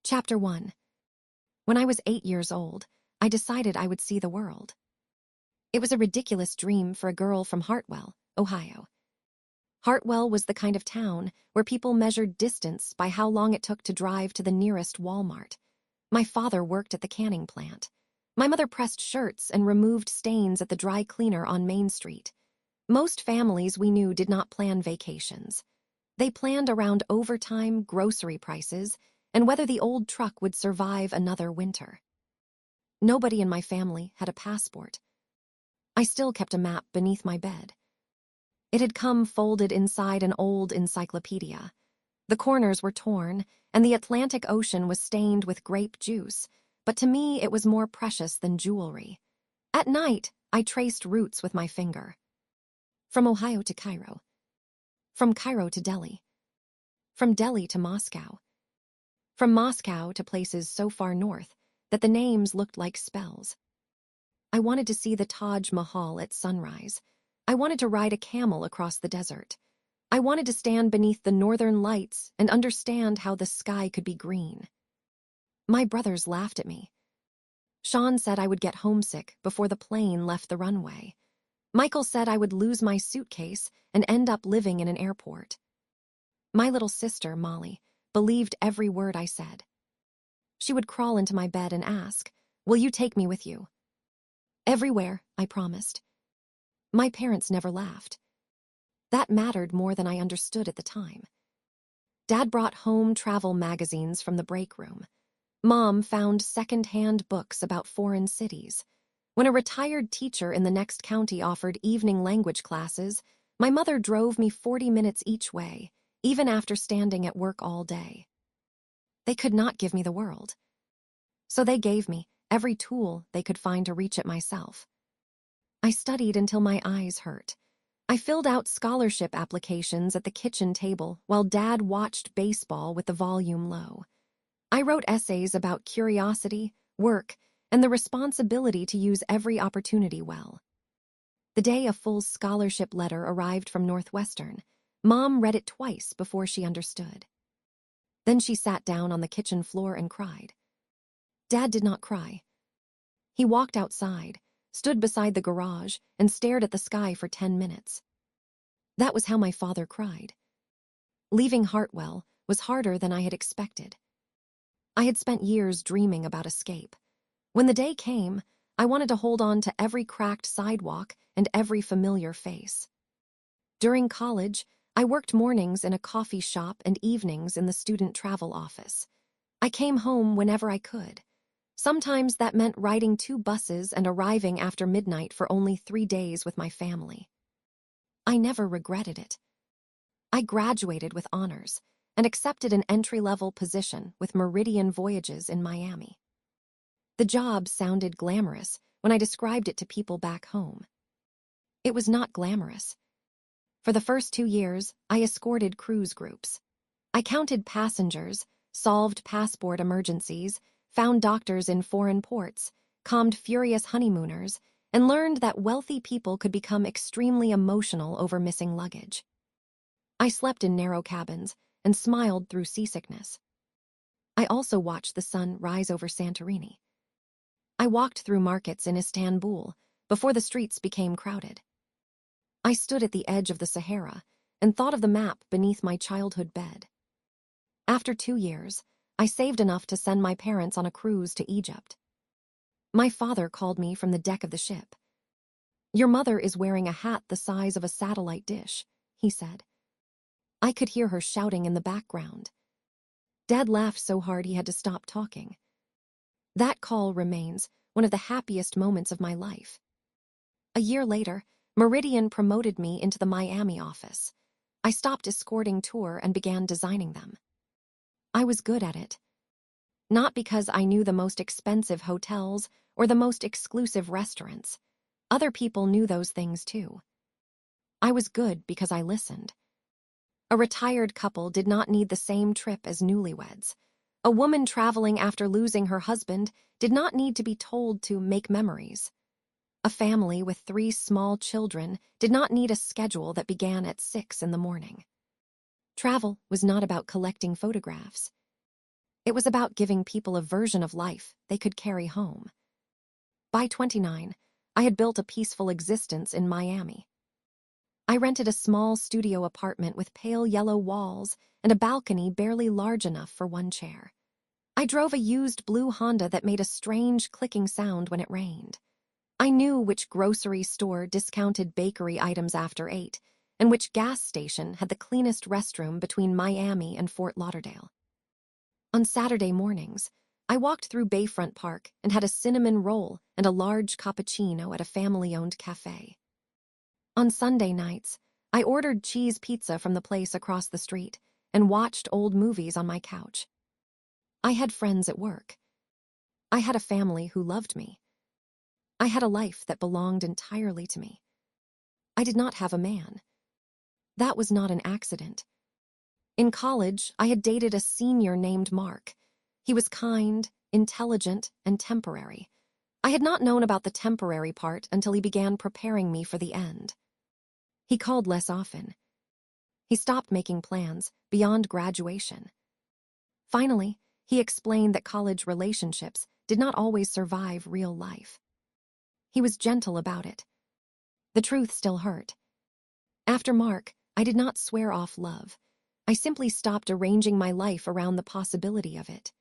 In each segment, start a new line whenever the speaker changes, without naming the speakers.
Chapter 1. When I was 8 years old, I decided I would see the world. It was a ridiculous dream for a girl from Hartwell, Ohio. Hartwell was the kind of town where people measured distance by how long it took to drive to the nearest Walmart. My father worked at the canning plant. My mother pressed shirts and removed stains at the dry cleaner on Main Street. Most families we knew did not plan vacations. They planned around overtime, grocery prices, and whether the old truck would survive another winter. Nobody in my family had a passport. I still kept a map beneath my bed. It had come folded inside an old encyclopedia. The corners were torn, and the Atlantic Ocean was stained with grape juice, but to me it was more precious than jewelry. At night, I traced routes with my finger. From Ohio to Cairo. From Cairo to Delhi. From Delhi to Moscow. From Moscow to places so far north that the names looked like spells. I wanted to see the Taj Mahal at sunrise. I wanted to ride a camel across the desert. I wanted to stand beneath the northern lights and understand how the sky could be green. My brothers laughed at me. Sean said I would get homesick before the plane left the runway. Michael said I would lose my suitcase and end up living in an airport. My little sister, Molly, believed every word I said. She would crawl into my bed and ask, "Will you take me with you?" "Everywhere," I promised. My parents never laughed. That mattered more than I understood at the time. Dad brought home travel magazines from the break room. Mom found second-hand books about foreign cities. When a retired teacher in the next county offered evening language classes, my mother drove me 40 minutes each way, even after standing at work all day. They could not give me the world. So they gave me every tool they could find to reach it myself. I studied until my eyes hurt. I filled out scholarship applications at the kitchen table while Dad watched baseball with the volume low. I wrote essays about curiosity, work, and the responsibility to use every opportunity well. The day a full scholarship letter arrived from Northwestern, Mom read it twice before she understood. Then she sat down on the kitchen floor and cried. Dad did not cry. He walked outside, stood beside the garage, and stared at the sky for 10 minutes. That was how my father cried. Leaving Hartwell was harder than I had expected. I had spent years dreaming about escape. When the day came, I wanted to hold on to every cracked sidewalk and every familiar face. During college, I worked mornings in a coffee shop and evenings in the student travel office. I came home whenever I could. Sometimes that meant riding 2 buses and arriving after midnight for only 3 days with my family. I never regretted it. I graduated with honors and accepted an entry-level position with Meridian Voyages in Miami. The job sounded glamorous when I described it to people back home. It was not glamorous. For the first 2 years, I escorted cruise groups. I counted passengers, solved passport emergencies, found doctors in foreign ports, calmed furious honeymooners, and learned that wealthy people could become extremely emotional over missing luggage. I slept in narrow cabins and smiled through seasickness. I also watched the sun rise over Santorini. I walked through markets in Istanbul before the streets became crowded. I stood at the edge of the Sahara and thought of the map beneath my childhood bed. After 2 years, I saved enough to send my parents on a cruise to Egypt. My father called me from the deck of the ship. "Your mother is wearing a hat the size of a satellite dish," he said. I could hear her shouting in the background. Dad laughed so hard he had to stop talking. That call remains one of the happiest moments of my life. A year later, Meridian promoted me into the Miami office. I stopped escorting tour and began designing them. I was good at it. Not because I knew the most expensive hotels or the most exclusive restaurants. Other people knew those things too. I was good because I listened. A retired couple did not need the same trip as newlyweds. A woman traveling after losing her husband did not need to be told to make memories. A family with 3 small children did not need a schedule that began at 6 in the morning. Travel was not about collecting photographs. It was about giving people a version of life they could carry home. By 29, I had built a peaceful existence in Miami. I rented a small studio apartment with pale yellow walls and a balcony barely large enough for one chair. I drove a used blue Honda that made a strange clicking sound when it rained. I knew which grocery store discounted bakery items after 8, and which gas station had the cleanest restroom between Miami and Fort Lauderdale. On Saturday mornings, I walked through Bayfront Park and had a cinnamon roll and a large cappuccino at a family-owned cafe. On Sunday nights, I ordered cheese pizza from the place across the street and watched old movies on my couch. I had friends at work. I had a family who loved me. I had a life that belonged entirely to me. I did not have a man. That was not an accident. In college, I had dated a senior named Mark. He was kind, intelligent, and temporary. I had not known about the temporary part until he began preparing me for the end. He called less often. He stopped making plans beyond graduation. Finally, he explained that college relationships did not always survive real life. He was gentle about it. The truth still hurt. After Mark, I did not swear off love. I simply stopped arranging my life around the possibility of it.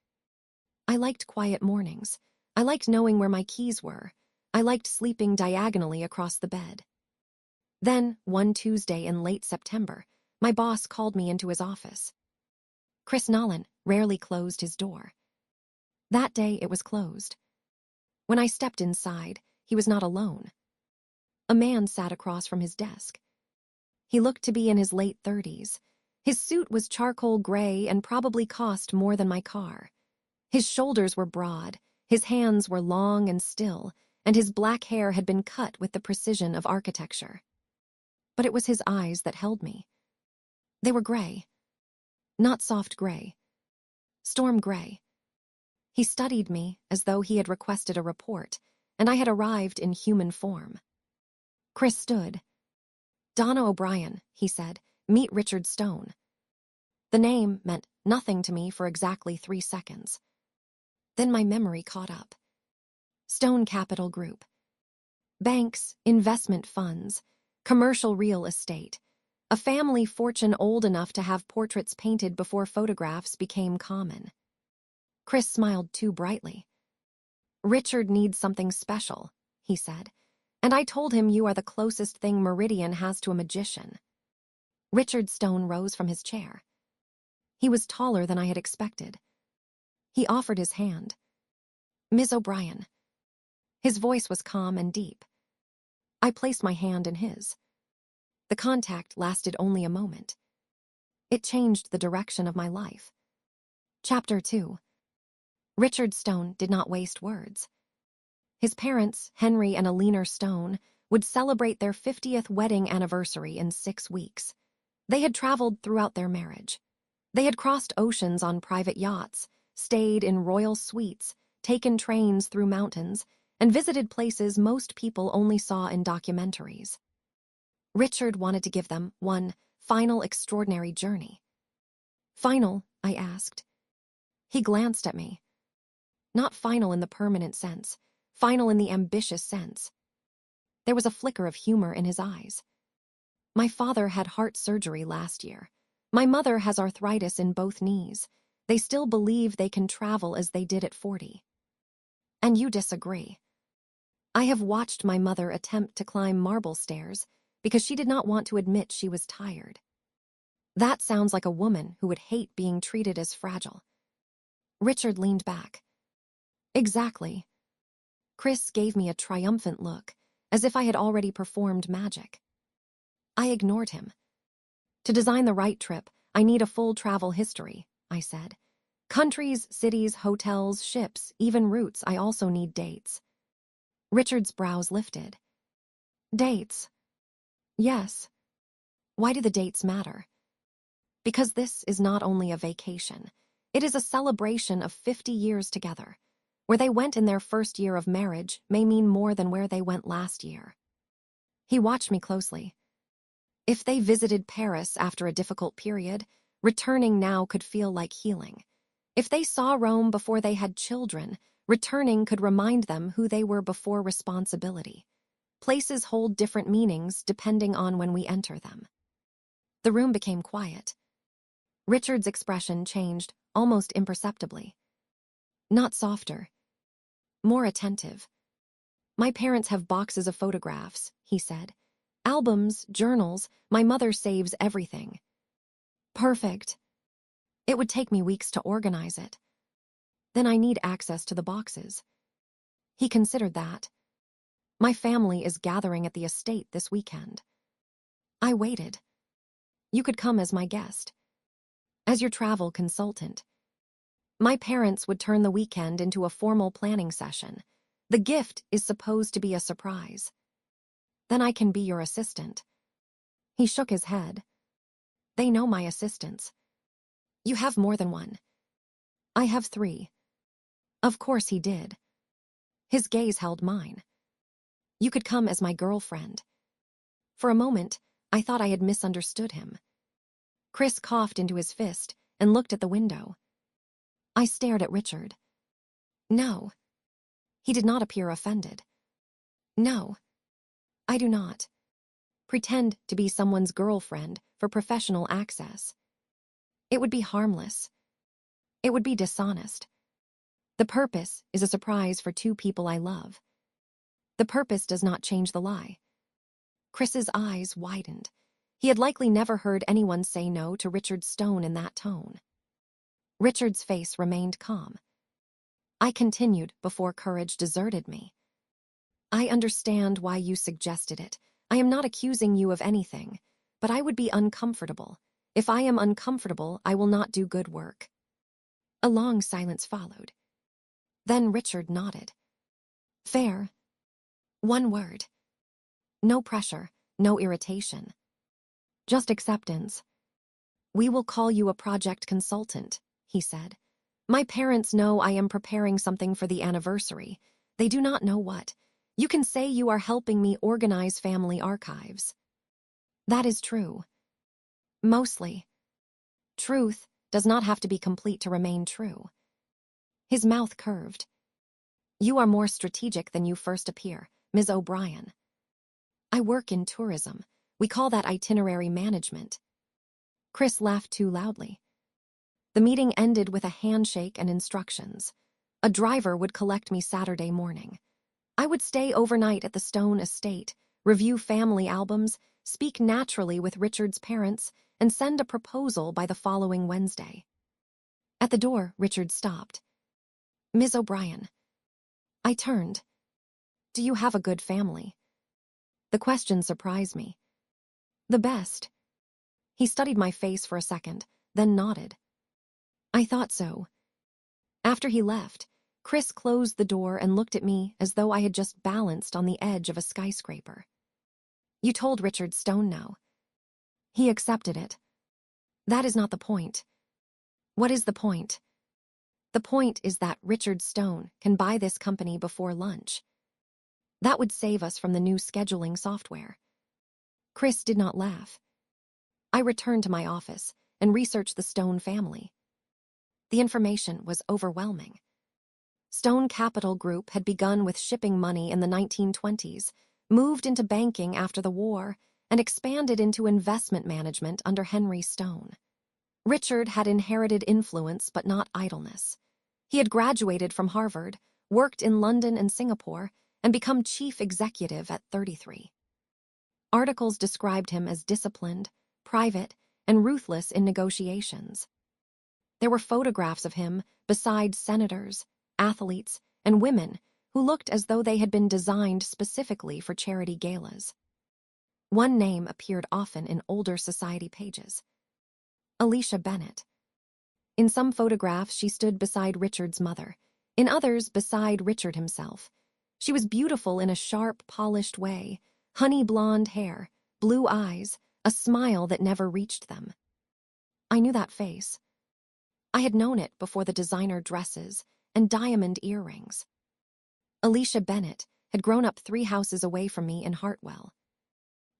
I liked quiet mornings. I liked knowing where my keys were. I liked sleeping diagonally across the bed. Then, one Tuesday in late September, my boss called me into his office. Chris Nolan rarely closed his door. That day it was closed. When I stepped inside, he was not alone. A man sat across from his desk. He looked to be in his late 30s. His suit was charcoal gray and probably cost more than my car. His shoulders were broad, his hands were long and still, and his black hair had been cut with the precision of architecture. But it was his eyes that held me. They were gray. Not soft gray. Storm gray. He studied me as though he had requested a report, and I had arrived in human form. Chris stood. "Donna O'Brien," he said, "meet Richard Stone." The name meant nothing to me for exactly 3 seconds. Then my memory caught up. Stone Capital Group. Banks, investment funds, commercial real estate. A family fortune old enough to have portraits painted before photographs became common. Chris smiled too brightly. "Richard needs something special," he said, "and I told him you are the closest thing Meridian has to a magician." Richard Stone rose from his chair. He was taller than I had expected. He offered his hand. "Ms. O'Brien." His voice was calm and deep. I placed my hand in his. The contact lasted only a moment. It changed the direction of my life. Chapter 2. Richard Stone did not waste words. His parents, Henry and Alina Stone, would celebrate their 50th wedding anniversary in 6 weeks. They had traveled throughout their marriage. They had crossed oceans on private yachts, stayed in royal suites, taken trains through mountains, and visited places most people only saw in documentaries. Richard wanted to give them one final extraordinary journey. "Final?" I asked. He glanced at me. Not final in the permanent sense, final in the ambitious sense. There was a flicker of humor in his eyes. "My father had heart surgery last year. My mother has arthritis in both knees. They still believe they can travel as they did at 40. And you disagree. I have watched my mother attempt to climb marble stairs because she did not want to admit she was tired. That sounds like a woman who would hate being treated as fragile." Richard leaned back. "Exactly." Chris gave me a triumphant look, as if I had already performed magic. I ignored him. "To design the right trip, I need a full travel history," I said. "Countries, cities, hotels, ships, even routes. I also need dates." Richard's brows lifted. "Dates?" "Yes." "Why do the dates matter?" "Because this is not only a vacation. It is a celebration of 50 years together. Where they went in their first year of marriage may mean more than where they went last year." He watched me closely. If they visited Paris after a difficult period, returning now could feel like healing. If they saw Rome before they had children, returning could remind them who they were before responsibility. Places hold different meanings depending on when we enter them. The room became quiet. Richard's expression changed, almost imperceptibly. Not softer, more attentive. My parents have boxes of photographs, he said. Albums, journals, my mother saves everything. Perfect. It would take me weeks to organize it. Then I need access to the boxes. He considered that. My family is gathering at the estate this weekend. I waited. You could come as my guest. As your travel consultant. My parents would turn the weekend into a formal planning session. The gift is supposed to be a surprise. Then I can be your assistant. He shook his head. They know my assistants. You have more than one. I have 3. Of course he did. His gaze held mine. You could come as my girlfriend. For a moment, I thought I had misunderstood him. Chris coughed into his fist and looked at the window. I stared at Richard. No. He did not appear offended. No. I do not. Pretend to be someone's girlfriend for professional access. It would be harmless. It would be dishonest. The purpose is a surprise for 2 people I love. The purpose does not change the lie. Chris's eyes widened. He had likely never heard anyone say no to Richard Stone in that tone. Richard's face remained calm. I continued before courage deserted me. I understand why you suggested it. I am not accusing you of anything, but I would be uncomfortable. If I am uncomfortable, I will not do good work. A long silence followed. Then Richard nodded. Fair. One word. No pressure, no irritation. Just acceptance. We will call you a project consultant, he said. My parents know I am preparing something for the anniversary. They do not know what. You can say you are helping me organize family archives. That is true. Mostly. Truth does not have to be complete to remain true. His mouth curved. You are more strategic than you first appear, Ms. O'Brien. I work in tourism. We call that itinerary management. Chris laughed too loudly. The meeting ended with a handshake and instructions. A driver would collect me Saturday morning. I would stay overnight at the Stone estate, review family albums, speak naturally with Richard's parents, and send a proposal by the following Wednesday. At the door, Richard stopped. Ms. O'Brien. I turned. Do you have a good family? The question surprised me. The best. He studied my face for a second, then nodded. I thought so. After he left, Chris closed the door and looked at me as though I had just balanced on the edge of a skyscraper. You told Richard Stone no. He accepted it. That is not the point. What is the point? The point is that Richard Stone can buy this company before lunch. That would save us from the new scheduling software. Chris did not laugh. I returned to my office and researched the Stone family. The information was overwhelming. Stone Capital Group had begun with shipping money in the 1920s, moved into banking after the war, and expanded into investment management under Henry Stone. Richard had inherited influence but not idleness. He had graduated from Harvard, worked in London and Singapore, and become chief executive at 33. Articles described him as disciplined, private, and ruthless in negotiations. There were photographs of him beside senators, athletes, and women who looked as though they had been designed specifically for charity galas. One name appeared often in older society pages. Alicia Bennett. In some photographs, she stood beside Richard's mother. In others, beside Richard himself. She was beautiful in a sharp, polished way, honey blonde hair, blue eyes, a smile that never reached them. I knew that face. I had known it before the designer dresses and diamond earrings. Alicia Bennett had grown up 3 houses away from me in Hartwell.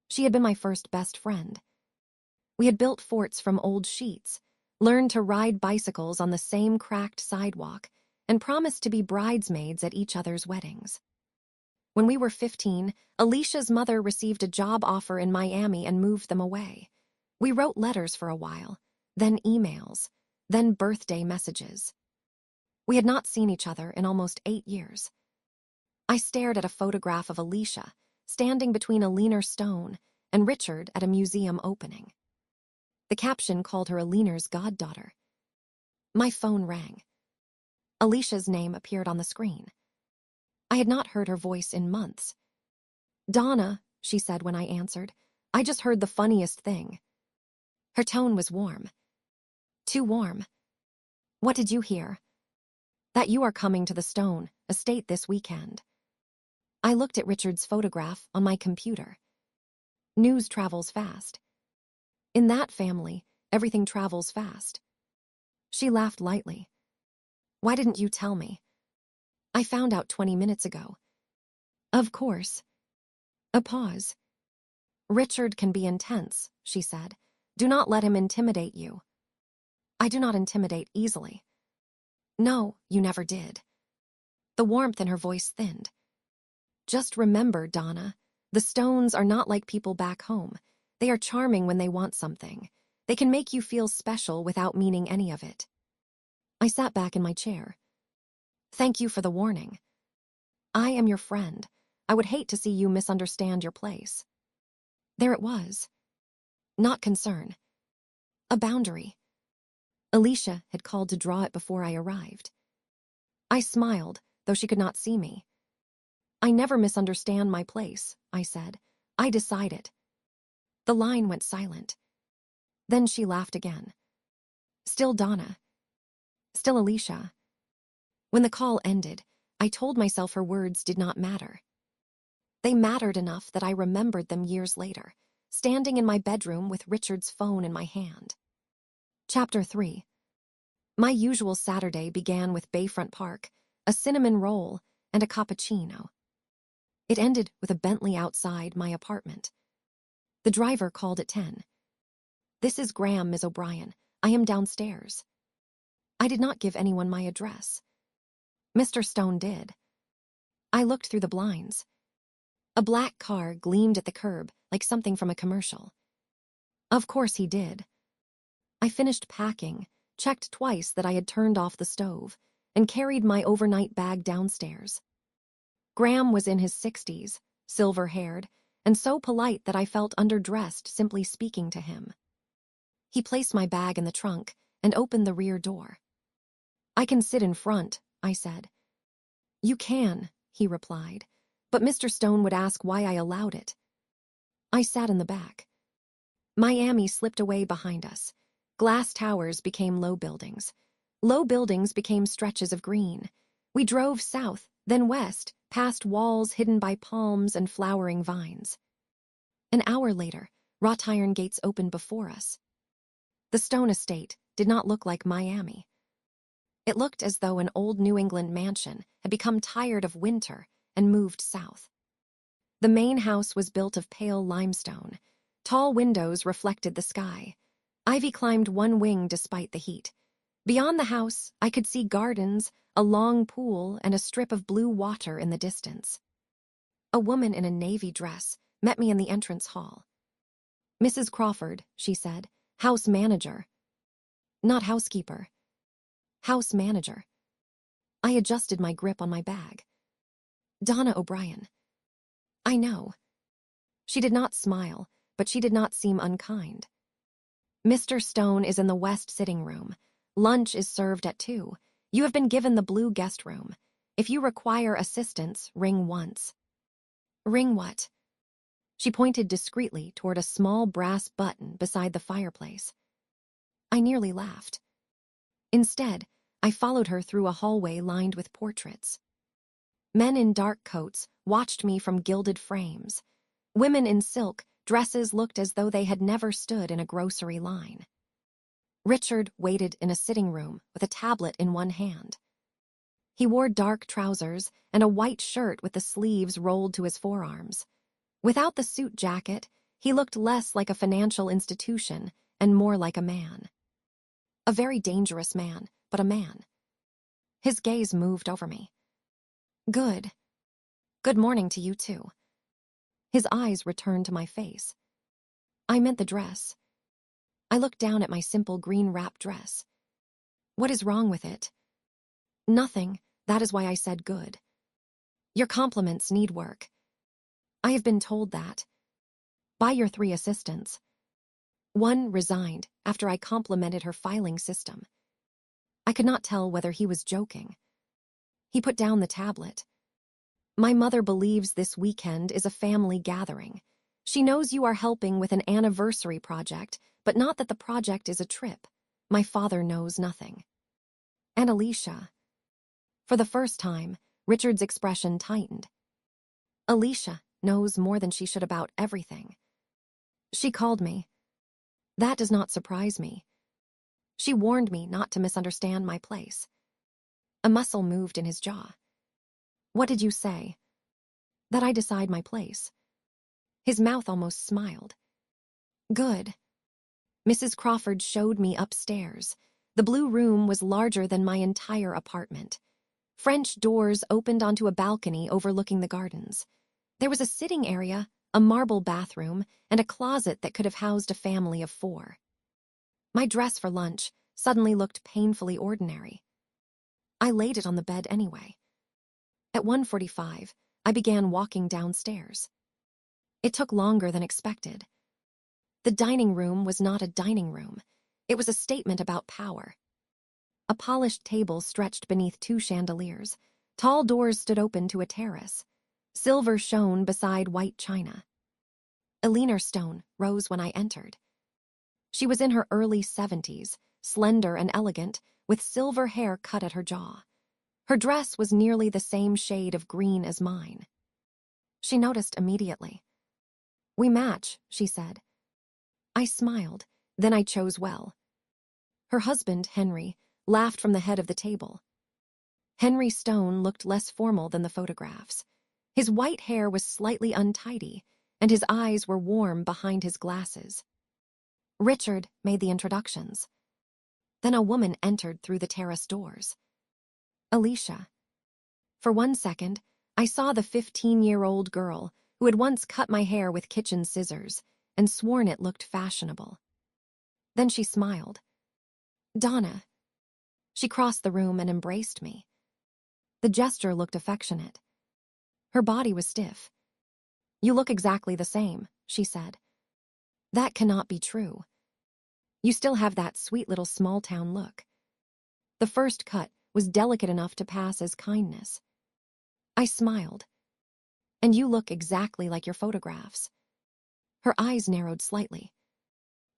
She had been my first best friend. We had built forts from old sheets, learned to ride bicycles on the same cracked sidewalk, and promised to be bridesmaids at each other's weddings. When we were 15, Alicia's mother received a job offer in Miami and moved them away. We wrote letters for a while, then emails, then birthday messages. We had not seen each other in almost 8 years. I stared at a photograph of Alicia, standing between a leaner stone, and Richard at a museum opening. The caption called her Alina's goddaughter. My phone rang. Alicia's name appeared on the screen. I had not heard her voice in months. Donna, she said when I answered, I just heard the funniest thing. Her tone was warm. Too warm. What did you hear? That you are coming to the Stone estate this weekend. I looked at Richard's photograph on my computer. News travels fast. In that family, everything travels fast. She laughed lightly. Why didn't you tell me? I found out 20 minutes ago. Of course. A pause. Richard can be intense, she said. Do not let him intimidate you. I do not intimidate easily. No, you never did. The warmth in her voice thinned. Just remember, Donna, the Stones are not like people back home. They are charming when they want something. They can make you feel special without meaning any of it. I sat back in my chair. Thank you for the warning. I am your friend. I would hate to see you misunderstand your place. There it was. Not concern. A boundary. Alicia had called to draw it before I arrived. I smiled, though she could not see me. I never misunderstand my place, I said. I decide it. The line went silent. Then she laughed again. Still Donna. Still Alicia. When the call ended, I told myself her words did not matter. They mattered enough that I remembered them years later, standing in my bedroom with Richard's phone in my hand. Chapter 3. My usual Saturday began with Bayfront Park, a cinnamon roll, and a cappuccino. It ended with a Bentley outside my apartment. The driver called at 10. This is Graham, Ms. O'Brien. I am downstairs. I did not give anyone my address. Mr. Stone did. I looked through the blinds. A black car gleamed at the curb like something from a commercial. Of course he did. I finished packing, checked twice that I had turned off the stove, and carried my overnight bag downstairs. Graham was in his 60s, silver-haired, and so polite that I felt underdressed simply speaking to him. He placed my bag in the trunk and opened the rear door. I can sit in front, I said. You can, he replied, but Mr. Stone would ask why I allowed it. I sat in the back. Miami slipped away behind us. Glass towers became low buildings. Low buildings became stretches of green. We drove south, then west, past walls hidden by palms and flowering vines. An hour later, wrought iron gates opened before us. The Stone estate did not look like Miami. It looked as though an old New England mansion had become tired of winter and moved south. The main house was built of pale limestone. Tall windows reflected the sky. Ivy climbed one wing despite the heat. Beyond the house, I could see gardens, a long pool, and a strip of blue water in the distance. A woman in a navy dress met me in the entrance hall. Mrs. Crawford, she said, house manager. Not housekeeper. House manager. I adjusted my grip on my bag. Donna O'Brien. I know. She did not smile, but she did not seem unkind. Mr. Stone is in the west sitting room. Lunch is served at 2. You have been given the blue guest room. If you require assistance, ring once. Ring what? She pointed discreetly toward a small brass button beside the fireplace. I nearly laughed. Instead, I followed her through a hallway lined with portraits. Men in dark coats watched me from gilded frames. Women in silk dresses looked as though they had never stood in a grocery line. Richard waited in a sitting room with a tablet in one hand. He wore dark trousers and a white shirt with the sleeves rolled to his forearms. Without the suit jacket, he looked less like a financial institution and more like a man. A very dangerous man, but a man. His gaze moved over me. Good. Good morning to you too. His eyes returned to my face. I meant the dress. I looked down at my simple green wrap dress. What is wrong with it? Nothing. That is why I said good. Your compliments need work. I have been told that. By your 3 assistants. One resigned after I complimented her filing system. I could not tell whether he was joking. He put down the tablet. My mother believes this weekend is a family gathering. She knows you are helping with an anniversary project, but not that the project is a trip. My father knows nothing. And Alicia. For the first time, Richard's expression tightened. Alicia knows more than she should about everything. She called me. That does not surprise me. She warned me not to misunderstand my place. A muscle moved in his jaw. What did you say? That I decide my place. His mouth almost smiled. Good. Mrs. Crawford showed me upstairs. The blue room was larger than my entire apartment. French doors opened onto a balcony overlooking the gardens. There was a sitting area, a marble bathroom, and a closet that could have housed a family of 4. My dress for lunch suddenly looked painfully ordinary. I laid it on the bed anyway. At 1:45, I began walking downstairs. It took longer than expected. The dining room was not a dining room. It was a statement about power. A polished table stretched beneath 2 chandeliers. Tall doors stood open to a terrace. Silver shone beside white china. Eleanor Stone rose when I entered. She was in her early 70s, slender and elegant, with silver hair cut at her jaw. Her dress was nearly the same shade of green as mine. She noticed immediately. We match, she said. I smiled, then I chose well. Her husband, Henry, laughed from the head of the table. Henry Stone looked less formal than the photographs. His white hair was slightly untidy, and his eyes were warm behind his glasses. Richard made the introductions. Then a woman entered through the terrace doors. Alicia. For 1 second, I saw the 15-year-old girl who had once cut my hair with kitchen scissors and sworn it looked fashionable. Then she smiled. Donna. She crossed the room and embraced me. The gesture looked affectionate. Her body was stiff. You look exactly the same, she said. That cannot be true. You still have that sweet little small-town look. The first cut was delicate enough to pass as kindness. I smiled. And you look exactly like your photographs. Her eyes narrowed slightly.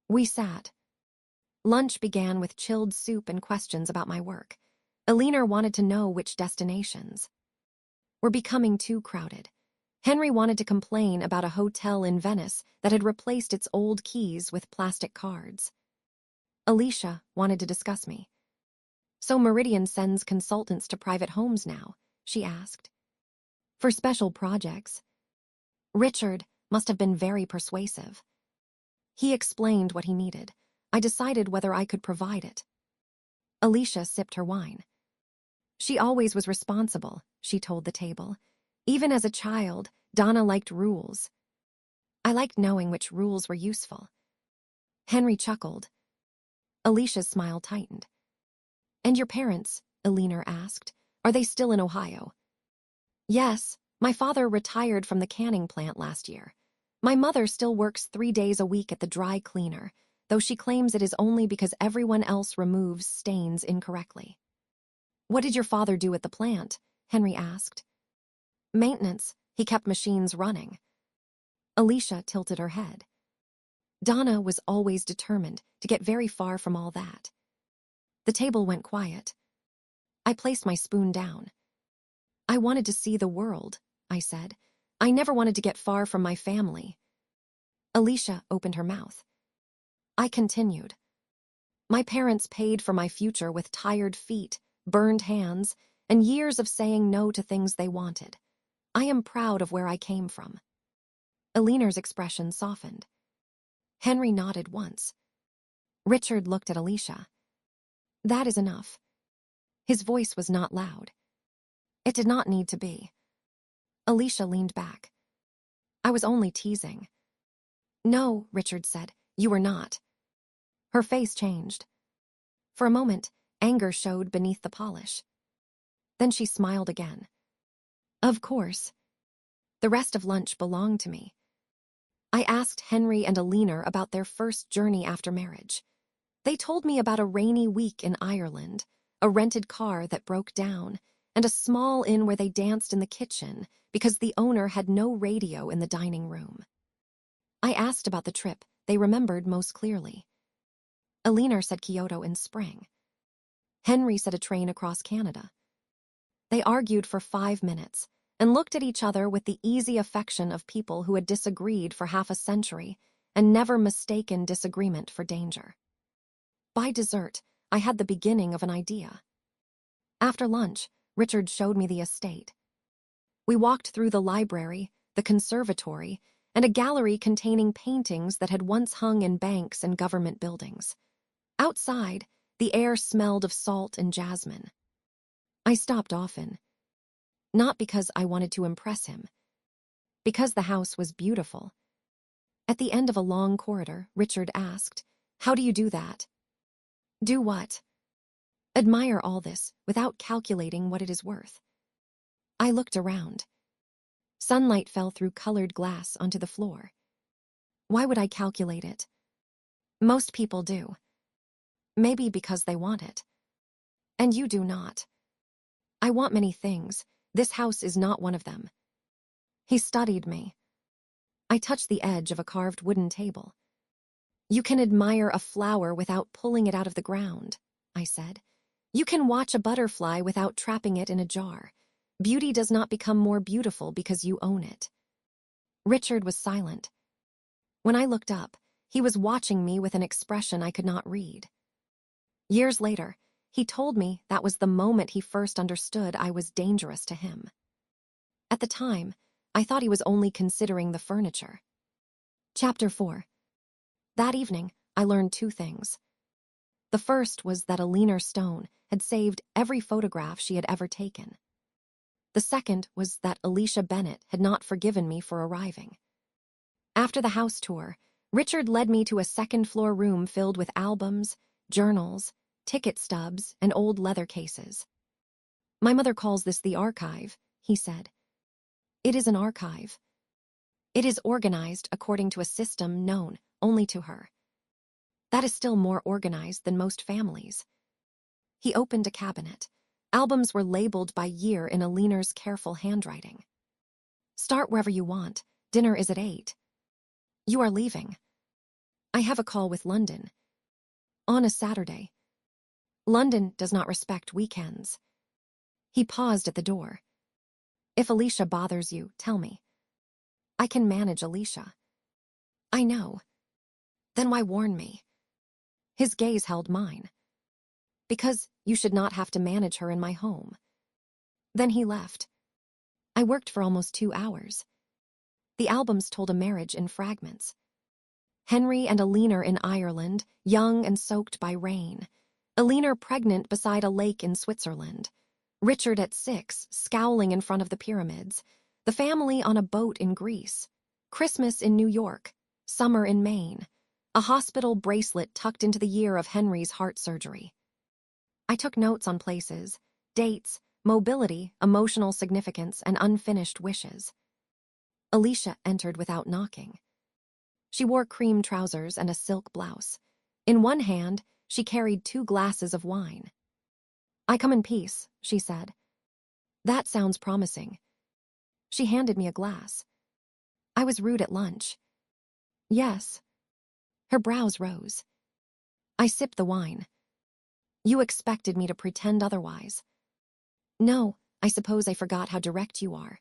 We sat. Lunch began with chilled soup and questions about my work. Eleanor wanted to know which destinations. We're becoming too crowded. Henry wanted to complain about a hotel in Venice that had replaced its old keys with plastic cards. Alicia wanted to discuss me. So Meridian sends consultants to private homes now, she asked. For special projects. Richard must have been very persuasive. He explained what he needed. I decided whether I could provide it. Alicia sipped her wine. She always was responsible, she told the table. Even as a child, Donna liked rules. I liked knowing which rules were useful. Henry chuckled. Alicia's smile tightened. And your parents, Eleanor asked, are they still in Ohio? Yes, my father retired from the canning plant last year. My mother still works 3 days a week at the dry cleaner, though she claims it is only because everyone else removes stains incorrectly. What did your father do at the plant? Henry asked. Maintenance. He kept machines running. Alicia tilted her head. Donna was always determined to get very far from all that. The table went quiet. I placed my spoon down. I wanted to see the world, I said. I never wanted to get far from my family. Alicia opened her mouth. I continued. My parents paid for my future with tired feet, burned hands, and years of saying no to things they wanted. I am proud of where I came from. Eleanor's expression softened. Henry nodded once. Richard looked at Alicia. That is enough. His voice was not loud. It did not need to be. Alicia leaned back. I was only teasing. No, Richard said, you were not. Her face changed. For a moment, anger showed beneath the polish. Then she smiled again. Of course. The rest of lunch belonged to me. I asked Henry and Alina about their first journey after marriage. They told me about a rainy week in Ireland, a rented car that broke down, and a small inn where they danced in the kitchen because the owner had no radio in the dining room. I asked about the trip they remembered most clearly. Alina said Kyoto in spring. Henry said a train across Canada. They argued for 5 minutes and looked at each other with the easy affection of people who had disagreed for half a century and never mistaken disagreement for danger. By dessert, I had the beginning of an idea. After lunch, Richard showed me the estate. We walked through the library, the conservatory, and a gallery containing paintings that had once hung in banks and government buildings. Outside, the air smelled of salt and jasmine. I stopped often. Not because I wanted to impress him. Because the house was beautiful. At the end of a long corridor, Richard asked, "How do you do that?" Do what? Admire all this without calculating what it is worth. I looked around. Sunlight fell through colored glass onto the floor. Why would I calculate it? Most people do. Maybe because they want it. And you do not. I want many things. This house is not one of them. He studied me. I touched the edge of a carved wooden table. You can admire a flower without pulling it out of the ground, I said. You can watch a butterfly without trapping it in a jar. Beauty does not become more beautiful because you own it. Richard was silent. When I looked up, he was watching me with an expression I could not read. Years later, he told me that was the moment he first understood I was dangerous to him. At the time, I thought he was only considering the furniture. Chapter 4. That evening, I learned 2 things. The first was that Alina Stone had saved every photograph she had ever taken. The second was that Alicia Bennett had not forgiven me for arriving. After the house tour, Richard led me to a second-floor room filled with albums, journals, ticket stubs, and old leather cases. My mother calls this the archive, he said. It is an archive. It is organized according to a system known only to her. That is still more organized than most families. He opened a cabinet. Albums were labeled by year in Alina's careful handwriting. Start wherever you want. Dinner is at 8. You are leaving. I have a call with London. On a Saturday. London does not respect weekends. He paused at the door. If Alicia bothers you, tell me. I can manage Alicia. I know. Then why warn me? His gaze held mine. Because you should not have to manage her in my home. Then he left. I worked for almost 2 hours. The albums told a marriage in fragments. Henry and Alina in Ireland, young and soaked by rain. Alina pregnant beside a lake in Switzerland. Richard at 6, scowling in front of the pyramids. The family on a boat in Greece. Christmas in New York. Summer in Maine. A hospital bracelet tucked into the year of Henry's heart surgery. I took notes on places, dates, mobility, emotional significance, and unfinished wishes. Alicia entered without knocking. She wore cream trousers and a silk blouse. In one hand, she carried 2 glasses of wine. I come in peace, she said. That sounds promising. She handed me a glass. I was rude at lunch. Yes. Her brows rose. I sipped the wine. You expected me to pretend otherwise. No, I suppose I forgot how direct you are.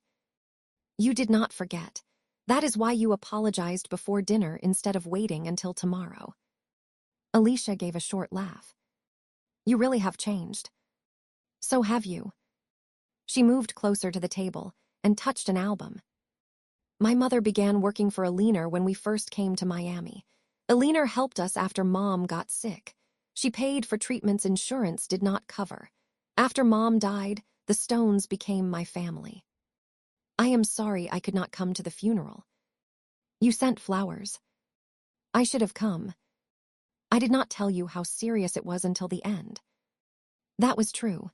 You did not forget. That is why you apologized before dinner instead of waiting until tomorrow. Alicia gave a short laugh. You really have changed. So have you. She moved closer to the table and touched an album. My mother began working for Alina when we first came to Miami. Alina helped us after Mom got sick. She paid for treatments insurance did not cover. After Mom died, the Stones became my family. I am sorry I could not come to the funeral. You sent flowers. I should have come. I did not tell you how serious it was until the end. That was true.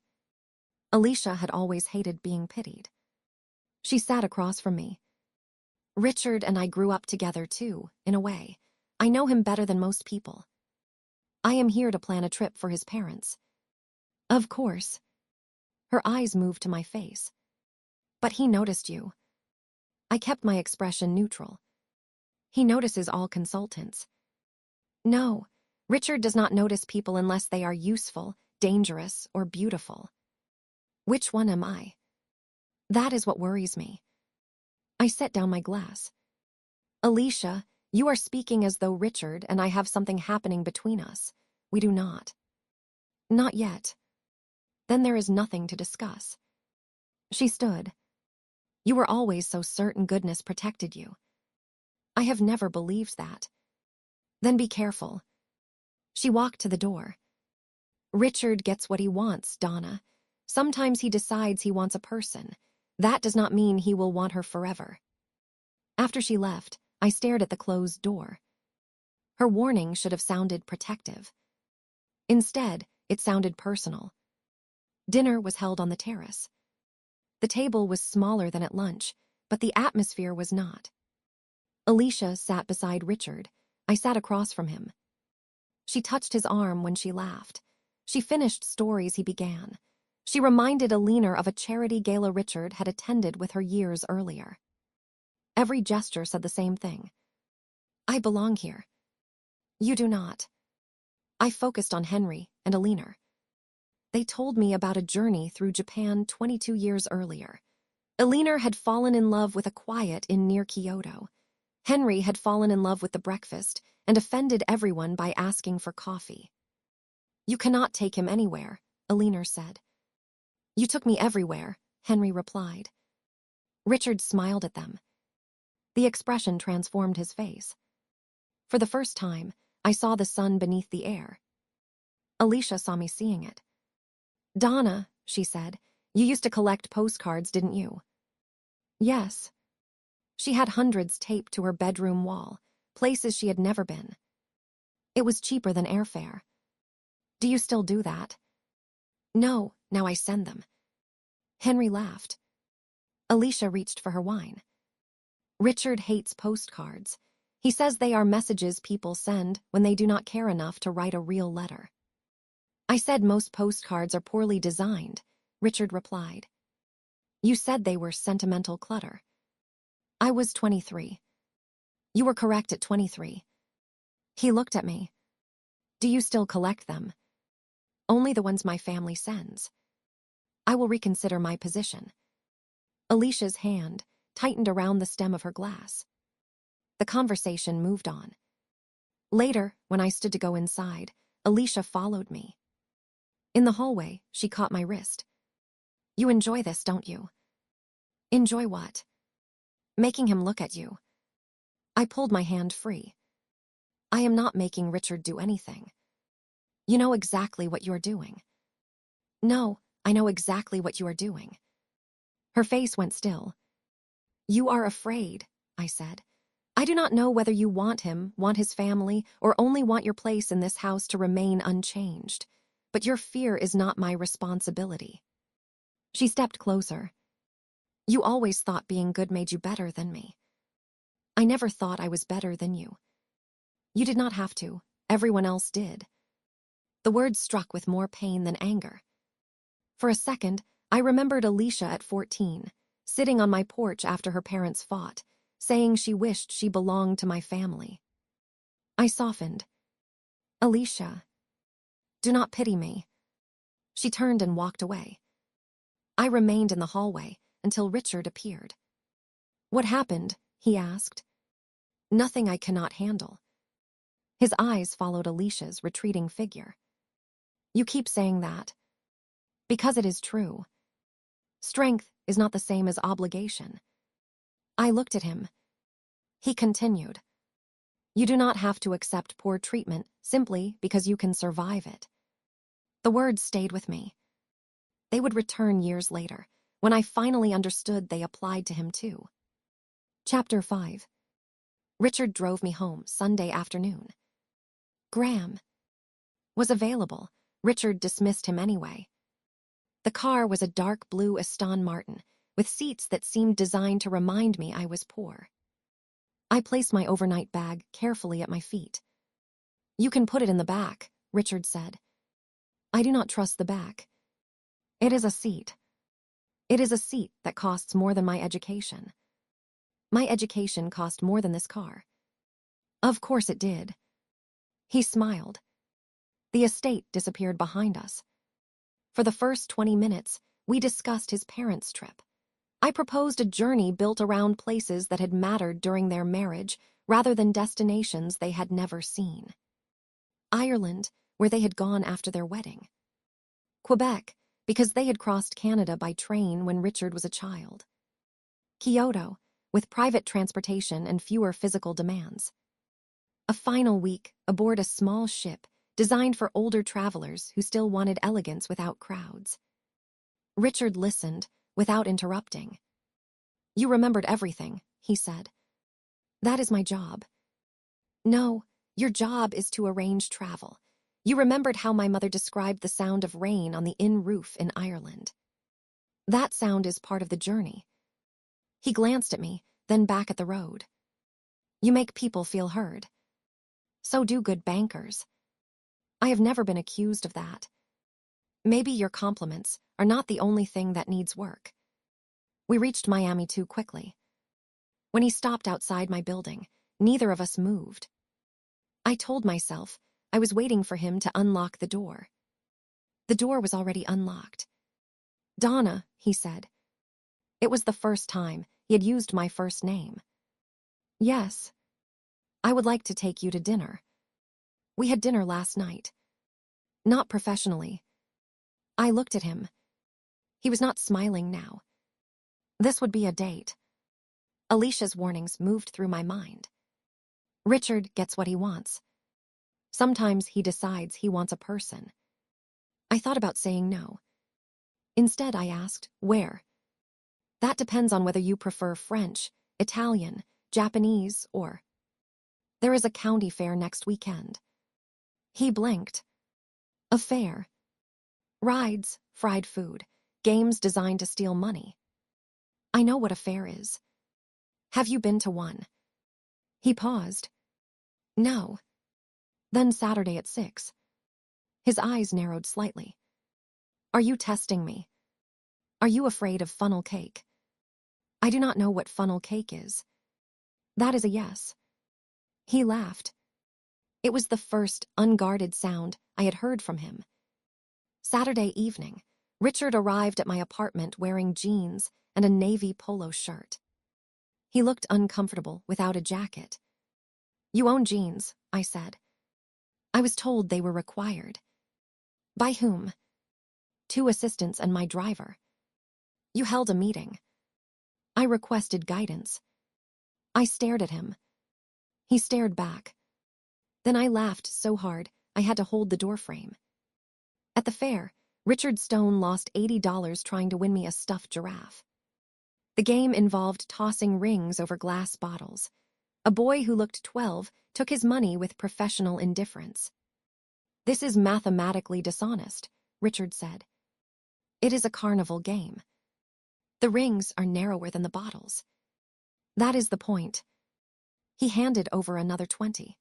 Alicia had always hated being pitied. She sat across from me. Richard and I grew up together too, in a way. I know him better than most people. I am here to plan a trip for his parents. Of course. Her eyes moved to my face. But he noticed you. I kept my expression neutral. He notices all consultants. No, Richard does not notice people unless they are useful, dangerous, or beautiful. Which one am I? That is what worries me. I set down my glass. Alicia, you are speaking as though Richard and I have something happening between us. We do not. Not yet. Then there is nothing to discuss. She stood. You were always so certain goodness protected you. I have never believed that. Then be careful. She walked to the door. Richard gets what he wants, Donna. Sometimes he decides he wants a person. That does not mean he will want her forever. After she left, I stared at the closed door. Her warning should have sounded protective. Instead, it sounded personal. Dinner was held on the terrace. The table was smaller than at lunch, but the atmosphere was not. Alicia sat beside Richard. I sat across from him. She touched his arm when she laughed. She finished stories he began. She reminded Alina of a charity gala Richard had attended with her years earlier. Every gesture said the same thing. I belong here. You do not. I focused on Henry and Alina. They told me about a journey through Japan 22 years earlier. Alina had fallen in love with a quiet inn near Kyoto. Henry had fallen in love with the breakfast and offended everyone by asking for coffee. You cannot take him anywhere, Alina said. You took me everywhere, Henry replied. Richard smiled at them. The expression transformed his face. For the first time, I saw the sun beneath the air. Alicia saw me seeing it. Donna, she said, you used to collect postcards, didn't you? Yes. She had hundreds taped to her bedroom wall, places she had never been. It was cheaper than airfare. Do you still do that? No, now I send them. Henry laughed. Alicia reached for her wine. Richard hates postcards. He says they are messages people send when they do not care enough to write a real letter. I said most postcards are poorly designed, Richard replied. You said they were sentimental clutter. I was 23. You were correct at 23. He looked at me. Do you still collect them? Only the ones my family sends. I will reconsider my position. Alicia's hand tightened around the stem of her glass. The conversation moved on. Later, when I stood to go inside, Alicia followed me. In the hallway, she caught my wrist. You enjoy this, don't you? Enjoy what? Making him look at you. I pulled my hand free. I am not making Richard do anything. You know exactly what you are doing. No, I know exactly what you are doing. Her face went still. You are afraid, I said. I do not know whether you want him, want his family, or only want your place in this house to remain unchanged. But your fear is not my responsibility. She stepped closer. You always thought being good made you better than me. I never thought I was better than you. You did not have to. Everyone else did. The words struck with more pain than anger. For a second, I remembered Alicia at 14, sitting on my porch after her parents fought, saying she wished she belonged to my family. I softened. Alicia, do not pity me. She turned and walked away. I remained in the hallway until Richard appeared. What happened? He asked. Nothing I cannot handle. His eyes followed Alicia's retreating figure. You keep saying that. Because it is true. Strength is not the same as obligation. I looked at him. He continued. You do not have to accept poor treatment simply because you can survive it. The words stayed with me. They would return years later, when I finally understood they applied to him too. Chapter 5. Richard drove me home Sunday afternoon. Graham was available. Richard dismissed him anyway. The car was a dark blue Aston Martin, with seats that seemed designed to remind me I was poor. I placed my overnight bag carefully at my feet. You can put it in the back, Richard said. I do not trust the back. It is a seat. It is a seat that costs more than my education. My education cost more than this car. Of course it did. He smiled. The estate disappeared behind us. For the first 20 minutes, we discussed his parents' trip. I proposed a journey built around places that had mattered during their marriage rather than destinations they had never seen. Ireland, where they had gone after their wedding. Quebec, because they had crossed Canada by train when Richard was a child. Kyoto, with private transportation and fewer physical demands. A final week aboard a small ship designed for older travelers who still wanted elegance without crowds. Richard listened without interrupting. You remembered everything, he said. That is my job. No, your job is to arrange travel. You remembered how my mother described the sound of rain on the inn roof in Ireland. That sound is part of the journey. He glanced at me, then back at the road. You make people feel heard. So do good bankers. I have never been accused of that. Maybe your compliments are not the only thing that needs work. We reached Miami too quickly. When he stopped outside my building, neither of us moved. I told myself I was waiting for him to unlock the door. The door was already unlocked. Donna, he said. It was the first time he had used my first name. Yes. I would like to take you to dinner. We had dinner last night. Not professionally. I looked at him. He was not smiling now. This would be a date. Alicia's warnings moved through my mind. Richard gets what he wants. Sometimes he decides he wants a person. I thought about saying no. Instead, I asked, where? That depends on whether you prefer French, Italian, Japanese, or... There is a county fair next weekend. He blinked. A fair. Rides, fried food, games designed to steal money. I know what a fair is. Have you been to one? He paused. No. Then Saturday at 6. His eyes narrowed slightly. Are you testing me? Are you afraid of funnel cake? I do not know what funnel cake is. That is a yes. He laughed. It was the first unguarded sound I had heard from him. Saturday evening, Richard arrived at my apartment wearing jeans and a navy polo shirt. He looked uncomfortable without a jacket. You own jeans, I said. I was told they were required. By whom? 2 assistants and my driver. You held a meeting. I requested guidance. I stared at him. He stared back. Then I laughed so hard I had to hold the doorframe. At the fair, Richard Stone lost $80 trying to win me a stuffed giraffe. The game involved tossing rings over glass bottles. A boy who looked 12 took his money with professional indifference. This is mathematically dishonest, Richard said. It is a carnival game. The rings are narrower than the bottles. That is the point. He handed over another 20.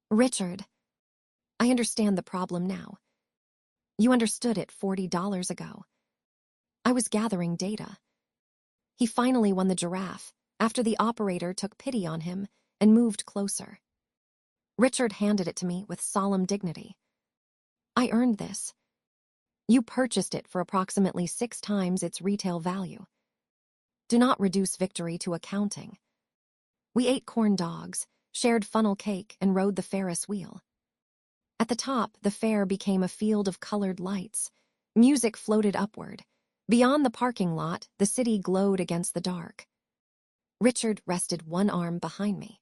Richard, I understand the problem now. You understood it $40 ago. I was gathering data. He finally won the giraffe after the operator took pity on him and moved closer. Richard handed it to me with solemn dignity. I earned this. You purchased it for approximately 6 times its retail value. Do not reduce victory to accounting. We ate corn dogs, shared funnel cake, and rode the Ferris wheel. At the top, the fair became a field of colored lights. Music floated upward. Beyond the parking lot, the city glowed against the dark. Richard rested one arm behind me.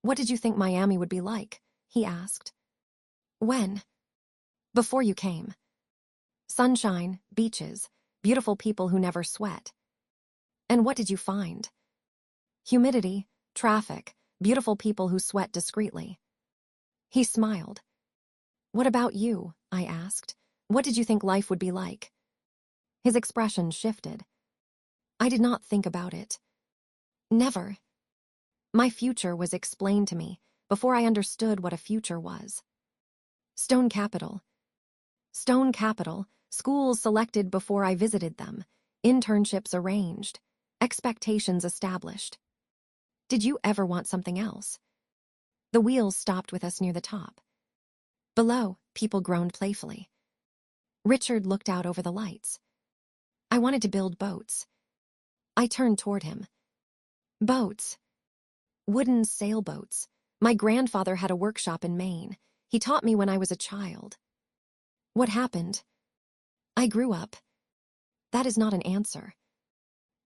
What did you think Miami would be like? He asked. When? Before you came. Sunshine, beaches, beautiful people who never sweat. And what did you find? Humidity, traffic, beautiful people who sweat discreetly. He smiled. What about you? I asked. What did you think life would be like? His expression shifted. I did not think about it. Never. My future was explained to me before I understood what a future was. Stone Capital. Stone Capital, schools selected before I visited them, internships arranged, expectations established. Did you ever want something else? The wheels stopped with us near the top. Below, people groaned playfully. Richard looked out over the lights. I wanted to build boats. I turned toward him. Boats. Wooden sailboats. My grandfather had a workshop in Maine. He taught me when I was a child. What happened? I grew up. That is not an answer.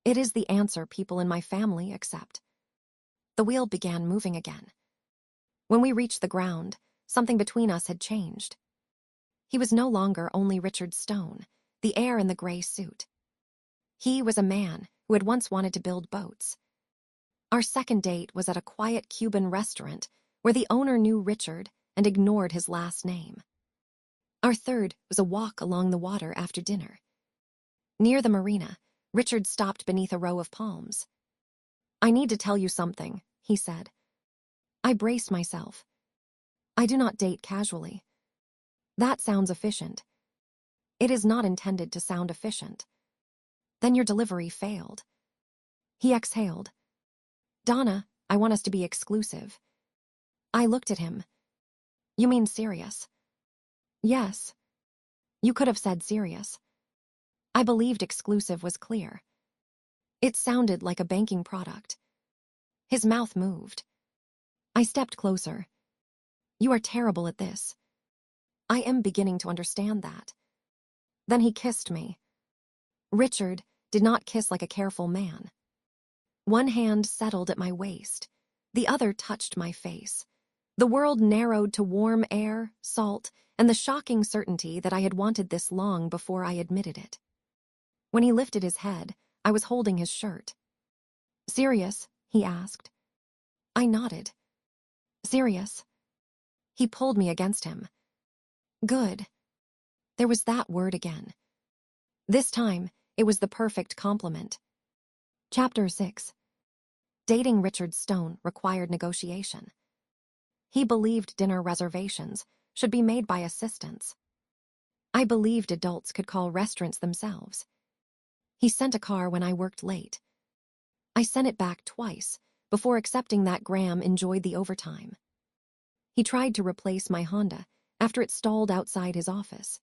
It is the answer people in my family accept. The wheel began moving again. When we reached the ground, something between us had changed. He was no longer only Richard Stone, the heir in the gray suit. He was a man who had once wanted to build boats. Our second date was at a quiet Cuban restaurant where the owner knew Richard and ignored his last name. Our third was a walk along the water after dinner. Near the marina, Richard stopped beneath a row of palms. I need to tell you something, he said. I braced myself. I do not date casually. That sounds efficient. It is not intended to sound efficient. Then your delivery failed. He exhaled. Donna, I want us to be exclusive. I looked at him. You mean serious? Yes. You could have said serious. I believed exclusive was clear. It sounded like a banking product. His mouth moved. I stepped closer. You are terrible at this. I am beginning to understand that. Then he kissed me. Richard did not kiss like a careful man. One hand settled at my waist. The other touched my face. The world narrowed to warm air, salt, and the shocking certainty that I had wanted this long before I admitted it. When he lifted his head, I was holding his shirt. Serious? He asked. I nodded. Serious? He pulled me against him. Good. There was that word again. This time, it was the perfect compliment. Chapter 6. Dating Richard Stone required negotiation. He believed dinner reservations should be made by assistants. I believed adults could call restaurants themselves. He sent a car when I worked late. I sent it back twice before accepting that Graham enjoyed the overtime. He tried to replace my Honda after it stalled outside his office.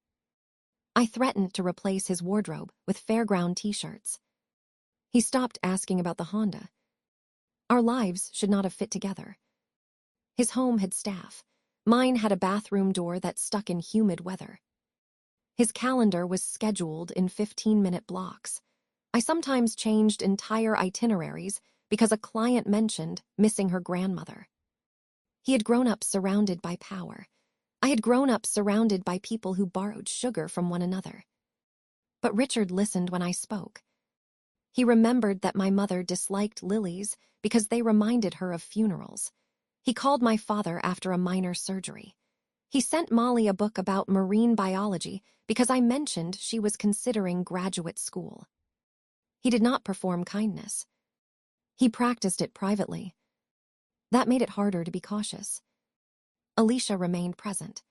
I threatened to replace his wardrobe with fairground t-shirts. He stopped asking about the Honda. Our lives should not have fit together. His home had staff. Mine had a bathroom door that stuck in humid weather. His calendar was scheduled in 15-minute blocks. I sometimes changed entire itineraries because a client mentioned missing her grandmother. He had grown up surrounded by power. I had grown up surrounded by people who borrowed sugar from one another. But Richard listened when I spoke. He remembered that my mother disliked lilies because they reminded her of funerals. He called my father after a minor surgery. He sent Molly a book about marine biology because I mentioned she was considering graduate school. He did not perform kindness. He practiced it privately. That made it harder to be cautious. Alicia remained present.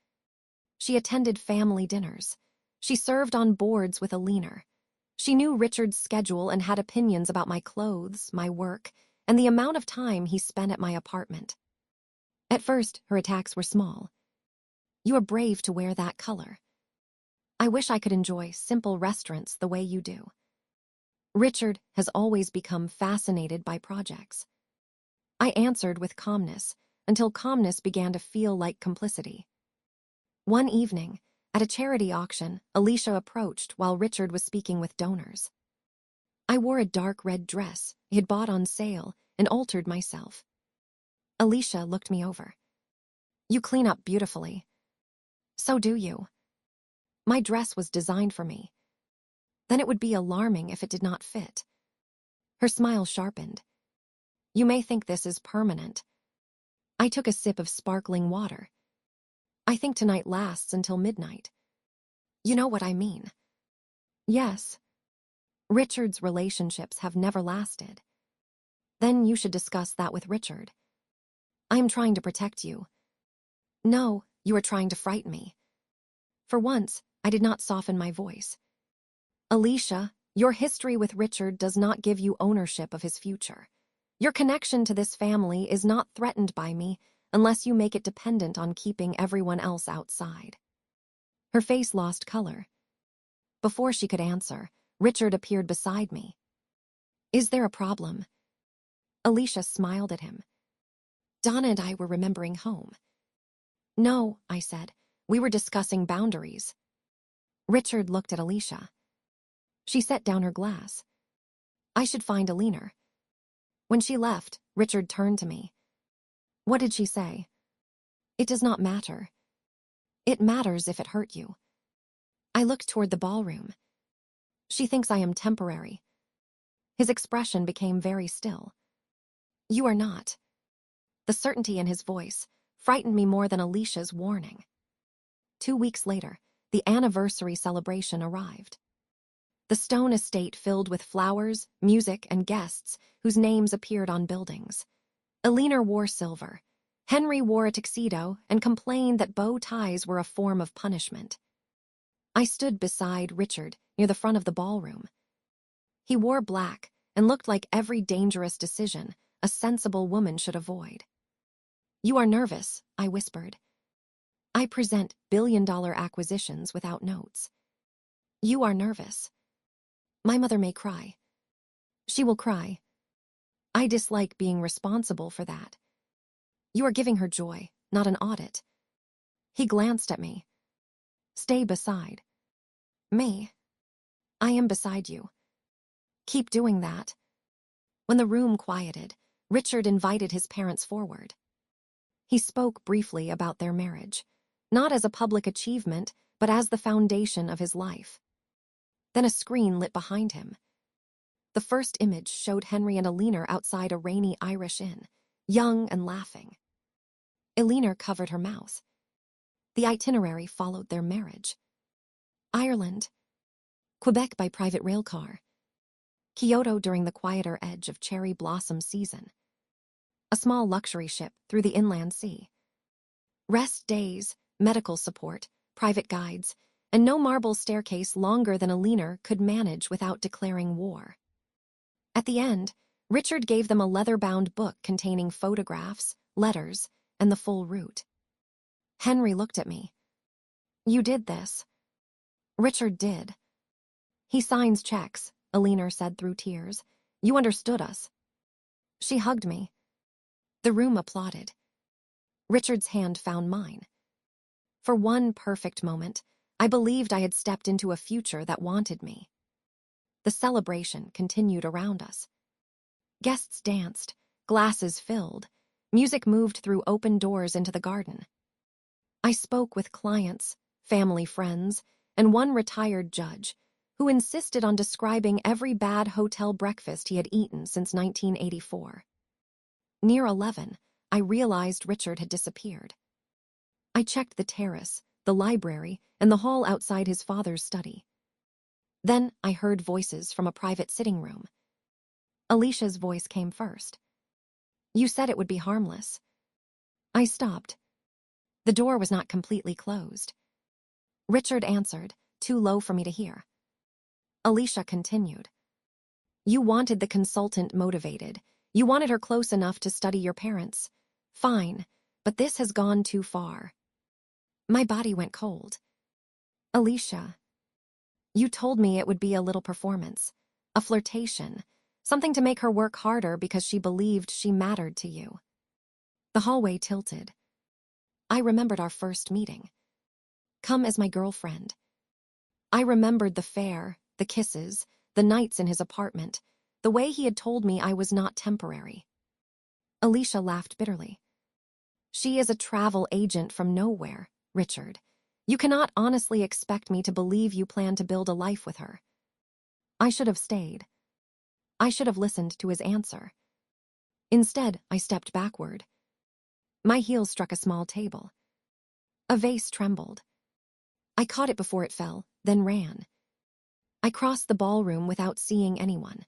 She attended family dinners. She served on boards with a leaner. She knew Richard's schedule and had opinions about my clothes, my work, and the amount of time he spent at my apartment. At first, her attacks were small. You are brave to wear that color. I wish I could enjoy simple restaurants the way you do. Richard has always become fascinated by projects. I answered with calmness until calmness began to feel like complicity. One evening, at a charity auction, Alicia approached while Richard was speaking with donors. I wore a dark red dress he had bought on sale and altered myself. Alicia looked me over. You clean up beautifully. So do you. My dress was designed for me. Then it would be alarming if it did not fit. Her smile sharpened. You may think this is permanent. I took a sip of sparkling water. I think tonight lasts until midnight. You know what I mean. Yes. Richard's relationships have never lasted. Then you should discuss that with Richard. I am trying to protect you. No, you are trying to frighten me. For once, I did not soften my voice. Alicia, your history with Richard does not give you ownership of his future. Your connection to this family is not threatened by me unless you make it dependent on keeping everyone else outside. Her face lost color. Before she could answer, Richard appeared beside me. Is there a problem? Alicia smiled at him. Donna and I were remembering home. No, I said. We were discussing boundaries. Richard looked at Alicia. She set down her glass. I should find Alina. When she left, Richard turned to me. What did she say? It does not matter. It matters if it hurt you. I looked toward the ballroom. She thinks I am temporary. His expression became very still. You are not. The certainty in his voice frightened me more than Alicia's warning. 2 weeks later, the anniversary celebration arrived. The Stone estate filled with flowers, music, and guests whose names appeared on buildings. Alina wore silver. Henry wore a tuxedo and complained that bow ties were a form of punishment. I stood beside Richard near the front of the ballroom. He wore black and looked like every dangerous decision a sensible woman should avoid. You are nervous, I whispered. I present billion-dollar acquisitions without notes. You are nervous. My mother may cry. She will cry. I dislike being responsible for that. You are giving her joy, not an audit. He glanced at me. Stay beside. Me. I am beside you. Keep doing that. When the room quieted, Richard invited his parents forward. He spoke briefly about their marriage, not as a public achievement, but as the foundation of his life. Then a screen lit behind him. The first image showed Henry and Alina outside a rainy Irish inn, young and laughing. Alina covered her mouth. The itinerary followed their marriage. Ireland. Quebec by private railcar. Kyoto during the quieter edge of cherry blossom season. A small luxury ship through the inland sea. Rest days, medical support, private guides, and no marble staircase longer than Alina could manage without declaring war. At the end, Richard gave them a leather-bound book containing photographs, letters, and the full route. Henry looked at me. You did this. Richard did. He signs checks, Alina said through tears. You understood us. She hugged me. The room applauded. Richard's hand found mine. For one perfect moment, I believed I had stepped into a future that wanted me. The celebration continued around us. Guests danced, glasses filled, music moved through open doors into the garden. I spoke with clients, family friends, and one retired judge who insisted on describing every bad hotel breakfast he had eaten since 1984. Near 11, I realized Richard had disappeared. I checked the terrace, the library, and the hall outside his father's study. Then I heard voices from a private sitting room. Alicia's voice came first. You said it would be harmless. I stopped. The door was not completely closed. Richard answered, too low for me to hear. Alicia continued. You wanted the consultant motivated. You wanted her close enough to study your parents. Fine, but this has gone too far. My body went cold. Alicia, you told me it would be a little performance, a flirtation, something to make her work harder because she believed she mattered to you. The hallway tilted. I remembered our first meeting. Come as my girlfriend. I remembered the fair, the kisses, the nights in his apartment, the way he had told me I was not temporary. Alicia laughed bitterly. She is a travel agent from nowhere, Richard. You cannot honestly expect me to believe you plan to build a life with her. I should have stayed. I should have listened to his answer. Instead, I stepped backward. My heels struck a small table. A vase trembled. I caught it before it fell, then ran. I crossed the ballroom without seeing anyone.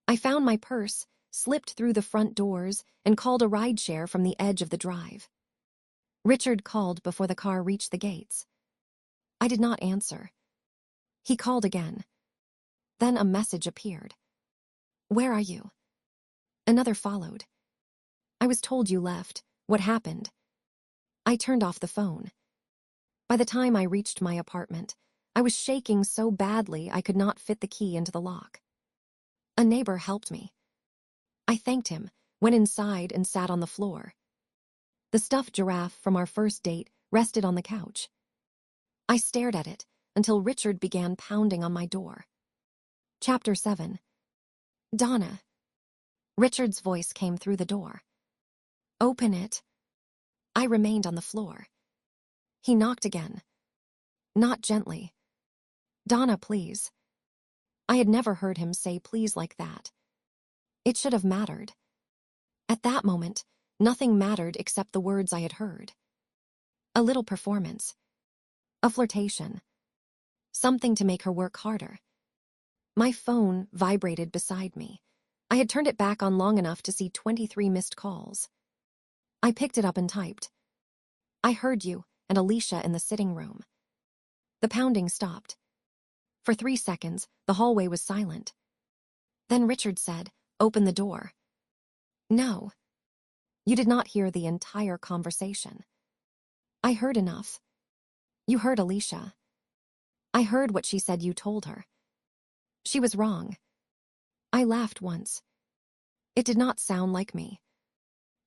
I found my purse, slipped through the front doors, and called a rideshare from the edge of the drive. Richard called before the car reached the gates. I did not answer. He called again. Then a message appeared. Where are you? Another followed. I was told you left. What happened? I turned off the phone. By the time I reached my apartment, I was shaking so badly I could not fit the key into the lock. A neighbor helped me. I thanked him, went inside, and sat on the floor. The stuffed giraffe from our first date rested on the couch. I stared at it until Richard began pounding on my door. Chapter 7. Donna. Richard's voice came through the door. Open it. I remained on the floor. He knocked again. Not gently. Donna, please. I had never heard him say please like that. It should have mattered. At that moment, nothing mattered except the words I had heard. A little performance. A flirtation. Something to make her work harder. My phone vibrated beside me. I had turned it back on long enough to see 23 missed calls. I picked it up and typed. I heard you and Alicia in the sitting room. The pounding stopped. For 3 seconds, the hallway was silent. Then Richard said, Open the door. No. You did not hear the entire conversation. I heard enough. You heard Alicia. I heard what she said you told her. She was wrong. I laughed once. It did not sound like me.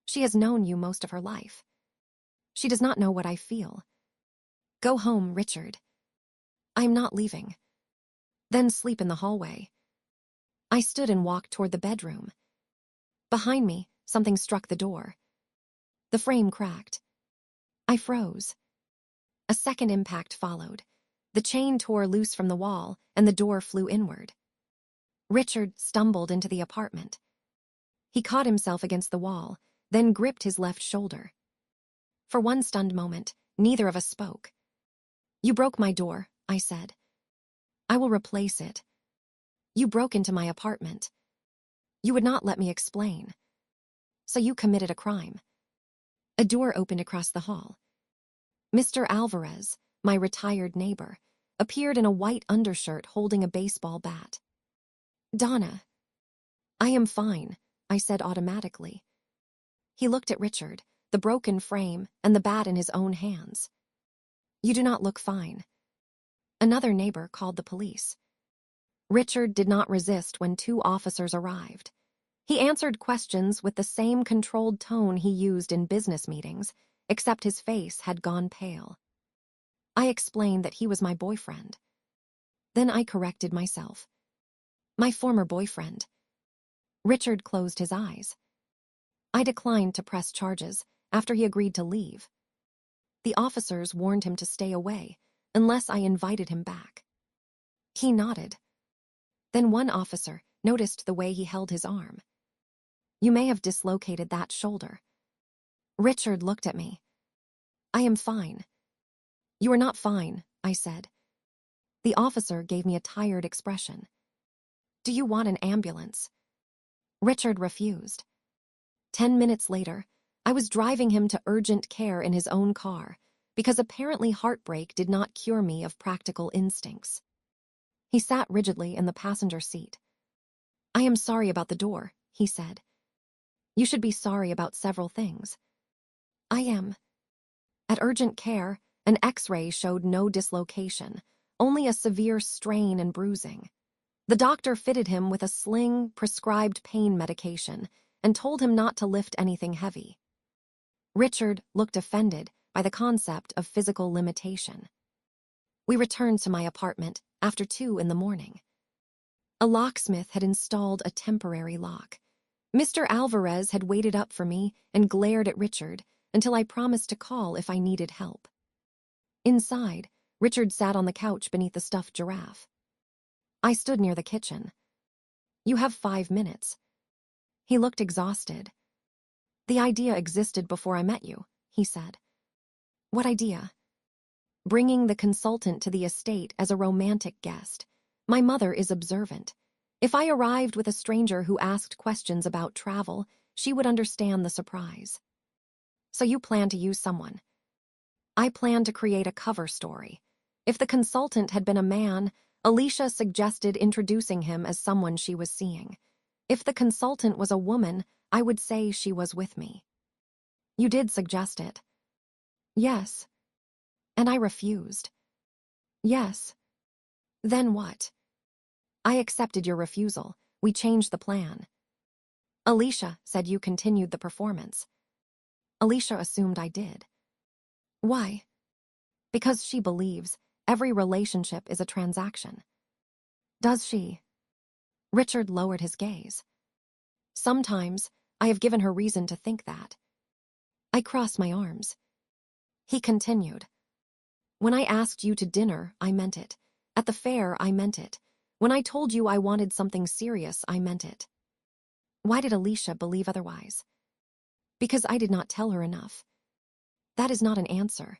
She has known you most of her life. She does not know what I feel. Go home, Richard. I am not leaving. Then sleep in the hallway. I stood and walked toward the bedroom. Behind me, something struck the door. The frame cracked. I froze. A second impact followed. The chain tore loose from the wall, and the door flew inward. Richard stumbled into the apartment. He caught himself against the wall, then gripped his left shoulder. For one stunned moment, neither of us spoke. You broke my door, I said. I will replace it. You broke into my apartment. You would not let me explain. So you committed a crime. A door opened across the hall. Mr. Alvarez, my retired neighbor, appeared in a white undershirt holding a baseball bat. Donna. I am fine, I said automatically. He looked at Richard, the broken frame, and the bat in his own hands. You do not look fine. Another neighbor called the police. Richard did not resist when 2 officers arrived. He answered questions with the same controlled tone he used in business meetings, except his face had gone pale. I explained that he was my boyfriend. Then I corrected myself. My former boyfriend. Richard closed his eyes. I declined to press charges after he agreed to leave. The officers warned him to stay away unless I invited him back. He nodded. Then one officer noticed the way he held his arm. You may have dislocated that shoulder. Richard looked at me. I am fine. You are not fine, I said. The officer gave me a tired expression. Do you want an ambulance? Richard refused. 10 minutes later, I was driving him to urgent care in his own car because apparently heartbreak did not cure me of practical instincts. He sat rigidly in the passenger seat. I am sorry about the door, he said. You should be sorry about several things. I am. At urgent care, an X-ray showed no dislocation, only a severe strain and bruising. The doctor fitted him with a sling, prescribed pain medication, and told him not to lift anything heavy. Richard looked offended by the concept of physical limitation. We returned to my apartment after 2 in the morning. A locksmith had installed a temporary lock. Mr. Alvarez had waited up for me and glared at Richard until I promised to call if I needed help. Inside, Richard sat on the couch beneath the stuffed giraffe. I stood near the kitchen. You have 5 minutes. He looked exhausted. The idea existed before I met you, he said. What idea? Bringing the consultant to the estate as a romantic guest. My mother is observant. If I arrived with a stranger who asked questions about travel, she would understand the surprise. So you plan to use someone. I plan to create a cover story. If the consultant had been a man, Alicia suggested introducing him as someone she was seeing. If the consultant was a woman, I would say she was with me. You did suggest it. Yes. And I refused. Yes. Then what? I accepted your refusal. We changed the plan. Alicia said you continued the performance. Alicia assumed I did. Why? Because she believes every relationship is a transaction. Does she? Richard lowered his gaze. Sometimes I have given her reason to think that. I crossed my arms. He continued. When I asked you to dinner, I meant it. At the fair, I meant it. When I told you I wanted something serious, I meant it. Why did Alicia believe otherwise? Because I did not tell her enough. That is not an answer.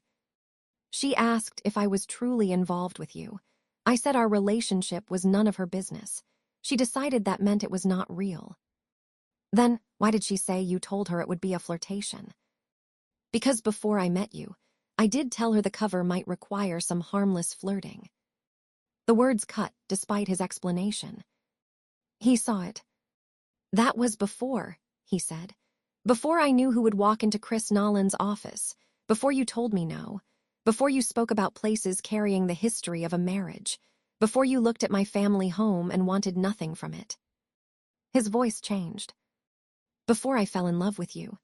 She asked if I was truly involved with you. I said our relationship was none of her business. She decided that meant it was not real. Then, why did she say you told her it would be a flirtation? Because before I met you, I did tell her the cover might require some harmless flirting. The words cut despite his explanation. He saw it. That was before, he said. Before I knew who would walk into Chris Nolan's office. Before you told me no. Before you spoke about places carrying the history of a marriage. Before you looked at my family home and wanted nothing from it. His voice changed. Before I fell in love with you.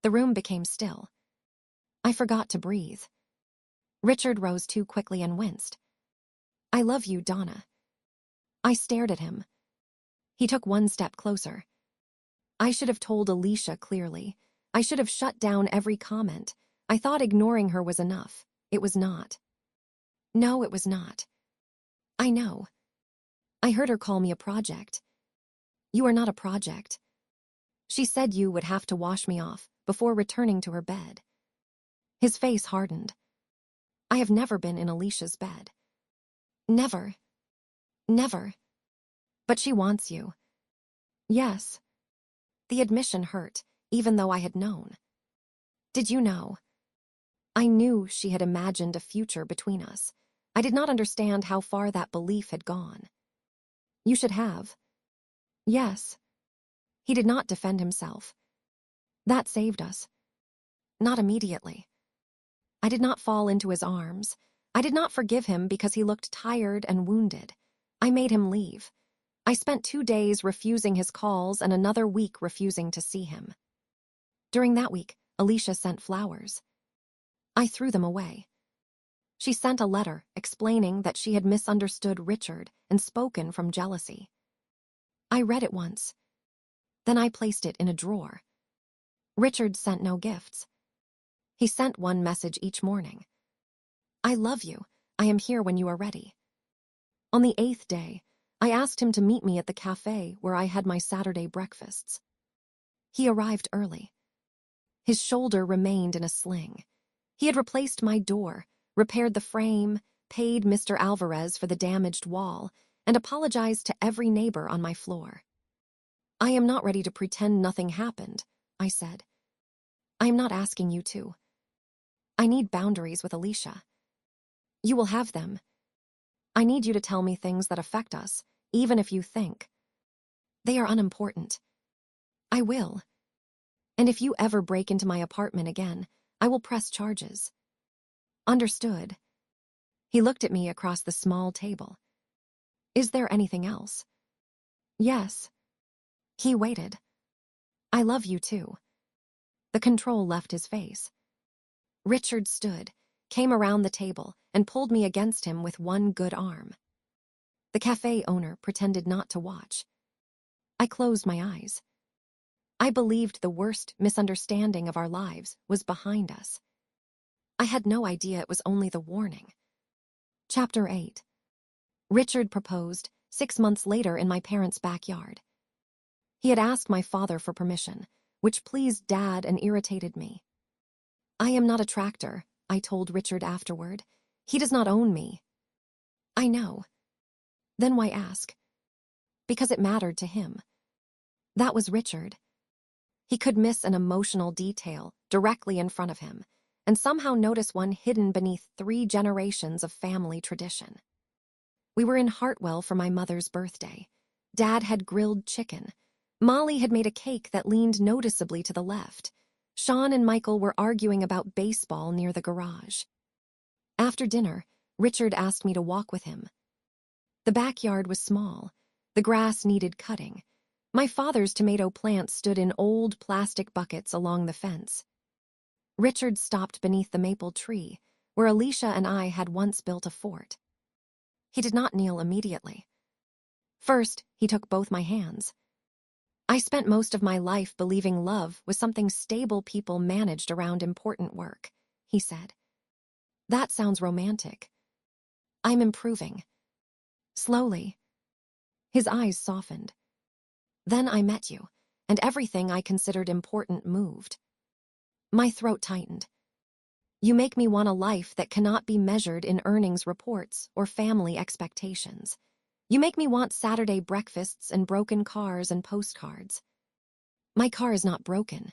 The room became still. I forgot to breathe. Richard rose too quickly and winced. I love you, Donna. I stared at him. He took one step closer. I should have told Alicia clearly. I should have shut down every comment. I thought ignoring her was enough. It was not. No, it was not. I know. I heard her call me a project. You are not a project. She said you would have to wash me off before returning to her bed. His face hardened. I have never been in Alicia's bed. Never. Never. But she wants you. Yes. The admission hurt, even though I had known. Did you know? I knew she had imagined a future between us. I did not understand how far that belief had gone. You should have. Yes. He did not defend himself. That saved us. Not immediately. I did not fall into his arms. I did not forgive him because he looked tired and wounded. I made him leave. I spent 2 days refusing his calls and another week refusing to see him. During that week, Alicia sent flowers. I threw them away. She sent a letter explaining that she had misunderstood Richard and spoken from jealousy. I read it once. Then I placed it in a drawer. Richard sent no gifts. He sent one message each morning. I love you. I am here when you are ready. On the 8th day, I asked him to meet me at the cafe where I had my Saturday breakfasts. He arrived early. His shoulder remained in a sling. He had replaced my door, repaired the frame, paid Mr. Alvarez for the damaged wall, and apologized to every neighbor on my floor. I am not ready to pretend nothing happened, I said. I am not asking you to. I need boundaries with Alicia. You will have them. I need you to tell me things that affect us, even if you think. They are unimportant. I will. And if you ever break into my apartment again, I will press charges. Understood. He looked at me across the small table. Is there anything else? Yes. He waited. I love you too. The control left his face. Richard stood, came around the table, and pulled me against him with one good arm. The cafe owner pretended not to watch. I closed my eyes. I believed the worst misunderstanding of our lives was behind us. I had no idea it was only the warning. Chapter 8. Richard proposed 6 months later in my parents' backyard. He had asked my father for permission, which pleased Dad and irritated me. I am not a tractor, I told Richard afterward. He does not own me. I know. Then why ask? Because it mattered to him. That was Richard. He could miss an emotional detail directly in front of him, and somehow notice one hidden beneath 3 generations of family tradition. We were in Hartwell for my mother's birthday. Dad had grilled chicken. Molly had made a cake that leaned noticeably to the left. Sean and Michael were arguing about baseball near the garage. After dinner, Richard asked me to walk with him. The backyard was small. The grass needed cutting. My father's tomato plants stood in old plastic buckets along the fence. Richard stopped beneath the maple tree, where Alicia and I had once built a fort. He did not kneel immediately. First, he took both my hands. I spent most of my life believing love was something stable people managed around important work, he said. That sounds romantic. I'm improving. Slowly. His eyes softened. Then I met you, and everything I considered important moved. My throat tightened. You make me want a life that cannot be measured in earnings reports or family expectations. You make me want Saturday breakfasts and broken cars and postcards. My car is not broken.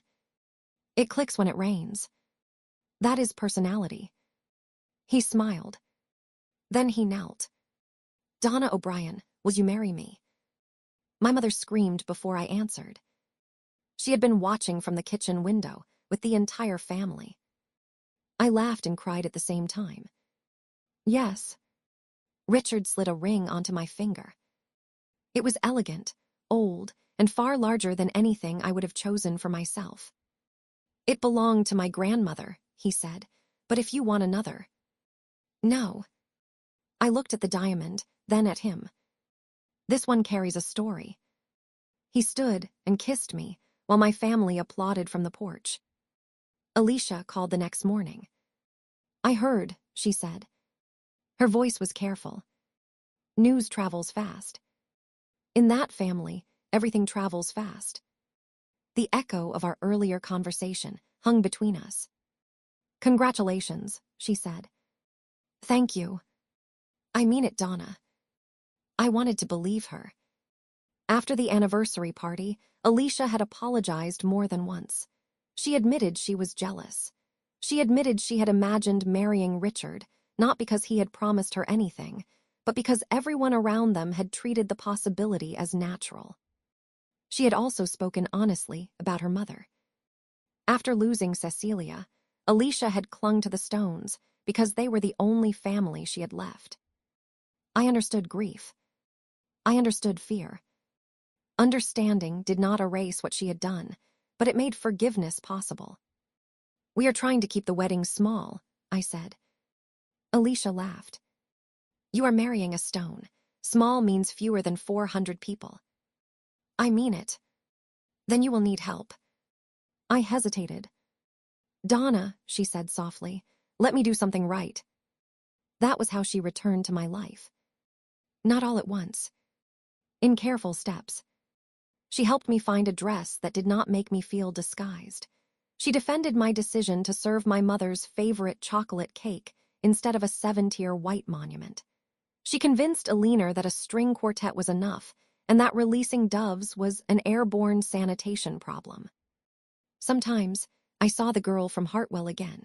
It clicks when it rains. That is personality. He smiled. Then he knelt. Donna O'Brien, will you marry me? My mother screamed before I answered. She had been watching from the kitchen window with the entire family. I laughed and cried at the same time. Yes. Richard slid a ring onto my finger. It was elegant, old, and far larger than anything I would have chosen for myself. It belonged to my grandmother, he said, but if you want another. No. I looked at the diamond, then at him. This one carries a story. He stood and kissed me while my family applauded from the porch. Alicia called the next morning. I heard, she said. Her voice was careful. News travels fast. In that family, everything travels fast. The echo of our earlier conversation hung between us. Congratulations, she said. Thank you. I mean it, Donna. I wanted to believe her. After the anniversary party, Alicia had apologized more than once. She admitted she was jealous. She admitted she had imagined marrying Richard, not because he had promised her anything, but because everyone around them had treated the possibility as natural. She had also spoken honestly about her mother. After losing Cecilia, Alicia had clung to the Stones because they were the only family she had left. I understood grief. I understood fear. Understanding did not erase what she had done, but it made forgiveness possible. We are trying to keep the wedding small, I said. Alicia laughed. You are marrying a stone. Small means fewer than 400 people. I mean it. Then you will need help. I hesitated. Donna, she said softly, let me do something right. That was how she returned to my life. Not all at once. In careful steps. She helped me find a dress that did not make me feel disguised. She defended my decision to serve my mother's favorite chocolate cake instead of a 7-tier white monument. She convinced Alina that a string quartet was enough and that releasing doves was an airborne sanitation problem. Sometimes, I saw the girl from Hartwell again.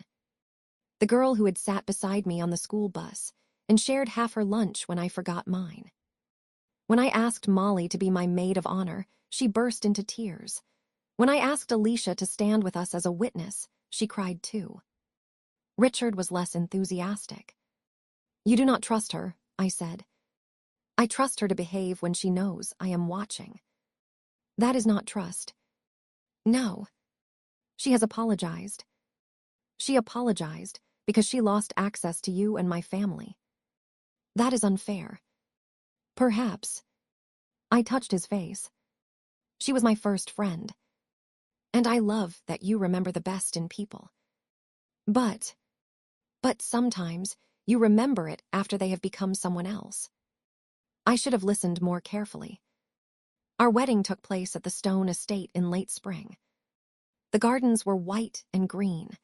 The girl who had sat beside me on the school bus and shared half her lunch when I forgot mine. When I asked Molly to be my maid of honor, she burst into tears. When I asked Alicia to stand with us as a witness, she cried too. Richard was less enthusiastic. You do not trust her, I said. I trust her to behave when she knows I am watching. That is not trust. No. She has apologized. She apologized because she lost access to you and my family. That is unfair. Perhaps. I touched his face. She was my first friend. And I love that you remember the best in people. But sometimes you remember it after they have become someone else. I should have listened more carefully. Our wedding took place at the Stone estate in late spring. The gardens were white and green.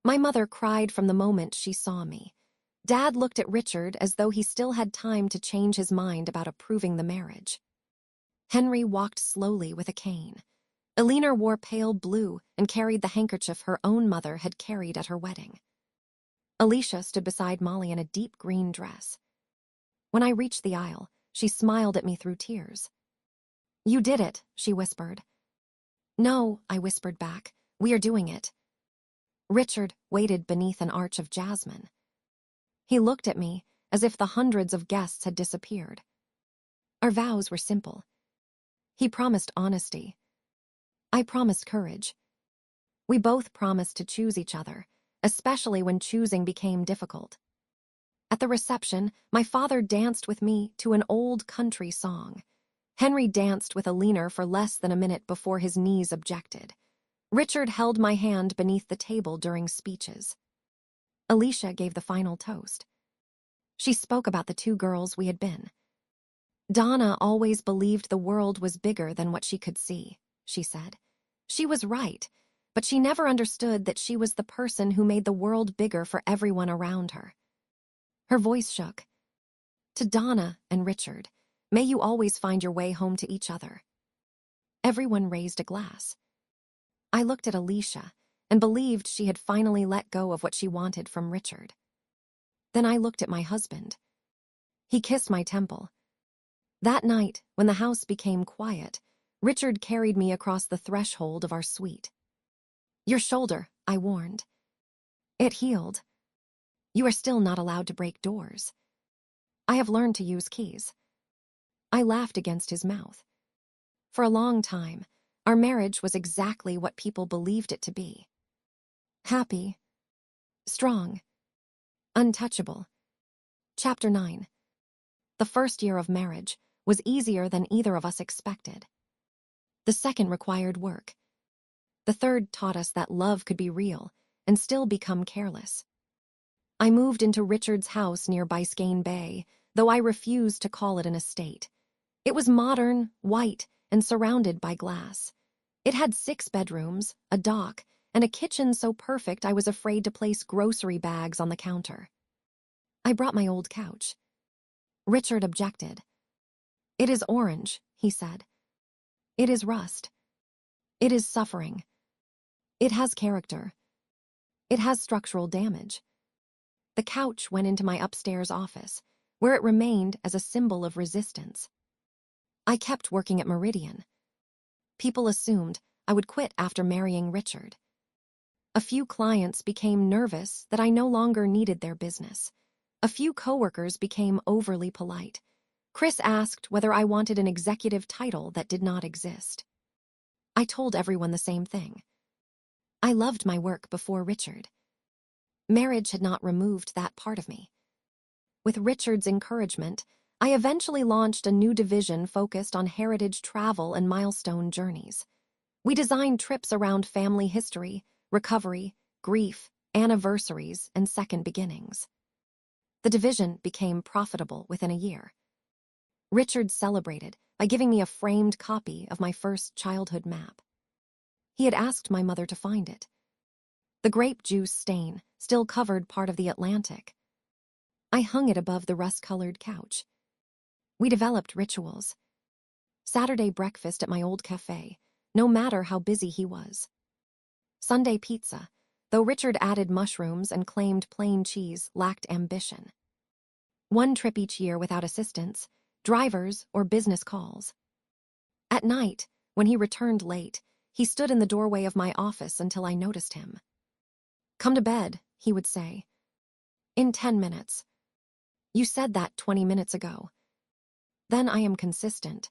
My mother cried from the moment she saw me. Dad looked at Richard as though he still had time to change his mind about approving the marriage. Henry walked slowly with a cane. Eleanor wore pale blue and carried the handkerchief her own mother had carried at her wedding. Alicia stood beside Molly in a deep green dress. When I reached the aisle, she smiled at me through tears. "You did it," she whispered. "No," I whispered back. "We are doing it." Richard waited beneath an arch of jasmine. He looked at me as if the hundreds of guests had disappeared. Our vows were simple. He promised honesty. I promised courage. We both promised to choose each other, especially when choosing became difficult. At the reception, my father danced with me to an old country song. Henry danced with Eleanor for less than a minute before his knees objected. Richard held my hand beneath the table during speeches. Alicia gave the final toast. She spoke about the two girls we had been. "Donna always believed the world was bigger than what she could see," she said. "She was right, but she never understood that she was the person who made the world bigger for everyone around her." Her voice shook. "To Donna and Richard, may you always find your way home to each other." Everyone raised a glass. I looked at Alicia and believed she had finally let go of what she wanted from Richard. Then I looked at my husband. He kissed my temple. That night, when the house became quiet, Richard carried me across the threshold of our suite. "Your shoulder," I warned. "It healed. You are still not allowed to break doors." "I have learned to use keys." I laughed against his mouth. For a long time, our marriage was exactly what people believed it to be. Happy, strong, untouchable. Chapter 9. The first year of marriage was easier than either of us expected. The second required work. The third taught us that love could be real and still become careless. I moved into Richard's house near Biscayne Bay, though I refused to call it an estate. It was modern, white, and surrounded by glass. It had 6 bedrooms, a dock, and a kitchen so perfect I was afraid to place grocery bags on the counter. I brought my old couch. Richard objected. "It is orange," he said. "It is rust. It is suffering. It has character. It has structural damage." The couch went into my upstairs office, where it remained as a symbol of resistance. I kept working at Meridian. People assumed I would quit after marrying Richard. A few clients became nervous that I no longer needed their business. A few coworkers became overly polite. Chris asked whether I wanted an executive title that did not exist. I told everyone the same thing. I loved my work before Richard. Marriage had not removed that part of me. With Richard's encouragement, I eventually launched a new division focused on heritage travel and milestone journeys. We designed trips around family history, recovery, grief, anniversaries, and second beginnings. The division became profitable within a year. Richard celebrated by giving me a framed copy of my first childhood map. He had asked my mother to find it. The grape juice stain still covered part of the Atlantic. I hung it above the rust-colored couch. We developed rituals. Saturday breakfast at my old cafe, no matter how busy he was. Sunday pizza, though Richard added mushrooms and claimed plain cheese lacked ambition. One trip each year without assistance, drivers, or business calls. At night, when he returned late, he stood in the doorway of my office until I noticed him. "Come to bed," he would say. "In 10 minutes. You said that 20 minutes ago." Then I am consistent.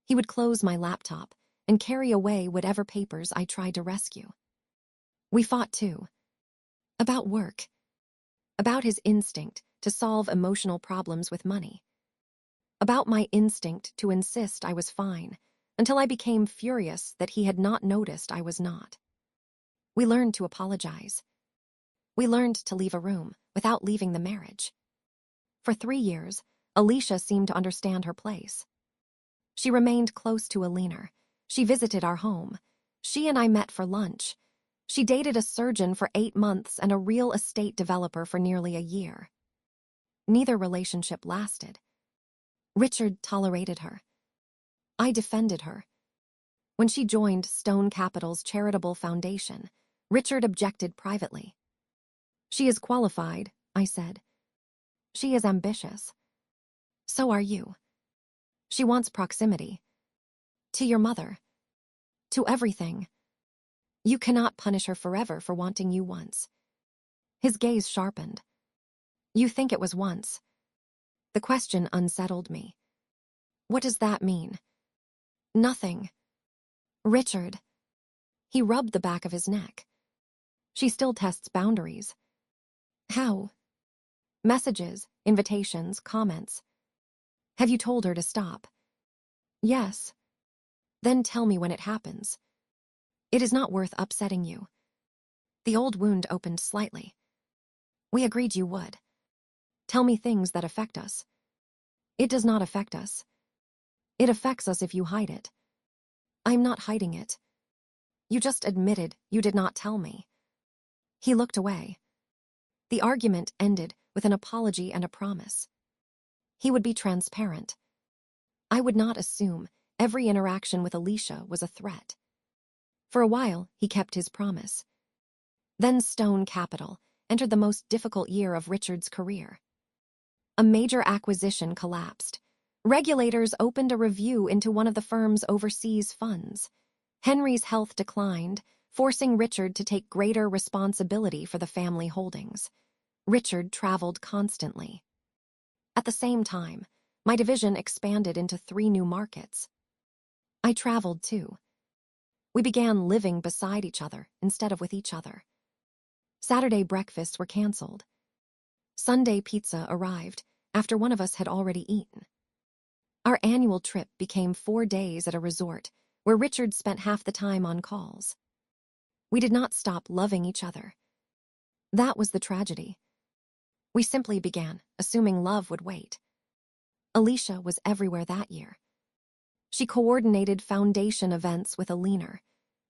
He would close my laptop and carry away whatever papers I tried to rescue. We fought too. About work. About his instinct to solve emotional problems with money. About my instinct to insist I was fine, until I became furious that he had not noticed I was not. We learned to apologize. We learned to leave a room without leaving the marriage. For 3 years, Alicia seemed to understand her place. She remained close to Alina. She visited our home. She and I met for lunch. She dated a surgeon for 8 months and a real estate developer for nearly a year. Neither relationship lasted. Richard tolerated her. I defended her. When she joined Stone Capital's charitable foundation, Richard objected privately. She is qualified, I said. She is ambitious. So are you. She wants proximity. To your mother. To everything. You cannot punish her forever for wanting you once. His gaze sharpened. You think it was once. The question unsettled me. What does that mean? Nothing. Richard. He rubbed the back of his neck. She still tests boundaries. How? Messages, invitations, comments. Have you told her to stop? Yes. Then tell me when it happens. It is not worth upsetting you. The old wound opened slightly. We agreed you would. Tell me things that affect us. It does not affect us. It affects us if you hide it. I'm not hiding it. You just admitted you did not tell me. He looked away. The argument ended with an apology and a promise. He would be transparent. I would not assume every interaction with Alicia was a threat. For a while, he kept his promise. Then Stone Capital entered the most difficult year of Richard's career. A major acquisition collapsed. Regulators opened a review into one of the firm's overseas funds. Henry's health declined, forcing Richard to take greater responsibility for the family holdings. Richard traveled constantly. At the same time, my division expanded into 3 new markets. I traveled too. We began living beside each other instead of with each other. Saturday breakfasts were canceled. Sunday pizza arrived after one of us had already eaten. Our annual trip became 4 days at a resort where Richard spent half the time on calls. We did not stop loving each other. That was the tragedy. We simply began assuming love would wait. Alicia was everywhere that year. She coordinated foundation events with Alina.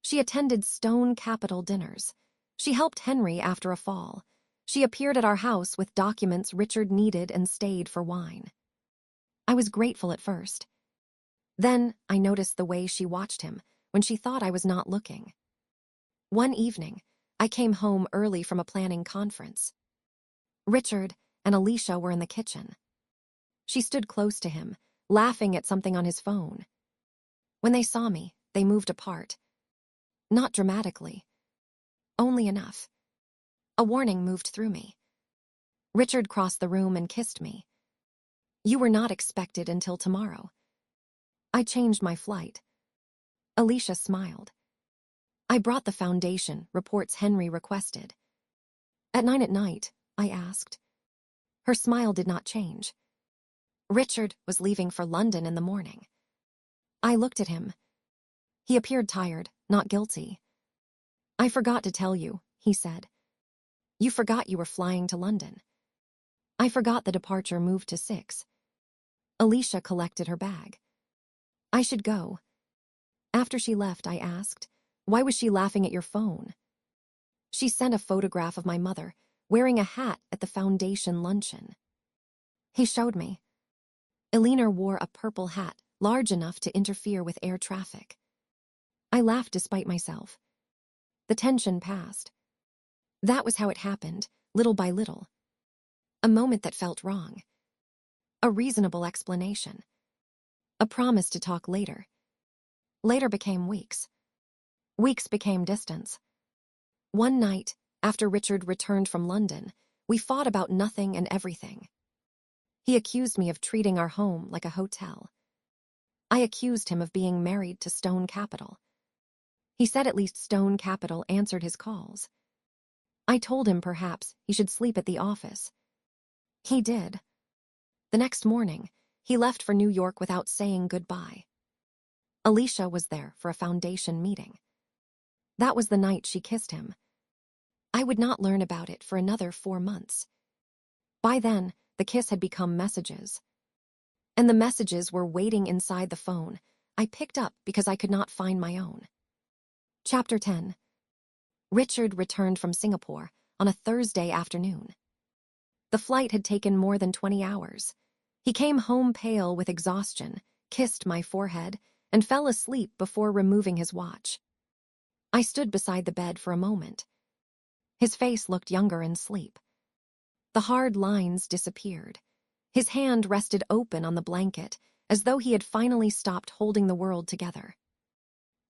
She attended Stone Capital dinners. She helped Henry after a fall. She appeared at our house with documents Richard needed and stayed for wine. I was grateful at first. Then I noticed the way she watched him when she thought I was not looking. One evening, I came home early from a planning conference. Richard and Alicia were in the kitchen. She stood close to him, laughing at something on his phone. When they saw me, they moved apart. Not dramatically. Only enough. A warning moved through me. Richard crossed the room and kissed me. You were not expected until tomorrow. I changed my flight. Alicia smiled. I brought the foundation reports Henry requested. At 9 at night, I asked. Her smile did not change. Richard was leaving for London in the morning. I looked at him. He appeared tired, not guilty. I forgot to tell you, he said. You forgot you were flying to London. I forgot the departure moved to 6. Alicia collected her bag. I should go. After she left, I asked, why was she laughing at your phone? She sent a photograph of my mother wearing a hat at the foundation luncheon. He showed me. Alina wore a purple hat large enough to interfere with air traffic. I laughed despite myself. The tension passed. That was how it happened, little by little. A moment that felt wrong. A reasonable explanation. A promise to talk later. Later became weeks. Weeks became distance. One night, after Richard returned from London, we fought about nothing and everything. He accused me of treating our home like a hotel. I accused him of being married to Stone Capital. He said at least Stone Capital answered his calls. I told him perhaps he should sleep at the office. He did. The next morning, he left for New York without saying goodbye. Alicia was there for a foundation meeting. That was the night she kissed him. I would not learn about it for another 4 months. By then, the kiss had become messages. And the messages were waiting inside the phone I picked up because I could not find my own. Chapter 10. Richard returned from Singapore on a Thursday afternoon. The flight had taken more than 20 hours. He came home pale with exhaustion, kissed my forehead, and fell asleep before removing his watch. I stood beside the bed for a moment. His face looked younger in sleep. The hard lines disappeared. His hand rested open on the blanket, as though he had finally stopped holding the world together.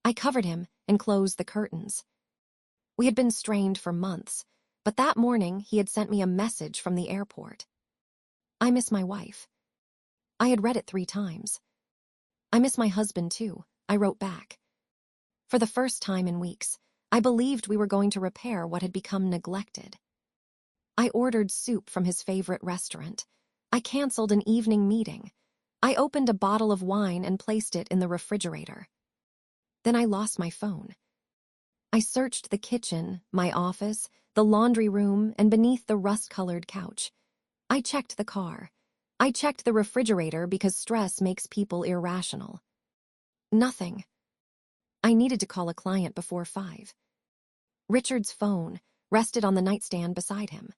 I covered him and closed the curtains. We had been strained for months, but that morning he had sent me a message from the airport. I miss my wife. I had read it 3 times. I miss my husband too, I wrote back. For the first time in weeks, I believed we were going to repair what had become neglected. I ordered soup from his favorite restaurant. I canceled an evening meeting. I opened a bottle of wine and placed it in the refrigerator. Then I lost my phone. I searched the kitchen, my office, the laundry room, and beneath the rust-colored couch. I checked the car. I checked the refrigerator because stress makes people irrational. Nothing. I needed to call a client before 5. Richard's phone rested on the nightstand beside him.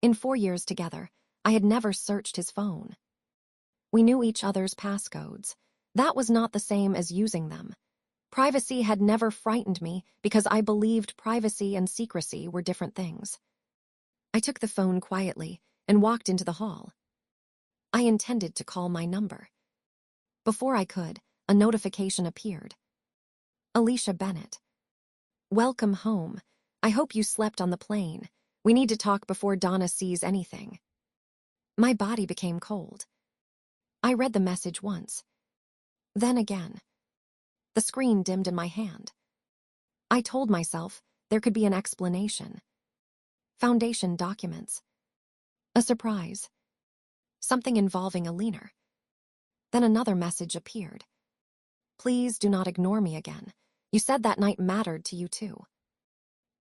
In 4 years together, I had never searched his phone. We knew each other's passcodes. That was not the same as using them. Privacy had never frightened me because I believed privacy and secrecy were different things. I took the phone quietly and walked into the hall. I intended to call my number. Before I could, a notification appeared. Alicia Bennett. Welcome home. I hope you slept on the plane. We need to talk before Donna sees anything. My body became cold. I read the message once. Then again. The screen dimmed in my hand. I told myself there could be an explanation. Foundation documents. A surprise. Something involving a leaner. Then another message appeared. Please do not ignore me again. You said that night mattered to you too.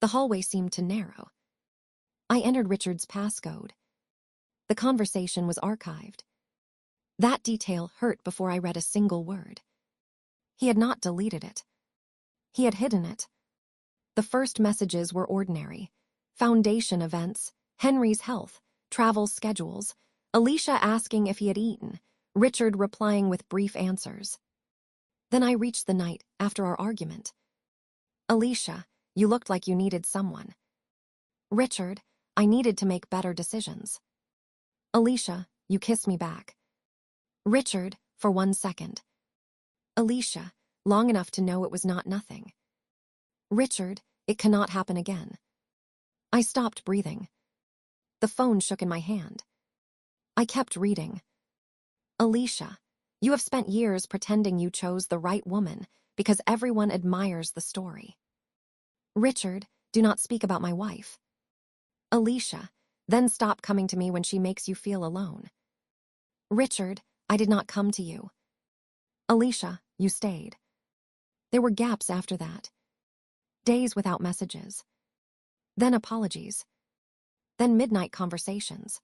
The hallway seemed to narrow. I entered Richard's passcode. The conversation was archived. That detail hurt before I read a single word. He had not deleted it. He had hidden it. The first messages were ordinary. Foundation events, Henry's health, travel schedules, Alicia asking if he had eaten, Richard replying with brief answers. Then I reached the night after our argument. Alicia, you looked like you needed someone. Richard, I needed to make better decisions. Alicia, you kissed me back. Richard, for 1 second. Alicia, long enough to know it was not nothing. Richard, it cannot happen again. I stopped breathing. The phone shook in my hand. I kept reading. Alicia, you have spent years pretending you chose the right woman because everyone admires the story. Richard, do not speak about my wife. Alicia, then stop coming to me when she makes you feel alone. Richard, I did not come to you. Alicia, you stayed. There were gaps after that. Days without messages. Then apologies. Then midnight conversations.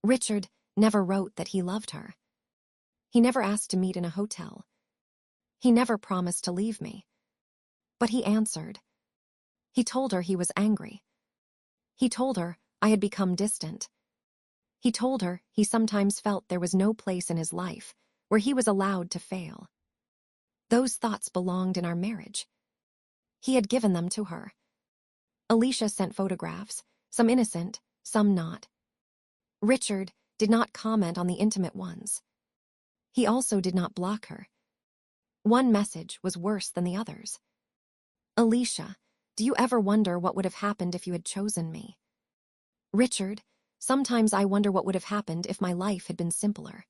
Richard never wrote that he loved her. He never asked to meet in a hotel. He never promised to leave me. But he answered. He told her he was angry. He told her I had become distant. He told her he sometimes felt there was no place in his life where he was allowed to fail. Those thoughts belonged in our marriage. He had given them to her. Alicia sent photographs, some innocent, some not. Richard did not comment on the intimate ones. He also did not block her. One message was worse than the others. Alicia, do you ever wonder what would have happened if you had chosen me? Richard, sometimes I wonder what would have happened if my life had been simpler.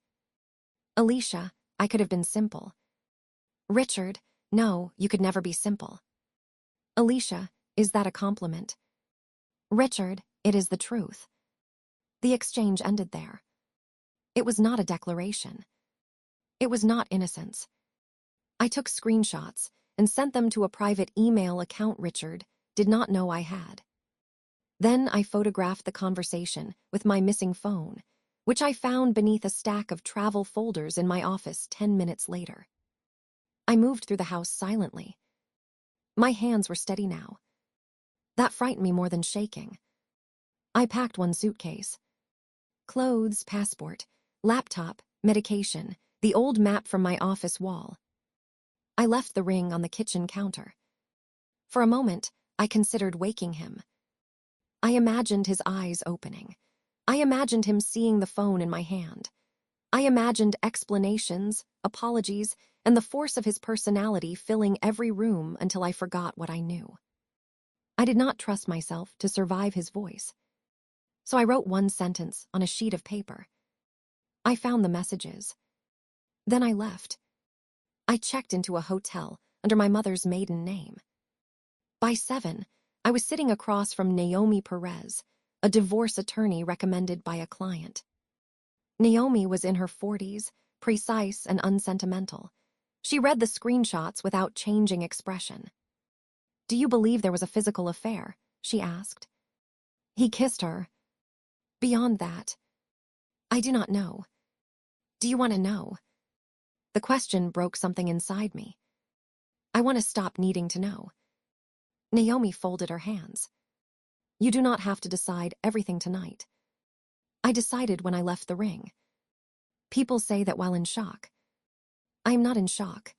Alicia, I could have been simple. Richard, no, you could never be simple. Alicia, is that a compliment? Richard, it is the truth. The exchange ended there. It was not a declaration. It was not innocence. I took screenshots and sent them to a private email account Richard did not know I had. Then I photographed the conversation with my missing phone, which I found beneath a stack of travel folders in my office 10 minutes later. I moved through the house silently. My hands were steady now. That frightened me more than shaking. I packed one suitcase. Clothes, passport, laptop, medication, the old map from my office wall. I left the ring on the kitchen counter. For a moment, I considered waking him. I imagined his eyes opening. I imagined him seeing the phone in my hand. I imagined explanations, apologies, and the force of his personality filling every room until I forgot what I knew. I did not trust myself to survive his voice. So I wrote one sentence on a sheet of paper. I found the messages. Then I left. I checked into a hotel under my mother's maiden name. By 7, I was sitting across from Naomi Perez, a divorce attorney recommended by a client. Naomi was in her 40s, precise and unsentimental. She read the screenshots without changing expression. "Do you believe there was a physical affair?" she asked. "He kissed her. Beyond that, I do not know. Do you want to know?" The question broke something inside me. I want to stop needing to know. Naomi folded her hands. "You do not have to decide everything tonight. I decided when I left the ring. People say that while in shock. I am not in shock.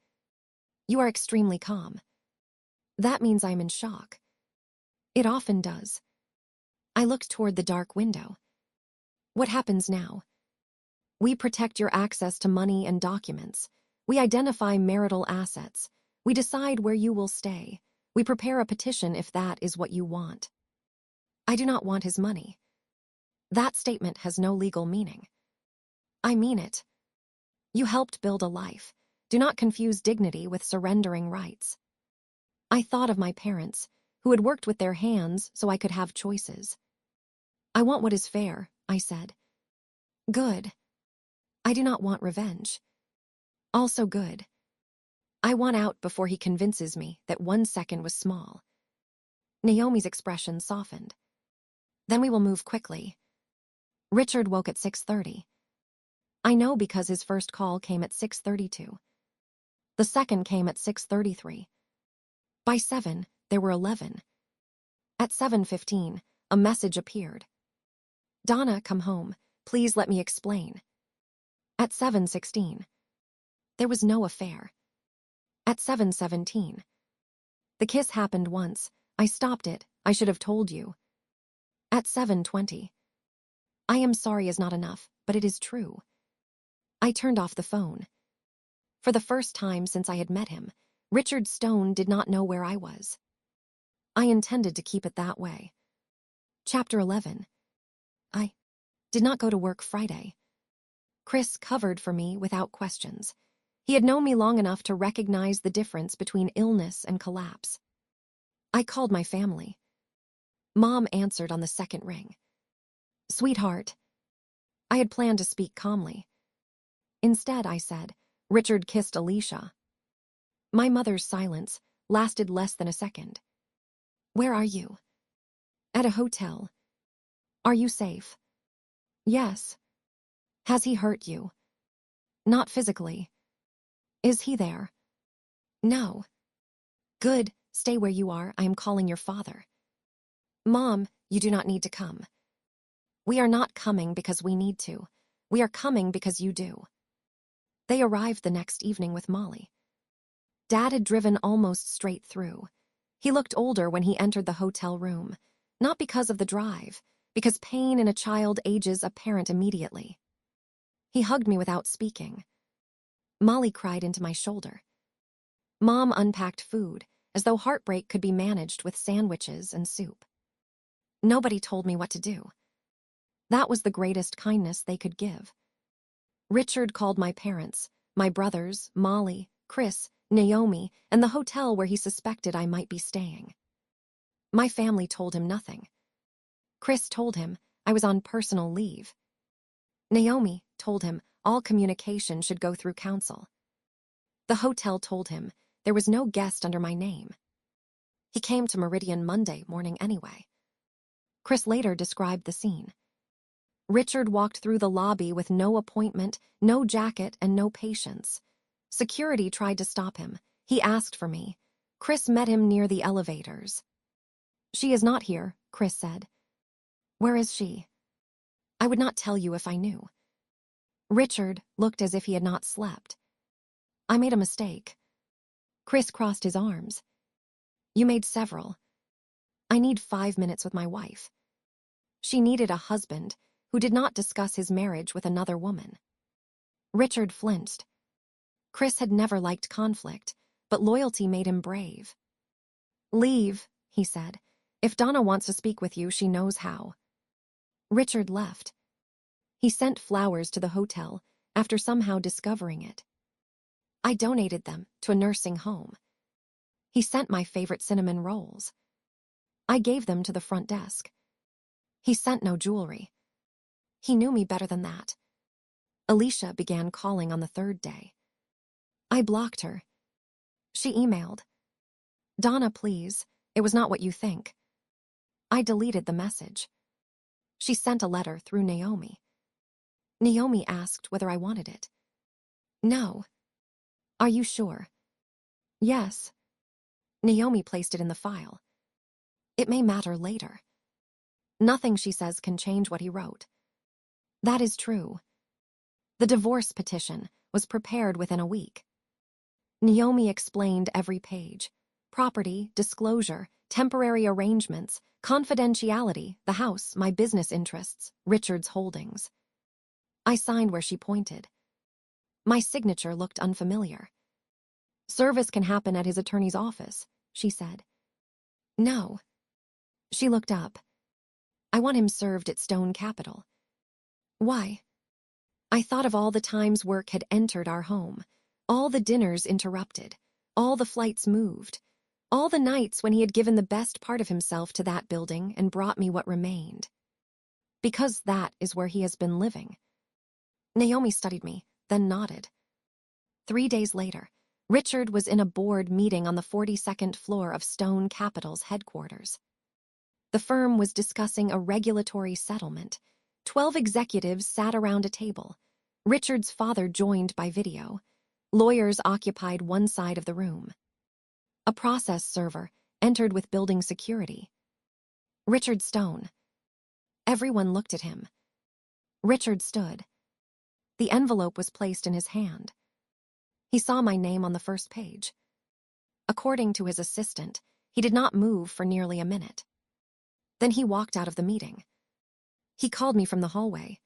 You are extremely calm. That means I am in shock. It often does." I looked toward the dark window. "What happens now?" "We protect your access to money and documents. We identify marital assets. We decide where you will stay. We prepare a petition if that is what you want." "I do not want his money." That statement has no legal meaning. "I mean it. You helped build a life. Do not confuse dignity with surrendering rights." I thought of my parents, who had worked with their hands so I could have choices. "I want what is fair," I said. "Good. I do not want revenge." "Also good. I want out before he convinces me that 1 second was small." Naomi's expression softened. "Then we will move quickly." Richard woke at 6:30. I know because his first call came at 6:32. The second came at 6:33. By 7, there were 11. At 7:15, a message appeared. "Donna, come home. Please let me explain." At 7:16, there was no affair. At 7:17, "The kiss happened once. I stopped it. I should have told you." At 7:20, "I am sorry is not enough, but it is true." I turned off the phone. For the first time since I had met him, Richard Stone did not know where I was. I intended to keep it that way. Chapter 11. I did not go to work Friday. Chris covered for me without questions. He had known me long enough to recognize the difference between illness and collapse. I called my family. Mom answered on the second ring. "Sweetheart." I had planned to speak calmly. Instead, I said, "Richard kissed Alicia." My mother's silence lasted less than a second. "Where are you?" "At a hotel." "Are you safe?" "Yes." "Has he hurt you?" "Not physically." "Is he there?" "No." "Good, stay where you are. I am calling your father." "Mom, you do not need to come." "We are not coming because we need to. We are coming because you do." They arrived the next evening with Molly. Dad had driven almost straight through. He looked older when he entered the hotel room, not because of the drive, because pain in a child ages a parent immediately. He hugged me without speaking. Molly cried into my shoulder. Mom unpacked food, as though heartbreak could be managed with sandwiches and soup. Nobody told me what to do. That was the greatest kindness they could give. Richard called my parents, my brothers, Molly, Chris, Naomi, and the hotel where he suspected I might be staying. My family told him nothing. Chris told him I was on personal leave. Naomi told him all communication should go through counsel. The hotel told him there was no guest under my name. He came to Meridian Monday morning anyway. Chris later described the scene. Richard walked through the lobby with no appointment, no jacket, and no patience. Security tried to stop him. He asked for me. Chris met him near the elevators. "She is not here," Chris said. "Where is she?" "I would not tell you if I knew." Richard looked as if he had not slept. "I made a mistake." Chris crossed his arms. "You made several. I need 5 minutes with my wife." She needed a husband who did not discuss his marriage with another woman. Richard flinched. Chris had never liked conflict, but loyalty made him brave. "Leave," he said. "If Donna wants to speak with you, she knows how." Richard left. He sent flowers to the hotel after somehow discovering it. I donated them to a nursing home. He sent my favorite cinnamon rolls. I gave them to the front desk. He sent no jewelry. He knew me better than that. Alicia began calling on the 3rd day. I blocked her. She emailed, "Donna, please, it was not what you think." I deleted the message. She sent a letter through Naomi. Naomi asked whether I wanted it. "No." "Are you sure?" "Yes." Naomi placed it in the file. "It may matter later." Nothing, she says, can change what he wrote. That is true. The divorce petition was prepared within a week. Naomi explained every page. Property, disclosure, temporary arrangements, confidentiality, the house, my business interests, Richard's holdings. I signed where she pointed. My signature looked unfamiliar. "Service can happen at his attorney's office," she said. "No." She looked up. "I want him served at Stone Capital." "Why?" I thought of all the times work had entered our home, all the dinners interrupted, all the flights moved, all the nights when he had given the best part of himself to that building and brought me what remained. Because that is where he has been living. Naomi studied me, then nodded. 3 days later, Richard was in a board meeting on the 42nd floor of Stone Capital's headquarters. The firm was discussing a regulatory settlement. 12 executives sat around a table. Richard's father joined by video. Lawyers occupied one side of the room. A process server entered with building security. "Richard Stone." Everyone looked at him. Richard stood. The envelope was placed in his hand. He saw my name on the first page. According to his assistant, he did not move for nearly a minute. Then he walked out of the meeting. He called me from the hallway.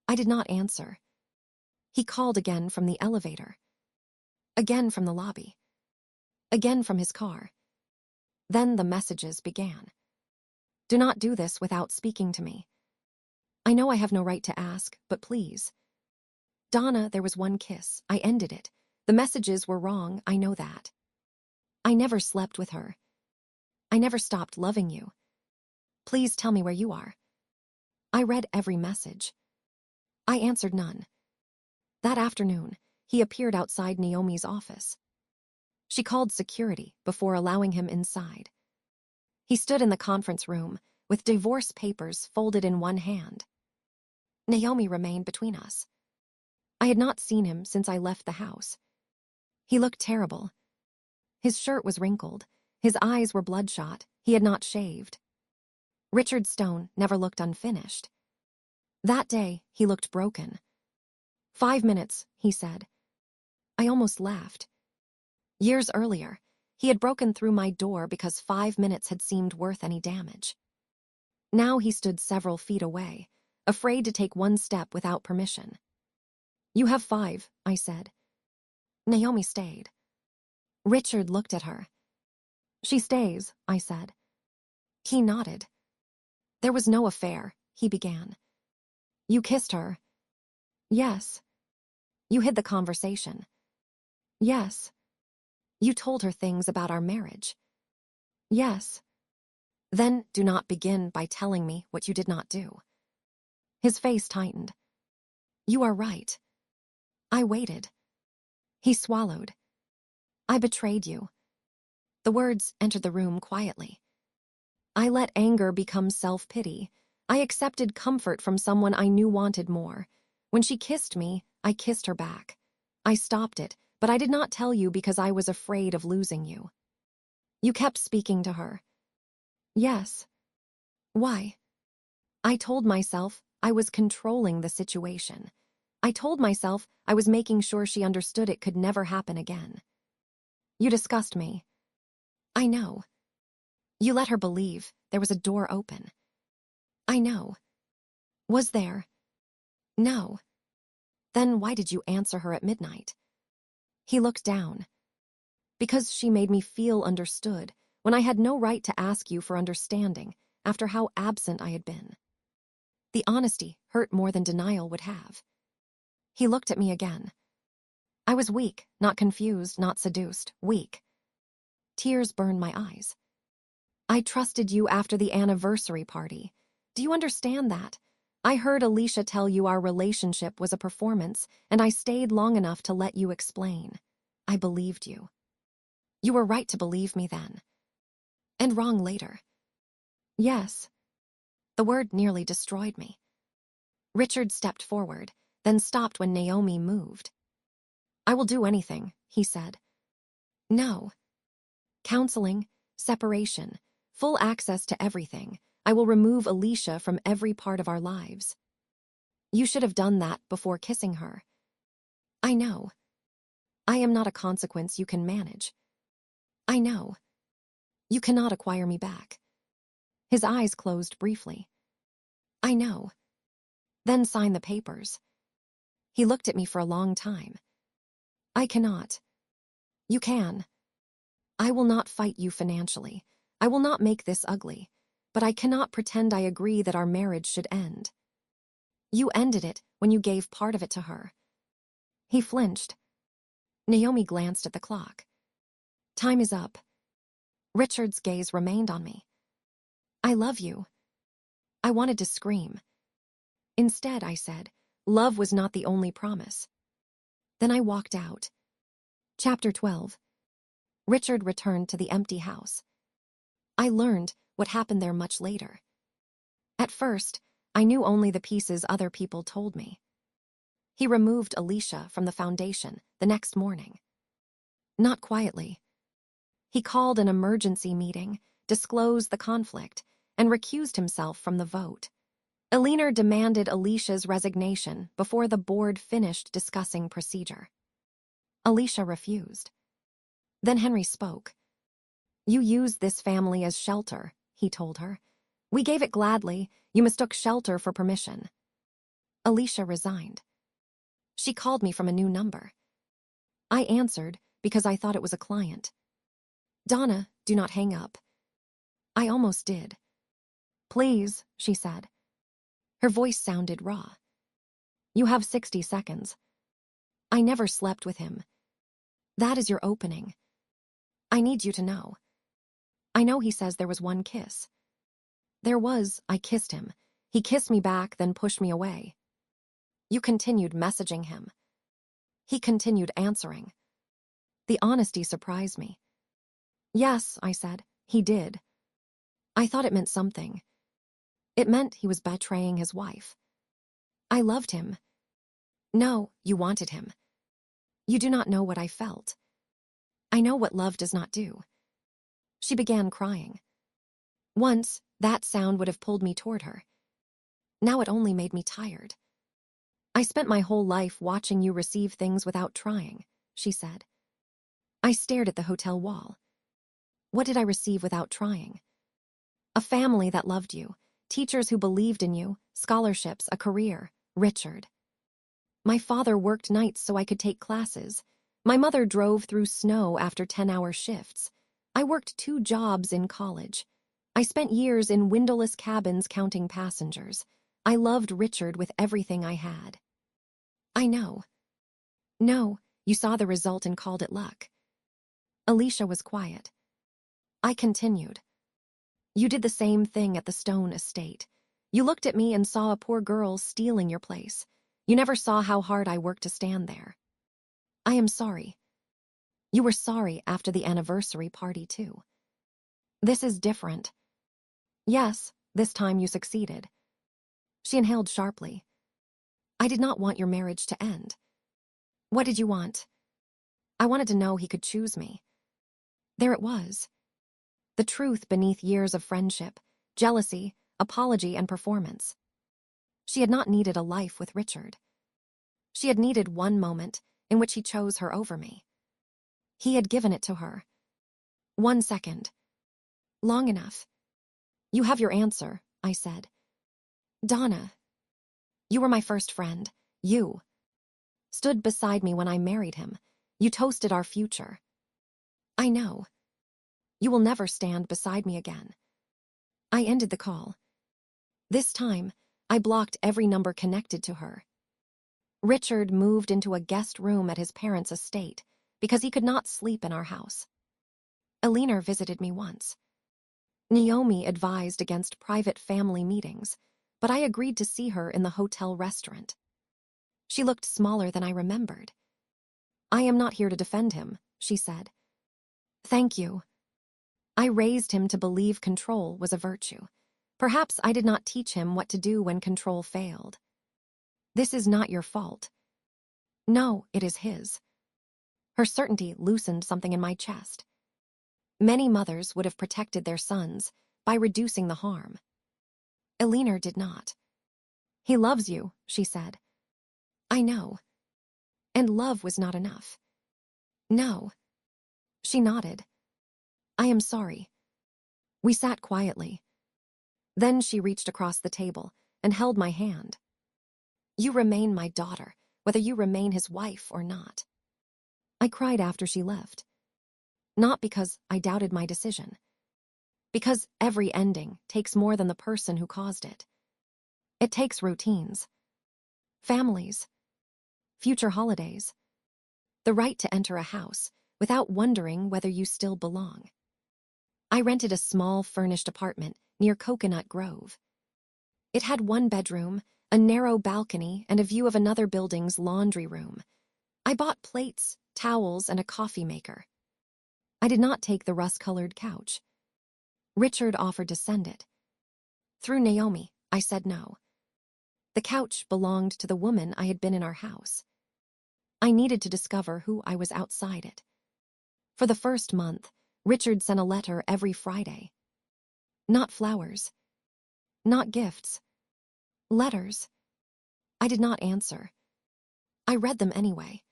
I did not answer. He called again from the elevator. Again from the lobby. Again from his car. Then the messages began. "Do not do this without speaking to me. I know I have no right to ask, but please. Donna, there was one kiss. I ended it. The messages were wrong, I know that. I never slept with her. I never stopped loving you. Please tell me where you are." I read every message. I answered none. That afternoon, he appeared outside Naomi's office. She called security before allowing him inside. He stood in the conference room with divorce papers folded in one hand. Naomi remained between us. I had not seen him since I left the house. He looked terrible. His shirt was wrinkled. His eyes were bloodshot. He had not shaved. Richard Stone never looked unfinished. That day, he looked broken. 5 minutes, he said. I almost laughed. Years earlier, he had broken through my door because 5 minutes had seemed worth any damage. Now he stood several feet away, afraid to take one step without permission. "You have 5, I said. Naomi stayed. Richard looked at her. "She stays," I said. He nodded. "There was no affair," he began. "You kissed her." "Yes." "You hid the conversation." "Yes." "You told her things about our marriage." "Yes." "Then do not begin by telling me what you did not do." His face tightened. "You are right." I waited. He swallowed. I betrayed you. The words entered the room quietly. I let anger become self-pity. I accepted comfort from someone I knew wanted more. When she kissed me, I kissed her back. I stopped it, but I did not tell you because I was afraid of losing you. You kept speaking to her. Yes. Why? I told myself I was controlling the situation. I told myself I was making sure she understood it could never happen again. You disgust me. I know. You let her believe there was a door open. I know. Was there? No. Then why did you answer her at midnight? He looked down. Because she made me feel understood when I had no right to ask you for understanding after how absent I had been. The honesty hurt more than denial would have. He looked at me again. I was weak, not confused, not seduced, weak. Tears burned my eyes. I trusted you after the anniversary party. Do you understand that? I heard Alicia tell you our relationship was a performance, and I stayed long enough to let you explain. I believed you. You were right to believe me then. And wrong later. Yes. The word nearly destroyed me. Richard stepped forward, then stopped when Naomi moved. I will do anything, he said. No. Counseling, separation, full access to everything. I will remove Alicia from every part of our lives. You should have done that before kissing her. I know. I am not a consequence you can manage. I know. You cannot acquire me back. His eyes closed briefly. I know. Then sign the papers. He looked at me for a long time. I cannot. You can. I will not fight you financially. I will not make this ugly. But I cannot pretend I agree that our marriage should end. You ended it when you gave part of it to her. He flinched. Naomi glanced at the clock. Time is up. Richard's gaze remained on me. I love you. I wanted to scream. Instead, I said, love was not the only promise. Then I walked out. Chapter 12. Richard returned to the empty house. I learned what happened there much later. At first, I knew only the pieces other people told me. He removed Alicia from the foundation the next morning. Not quietly. He called an emergency meeting, disclosed the conflict, and recused himself from the vote. Eleanor demanded Alicia's resignation before the board finished discussing procedure. Alicia refused. Then Henry spoke. You used this family as shelter, he told her. We gave it gladly. You mistook shelter for permission. Alicia resigned. She called me from a new number. I answered because I thought it was a client. Donna, do not hang up. I almost did. Please, she said. Her voice sounded raw. You have 60 seconds. I never slept with him. That is your opening. I need you to know. I know he says there was one kiss. There was, I kissed him. He kissed me back, then pushed me away. You continued messaging him. He continued answering. The honesty surprised me. Yes, I said, he did. I thought it meant something. It meant he was betraying his wife. I loved him. No, you wanted him. You do not know what I felt. I know what love does not do. She began crying. Once, that sound would have pulled me toward her. Now it only made me tired. I spent my whole life watching you receive things without trying, she said. I stared at the hotel wall. What did I receive without trying? A family that loved you, teachers who believed in you, scholarships, a career, Richard. My father worked nights so I could take classes. My mother drove through snow after 10-hour shifts. I worked 2 jobs in college. I spent years in windowless cabins counting passengers. I loved Richard with everything I had. I know. No, you saw the result and called it luck. Alicia was quiet. I continued. You did the same thing at the Stone estate. You looked at me and saw a poor girl stealing your place. You never saw how hard I worked to stand there. I am sorry. You were sorry after the anniversary party, too. This is different. Yes, this time you succeeded. She inhaled sharply. I did not want your marriage to end. What did you want? I wanted to know he could choose me. There it was. The truth beneath years of friendship, jealousy, apology, and performance. She had not needed a life with Richard. She had needed one moment in which he chose her over me. He had given it to her. 1 second. Long enough. You have your answer, I said. Donna. You were my first friend. You stood beside me when I married him. You toasted our future. I know. You will never stand beside me again. I ended the call. This time, I blocked every number connected to her. Richard moved into a guest room at his parents' estate because he could not sleep in our house. Elena visited me once. Naomi advised against private family meetings, but I agreed to see her in the hotel restaurant. She looked smaller than I remembered. I am not here to defend him, she said. Thank you. I raised him to believe control was a virtue. Perhaps I did not teach him what to do when control failed. This is not your fault. No, it is his. Her certainty loosened something in my chest. Many mothers would have protected their sons by reducing the harm. Elena did not. He loves you, she said. I know. And love was not enough. No. She nodded. I am sorry. We sat quietly. Then she reached across the table and held my hand. You remain my daughter, whether you remain his wife or not. I cried after she left. Not because I doubted my decision. Because every ending takes more than the person who caused it. It takes routines. Families. Future holidays. The right to enter a house without wondering whether you still belong. I rented a small furnished apartment near Coconut Grove. It had 1 bedroom, a narrow balcony, and a view of another building's laundry room. I bought plates, towels, and a coffee maker. I did not take the rust-colored couch. Richard offered to send it. Through Naomi, I said no. The couch belonged to the woman I had been in our house. I needed to discover who I was outside it. For the first month, Richard sent a letter every Friday. Not flowers. Not gifts. Letters. I did not answer. I read them anyway.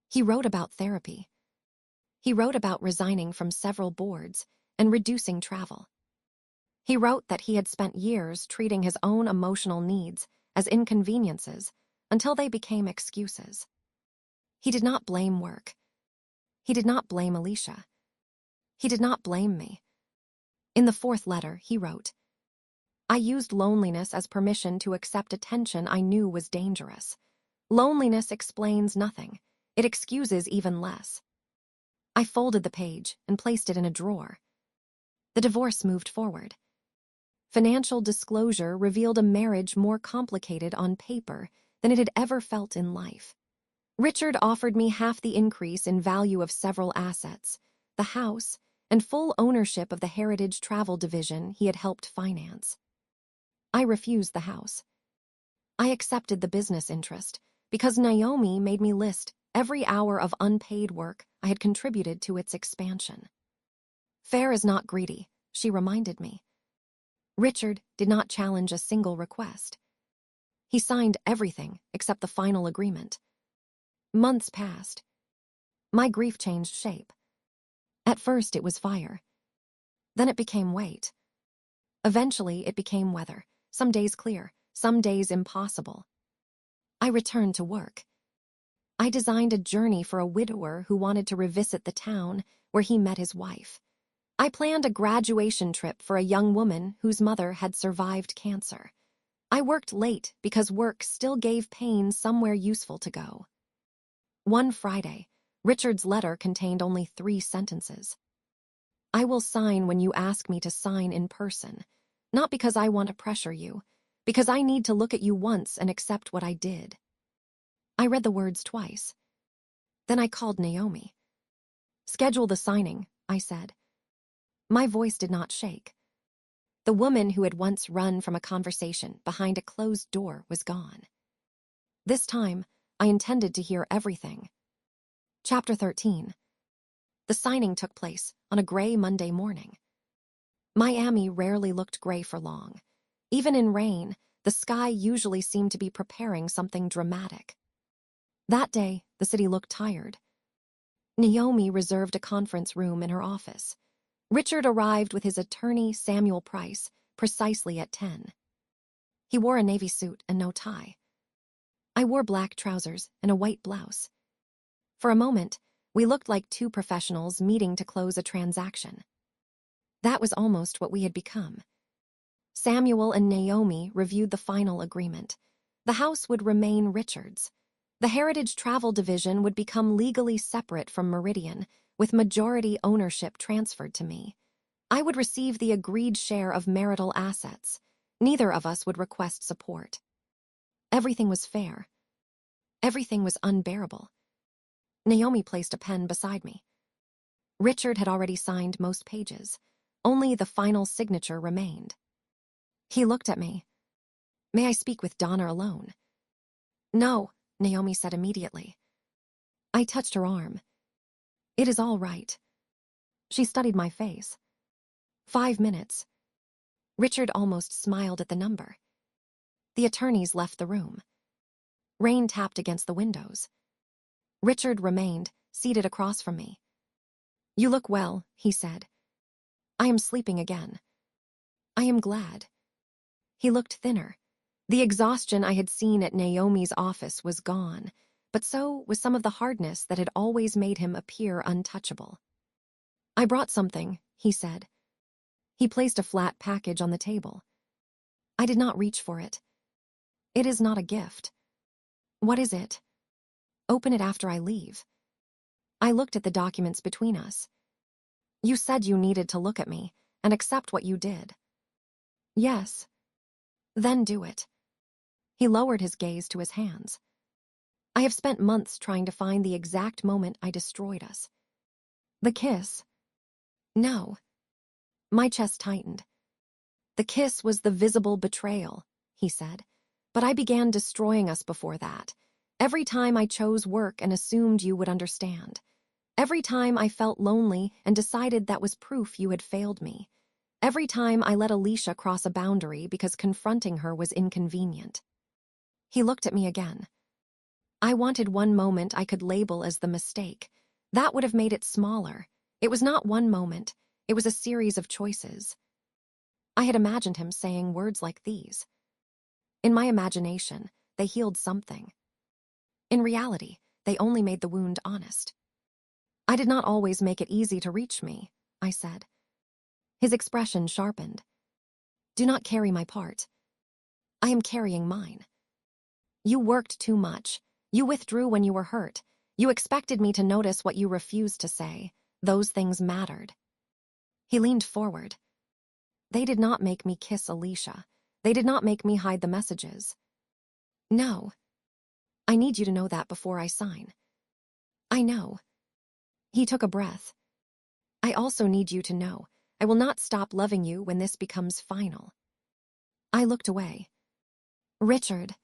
He wrote about therapy. He wrote about resigning from several boards and reducing travel. He wrote that he had spent years treating his own emotional needs as inconveniences until they became excuses. He did not blame work. He did not blame Alicia. He did not blame me. In the 4th letter, he wrote, I used loneliness as permission to accept attention I knew was dangerous. Loneliness explains nothing. It excuses even less. I folded the page and placed it in a drawer. The divorce moved forward. Financial disclosure revealed a marriage more complicated on paper than it had ever felt in life. Richard offered me half the increase in value of several assets, the house, and full ownership of the Heritage Travel Division he had helped finance. I refused the house. I accepted the business interest because Naomi made me list every hour of unpaid work I had contributed to its expansion. Fair is not greedy, she reminded me. Richard did not challenge a single request. He signed everything except the final agreement. Months passed. My grief changed shape. At first it was fire. Then it became weight. Eventually it became weather, some days clear, some days impossible. I returned to work. I designed a journey for a widower who wanted to revisit the town where he met his wife. I planned a graduation trip for a young woman whose mother had survived cancer. I worked late because work still gave pain somewhere useful to go. One Friday, Richard's letter contained only 3 sentences. I will sign when you ask me to sign in person, not because I want to pressure you, because I need to look at you once and accept what I did. I read the words twice. Then I called Naomi. "Schedule the signing," I said. My voice did not shake. The woman who had once run from a conversation behind a closed door was gone. This time, I intended to hear everything. Chapter 13. The signing took place on a gray Monday morning. Miami rarely looked gray for long. Even in rain, the sky usually seemed to be preparing something dramatic. That day, the city looked tired. Naomi reserved a conference room in her office. Richard arrived with his attorney, Samuel Price, precisely at 10. He wore a navy suit and no tie. I wore black trousers and a white blouse. For a moment, we looked like two professionals meeting to close a transaction. That was almost what we had become. Samuel and Naomi reviewed the final agreement. The house would remain Richard's. The Heritage Travel Division would become legally separate from Meridian, with majority ownership transferred to me. I would receive the agreed share of marital assets. Neither of us would request support. Everything was fair. Everything was unbearable. Naomi placed a pen beside me. Richard had already signed most pages. Only the final signature remained. He looked at me. "May I speak with Donna alone?" "No," Naomi said immediately. I touched her arm. "It is all right." She studied my face. 5 minutes. Richard almost smiled at the number. The attorneys left the room. Rain tapped against the windows. Richard remained, seated across from me. "You look well," he said. "I am sleeping again." "I am glad." He looked thinner. The exhaustion I had seen at Naomi's office was gone, but so was some of the hardness that had always made him appear untouchable. "I brought something," he said. He placed a flat package on the table. I did not reach for it. "It is not a gift." "What is it?" "Open it after I leave." I looked at the documents between us. "You said you needed to look at me and accept what you did." "Yes." "Then do it." He lowered his gaze to his hands. "I have spent months trying to find the exact moment I destroyed us." "The kiss." "No." My chest tightened. "The kiss was the visible betrayal," he said. "But I began destroying us before that. Every time I chose work and assumed you would understand. Every time I felt lonely and decided that was proof you had failed me. Every time I let Alicia cross a boundary because confronting her was inconvenient." He looked at me again. "I wanted one moment I could label as the mistake. That would have made it smaller. It was not one moment. It was a series of choices." I had imagined him saying words like these. In my imagination, they healed something. In reality, they only made the wound honest. "I did not always make it easy to reach me," I said. His expression sharpened. "Do not carry my part. I am carrying mine. You worked too much. You withdrew when you were hurt. You expected me to notice what you refused to say. Those things mattered." He leaned forward. "They did not make me kiss Alicia. They did not make me hide the messages." "No. I need you to know that before I sign." "I know." He took a breath. "I also need you to know I will not stop loving you when this becomes final." I looked away. "Richard,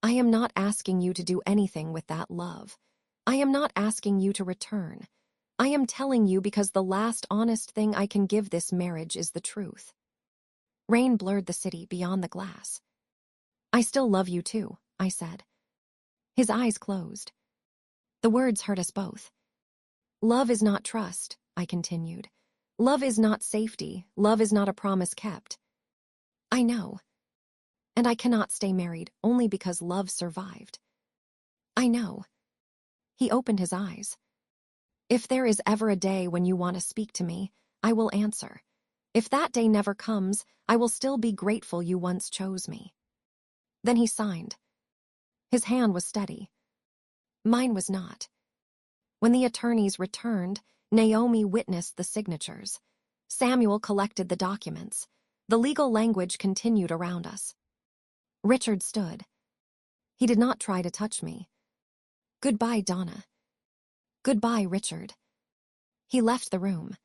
I am not asking you to do anything with that love. I am not asking you to return. I am telling you because the last honest thing I can give this marriage is the truth." Rain blurred the city beyond the glass. "I still love you too," I said. His eyes closed. The words hurt us both. "Love is not trust," I continued. "Love is not safety. Love is not a promise kept." "I know. And I cannot stay married only because love survived." "I know." He opened his eyes. "If there is ever a day when you want to speak to me, I will answer. If that day never comes, I will still be grateful you once chose me." Then he signed. His hand was steady. Mine was not. When the attorneys returned, Naomi witnessed the signatures. Samuel collected the documents. The legal language continued around us. Richard stood. He did not try to touch me. "Goodbye, Donna." Goodbye, Richard. He left the room.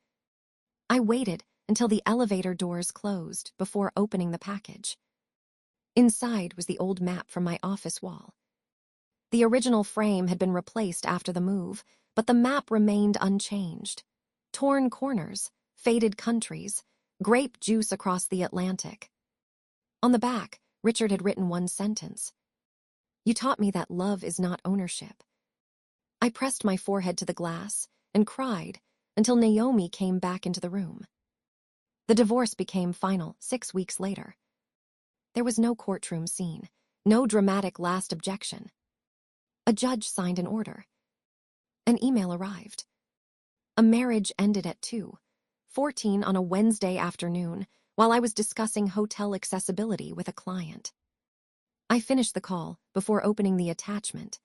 I waited until the elevator doors closed before opening the package. Inside was the old map from my office wall. The original frame had been replaced after the move, but the map remained unchanged. Torn corners, faded countries, grape juice across the Atlantic. On the back, Richard had written one sentence. You taught me that love is not ownership. I pressed my forehead to the glass and cried until Naomi came back into the room. The divorce became final 6 weeks later. There was no courtroom scene, no dramatic last objection. A judge signed an order. An email arrived. A marriage ended at 2:14 on a Wednesday afternoon while I was discussing hotel accessibility with a client. I finished the call before opening the attachment.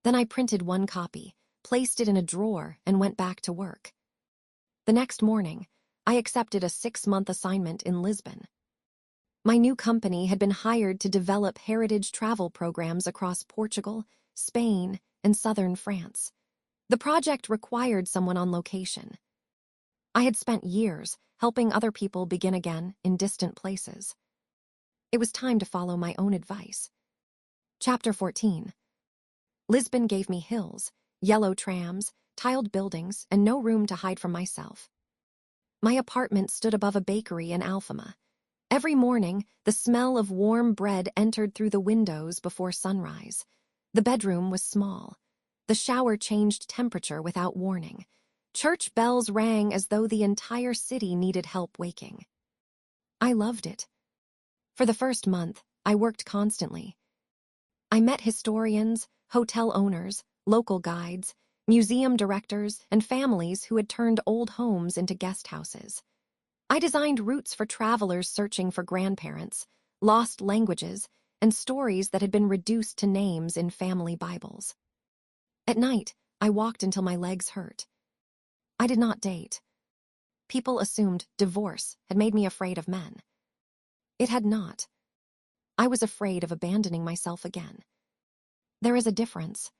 Then I printed one copy, placed it in a drawer, and went back to work. The next morning, I accepted a 6-month assignment in Lisbon. My new company had been hired to develop heritage travel programs across Portugal, Spain, and southern France. The project required someone on location. I had spent years helping other people begin again in distant places. It was time to follow my own advice. Chapter 14. Lisbon gave me hills, yellow trams, tiled buildings, and no room to hide from myself. My apartment stood above a bakery in Alfama. Every morning, the smell of warm bread entered through the windows before sunrise. The bedroom was small. The shower changed temperature without warning. Church bells rang as though the entire city needed help waking. I loved it. For the first month, I worked constantly. I met historians, hotel owners, local guides, museum directors, and families who had turned old homes into guest houses. I designed routes for travelers searching for grandparents, lost languages, and stories that had been reduced to names in family Bibles. At night, I walked until my legs hurt. I did not date. People assumed divorce had made me afraid of men. It had not. I was afraid of abandoning myself again. There is a difference.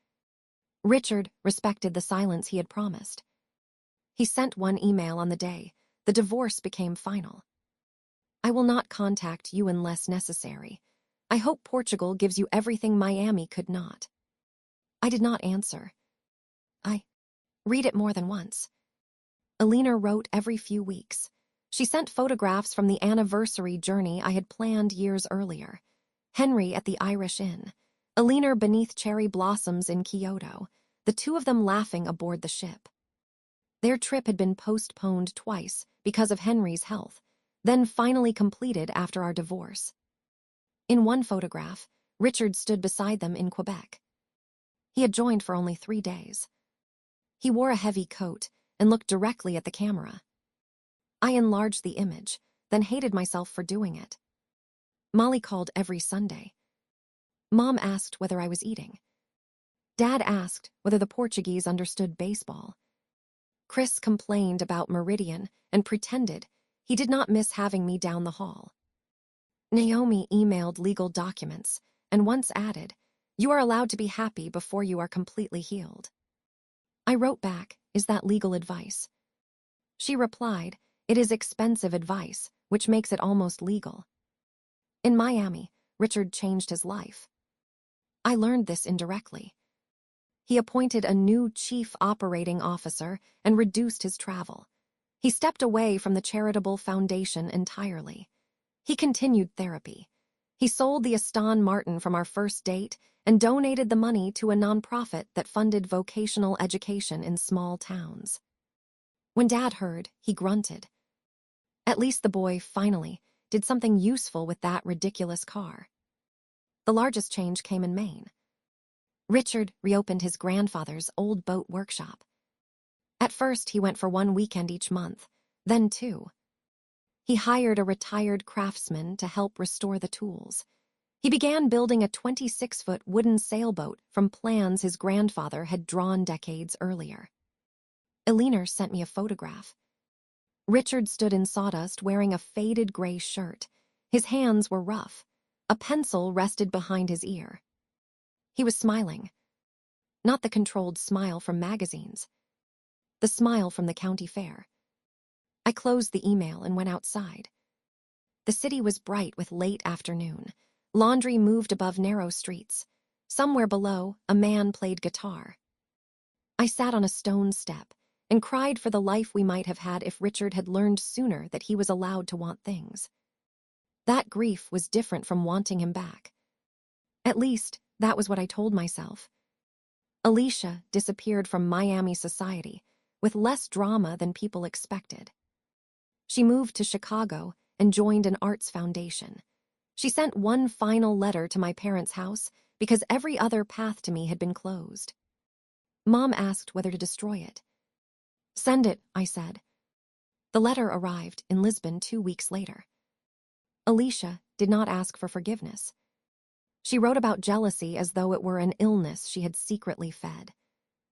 Richard respected the silence he had promised. He sent one email on the day the divorce became final. I will not contact you unless necessary. I hope Portugal gives you everything Miami could not. I did not answer. I read it more than once. Alina wrote every few weeks. She sent photographs from the anniversary journey I had planned years earlier. Henry at the Irish Inn. Alina beneath cherry blossoms in Kyoto, the two of them laughing aboard the ship. Their trip had been postponed twice because of Henry's health, then finally completed after our divorce. In one photograph, Richard stood beside them in Quebec. He had joined for only 3 days. He wore a heavy coat and looked directly at the camera. I enlarged the image, then hated myself for doing it. Molly called every Sunday. Mom asked whether I was eating. Dad asked whether the Portuguese understood baseball. Chris complained about Meridian and pretended he did not miss having me down the hall. Naomi emailed legal documents and once added, "You are allowed to be happy before you are completely healed." I wrote back, "Is that legal advice?" She replied, "It is expensive advice, which makes it almost legal." In Miami, Richard changed his life. I learned this indirectly. He appointed a new chief operating officer and reduced his travel. He stepped away from the charitable foundation entirely. He continued therapy. He sold the Aston Martin from our first date and donated the money to a nonprofit that funded vocational education in small towns. When Dad heard, he grunted. At least the boy, finally, did something useful with that ridiculous car. The largest change came in Maine. Richard reopened his grandfather's old boat workshop. At first, he went for 1 weekend each month, then 2. He hired a retired craftsman to help restore the tools. He began building a 26-foot wooden sailboat from plans his grandfather had drawn decades earlier. Alina sent me a photograph. Richard stood in sawdust wearing a faded gray shirt. His hands were rough. A pencil rested behind his ear. He was smiling. not the controlled smile from magazines. The smile from the county fair. I closed the email and went outside. The city was bright with late afternoon. Laundry moved above narrow streets. Somewhere below, a man played guitar. I sat on a stone step and cried for the life we might have had if Richard had learned sooner that he was allowed to want things. That grief was different from wanting him back. At least, that was what I told myself. Alicia disappeared from Miami society with less drama than people expected. She moved to Chicago and joined an arts foundation. She sent one final letter to my parents' house because every other path to me had been closed. Mom asked whether to destroy it. "Send it," I said. The letter arrived in Lisbon 2 weeks later. Alicia did not ask for forgiveness. She wrote about jealousy as though it were an illness she had secretly fed.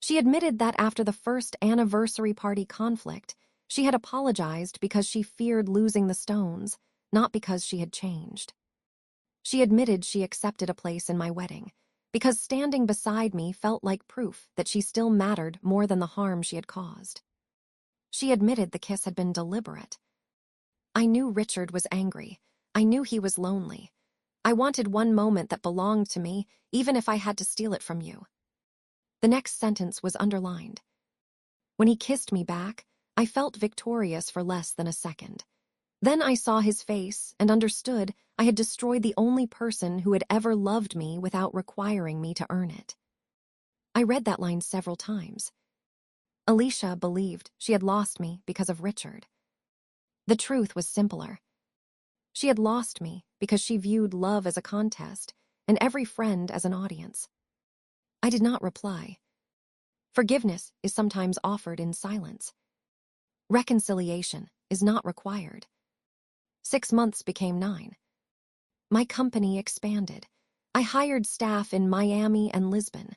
She admitted that after the first anniversary party conflict, she had apologized because she feared losing the stones, not because she had changed. She admitted she accepted a place in my wedding, because standing beside me felt like proof that she still mattered more than the harm she had caused. She admitted the kiss had been deliberate. I knew Richard was angry. I knew he was lonely. I wanted one moment that belonged to me, even if I had to steal it from you. The next sentence was underlined. When he kissed me back, I felt victorious for less than a second. Then I saw his face and understood I had destroyed the only person who had ever loved me without requiring me to earn it. I read that line several times. Alicia believed she had lost me because of Richard. The truth was simpler. She had lost me because she viewed love as a contest and every friend as an audience. I did not reply. Forgiveness is sometimes offered in silence. Reconciliation is not required. 6 months became 9. My company expanded. I hired staff in Miami and Lisbon.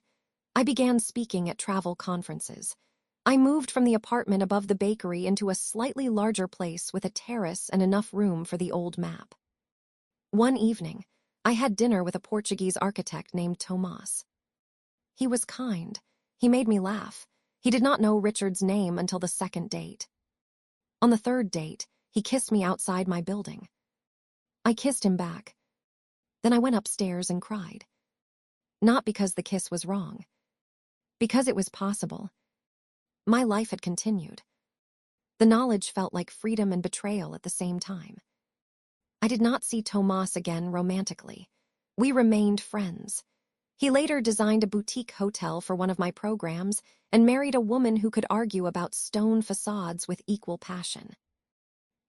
I began speaking at travel conferences. I moved from the apartment above the bakery into a slightly larger place with a terrace and enough room for the old map. One evening, I had dinner with a Portuguese architect named Tomas. He was kind. He made me laugh. He did not know Richard's name until the second date. On the third date, he kissed me outside my building. I kissed him back. Then I went upstairs and cried. Not because the kiss was wrong. Because it was possible. My life had continued. The knowledge felt like freedom and betrayal at the same time. I did not see Tomas again romantically. We remained friends. He later designed a boutique hotel for one of my programs and married a woman who could argue about stone facades with equal passion.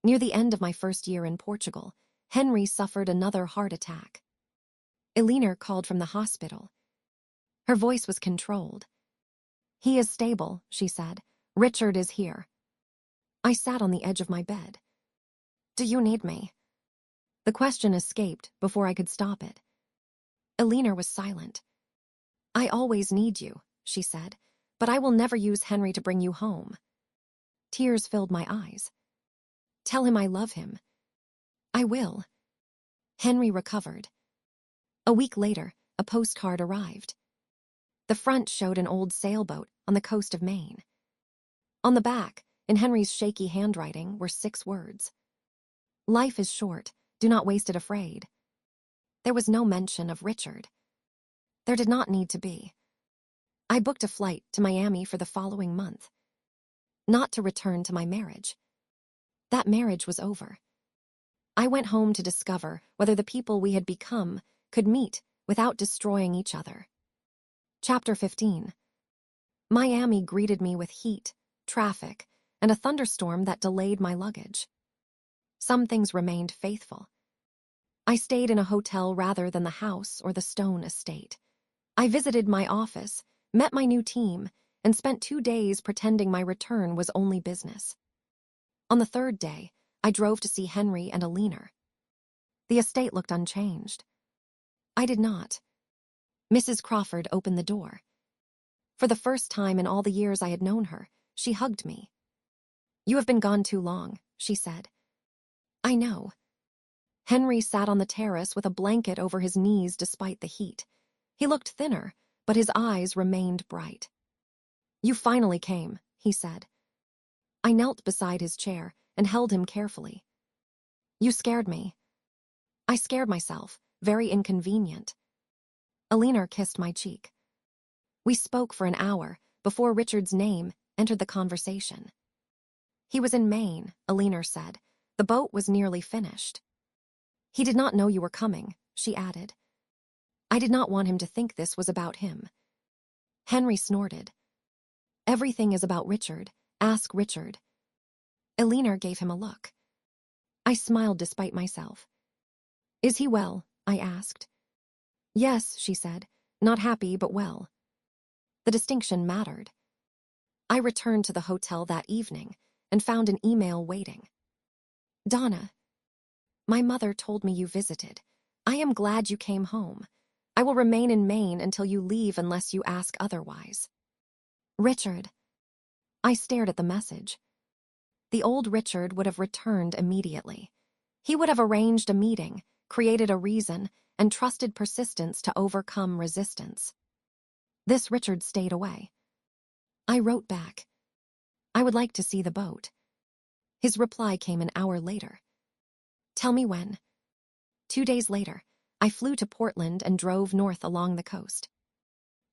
Near the end of my first year in Portugal, Henry suffered another heart attack. Eleanor called from the hospital. Her voice was controlled. "He is stable," she said. "Richard is here." I sat on the edge of my bed. "Do you need me?" The question escaped before I could stop it. Eleanor was silent. "I always need you," she said, "but I will never use Henry to bring you home." Tears filled my eyes. "Tell him I love him." "I will." Henry recovered. A week later, a postcard arrived. The front showed an old sailboat on the coast of Maine. On the back, in Henry's shaky handwriting, were 6 words. "Life is short, do not waste it afraid." There was no mention of Richard. There did not need to be. I booked a flight to Miami for the following month. Not to return to my marriage. That marriage was over. I went home to discover whether the people we had become could meet without destroying each other. Chapter 15. Miami greeted me with heat, traffic, and a thunderstorm that delayed my luggage. Some things remained faithful. I stayed in a hotel rather than the house or the stone estate. I visited my office, met my new team, and spent 2 days pretending my return was only business. On the third day, I drove to see Henry and Eleanor. The estate looked unchanged. I did not. Mrs. Crawford opened the door. For the first time in all the years I had known her, she hugged me. "You have been gone too long," she said. "I know." Henry sat on the terrace with a blanket over his knees despite the heat. He looked thinner, but his eyes remained bright. "You finally came," he said. I knelt beside his chair and held him carefully. "You scared me." "I scared myself. Very inconvenient." Alina kissed my cheek. We spoke for an hour before Richard's name entered the conversation. "He was in Maine," Alina said. "The boat was nearly finished." "He did not know you were coming," she added. I did not want him to think this was about him. Henry snorted. "Everything is about Richard. Ask Richard." Alina gave him a look. I smiled despite myself. "Is he well?" I asked. "Yes," she said. "Not happy, but well." The distinction mattered. I returned to the hotel that evening and found an email waiting. "Donna, my mother told me you visited. I am glad you came home. I will remain in Maine until you leave unless you ask otherwise. Richard." I stared at the message. The old Richard would have returned immediately. He would have arranged a meeting, created a reason, and trusted persistence to overcome resistance. This Richard stayed away. I wrote back. "I would like to see the boat." His reply came an hour later. "Tell me when." 2 days later, I flew to Portland and drove north along the coast.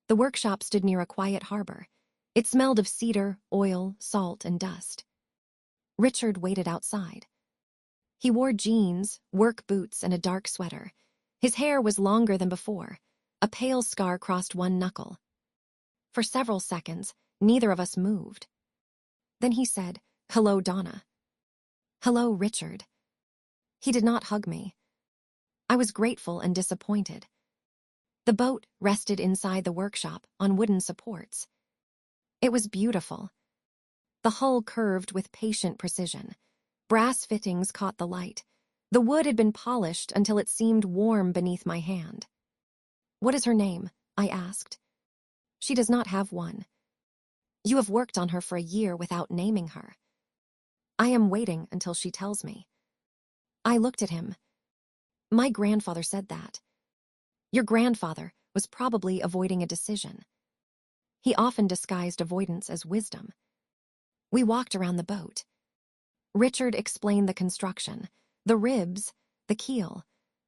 The workshop stood near a quiet harbor. It smelled of cedar, oil, salt, and dust. Richard waited outside. He wore jeans, work boots, and a dark sweater. His hair was longer than before. A pale scar crossed one knuckle. For several seconds, neither of us moved. Then he said, "Hello, Donna." "Hello, Richard." He did not hug me. I was grateful and disappointed. The boat rested inside the workshop on wooden supports. It was beautiful. The hull curved with patient precision. Brass fittings caught the light. The wood had been polished until it seemed warm beneath my hand. "What is her name?" I asked. "She does not have one." "You have worked on her for a year without naming her." "I am waiting until she tells me." I looked at him. "My grandfather said that." "Your grandfather was probably avoiding a decision." He often disguised avoidance as wisdom. We walked around the boat. Richard explained the construction, the ribs, the keel,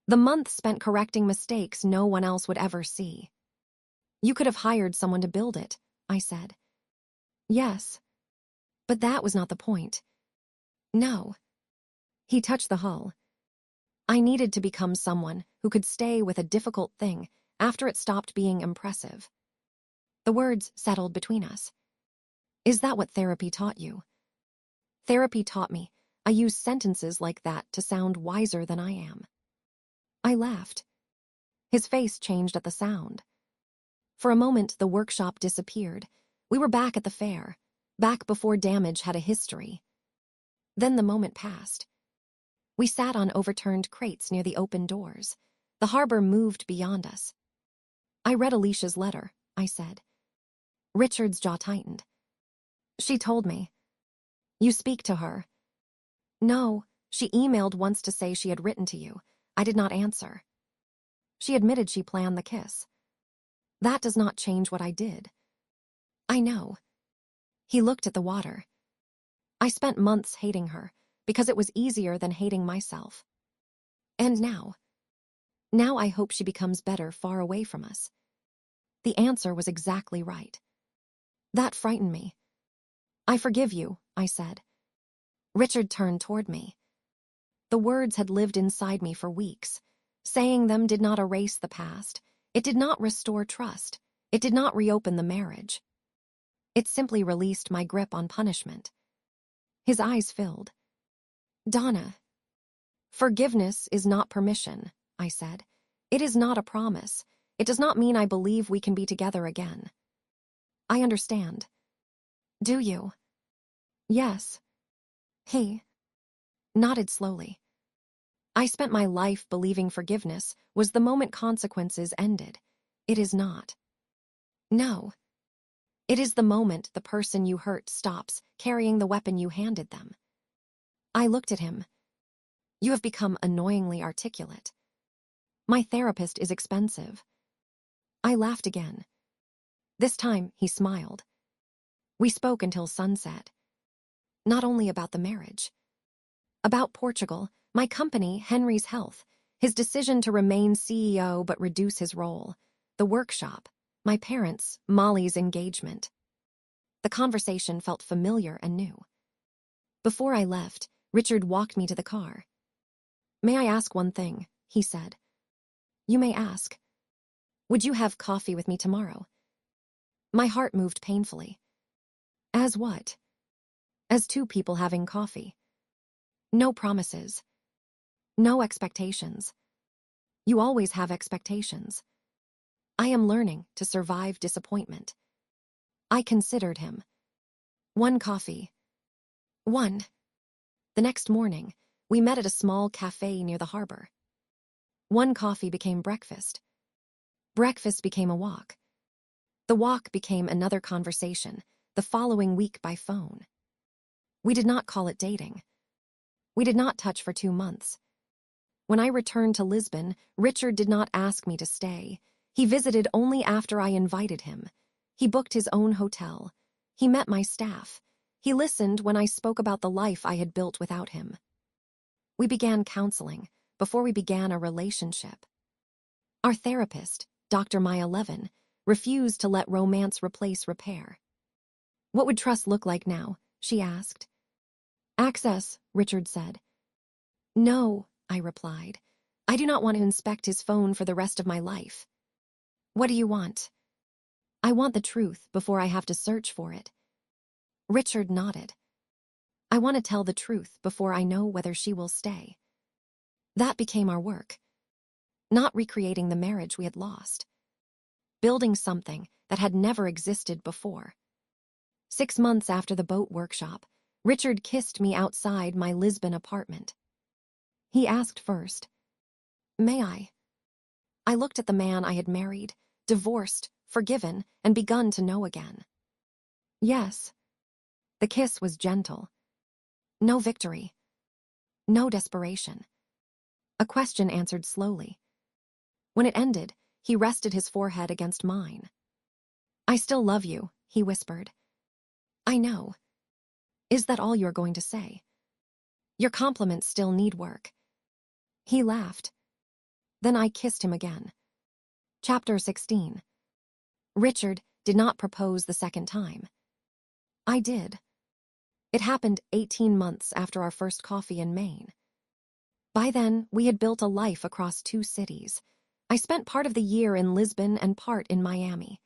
the months spent correcting mistakes no one else would ever see. "You could have hired someone to build it," I said. "Yes. But that was not the point." "No." He touched the hull. I needed to become someone who could stay with a difficult thing after it stopped being impressive. The words settled between us. "Is that what therapy taught you?" "Therapy taught me I use sentences like that to sound wiser than I am." I laughed. His face changed at the sound. For a moment, the workshop disappeared. We were back at the fair, back before damage had a history. Then the moment passed. We sat on overturned crates near the open doors. The harbor moved beyond us. "I read Alicia's letter," I said. Richard's jaw tightened. "She told me." "You speak to her?" "No, she emailed once to say she had written to you. I did not answer." "She admitted she planned the kiss." "That does not change what I did." "I know." He looked at the water. "I spent months hating her, because it was easier than hating myself. And now I hope she becomes better far away from us." The answer was exactly right. That frightened me. "I forgive you," I said. Richard turned toward me. The words had lived inside me for weeks. Saying them did not erase the past. It did not restore trust. It did not reopen the marriage. It simply released my grip on punishment. His eyes filled. "Donna, forgiveness is not permission," I said. "It is not a promise. It does not mean I believe we can be together again." "I understand." "Do you?" "Yes." He nodded slowly. "I spent my life believing forgiveness was the moment consequences ended. It is not." "No. It is the moment the person you hurt stops carrying the weapon you handed them." I looked at him. "You have become annoyingly articulate." "My therapist is expensive." I laughed again. This time, he smiled. We spoke until sunset. Not only about the marriage. About Portugal, my company, Henry's health, his decision to remain CEO but reduce his role, the workshop, my parents, Molly's engagement. The conversation felt familiar and new. Before I left, Richard walked me to the car. May I ask one thing? He said. You may ask. Would you have coffee with me tomorrow? My heart moved painfully. As what? As two people having coffee. No promises. No expectations. You always have expectations. I am learning to survive disappointment. I considered him. One coffee. One. The next morning, we met at a small cafe near the harbor. One coffee became breakfast. Breakfast became a walk. The walk became another conversation, the following week by phone. We did not call it dating. We did not touch for 2 months. When I returned to Lisbon, Richard did not ask me to stay. He visited only after I invited him. He booked his own hotel. He met my staff. He listened when I spoke about the life I had built without him. We began counseling before we began a relationship. Our therapist, Dr. Maya Levin, refused to let romance replace repair. What would trust look like now? She asked. Access, Richard said. No, I replied. I do not want to inspect his phone for the rest of my life. What do you want? I want the truth before I have to search for it. Richard nodded. I want to tell the truth before I know whether she will stay. That became our work. Not recreating the marriage we had lost. Building something that had never existed before. 6 months after the boat workshop, Richard kissed me outside my Lisbon apartment. He asked first, May I? I looked at the man I had married, divorced, forgiven, and begun to know again. Yes. The kiss was gentle. No victory. No desperation. A question answered slowly. When it ended, he rested his forehead against mine. I still love you, he whispered. I know. Is that all you're going to say? Your compliments still need work. He laughed. Then I kissed him again. Chapter 16. Richard did not propose the second time. I did. It happened 18 months after our first coffee in Maine. By then, we had built a life across 2 cities. I spent part of the year in Lisbon and part in Miami.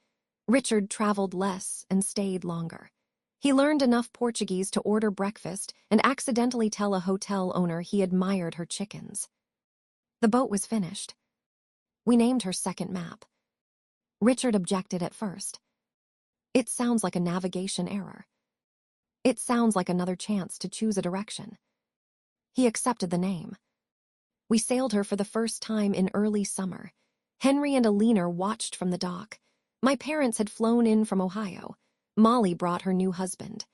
Richard traveled less and stayed longer. He learned enough Portuguese to order breakfast and accidentally tell a hotel owner he admired her chickens. The boat was finished. We named her Second Map. Richard objected at first. It sounds like a navigation error. It sounds like another chance to choose a direction. He accepted the name. We sailed her for the first time in early summer. Henry and Alina watched from the dock. My parents had flown in from Ohio. Molly brought her new husband.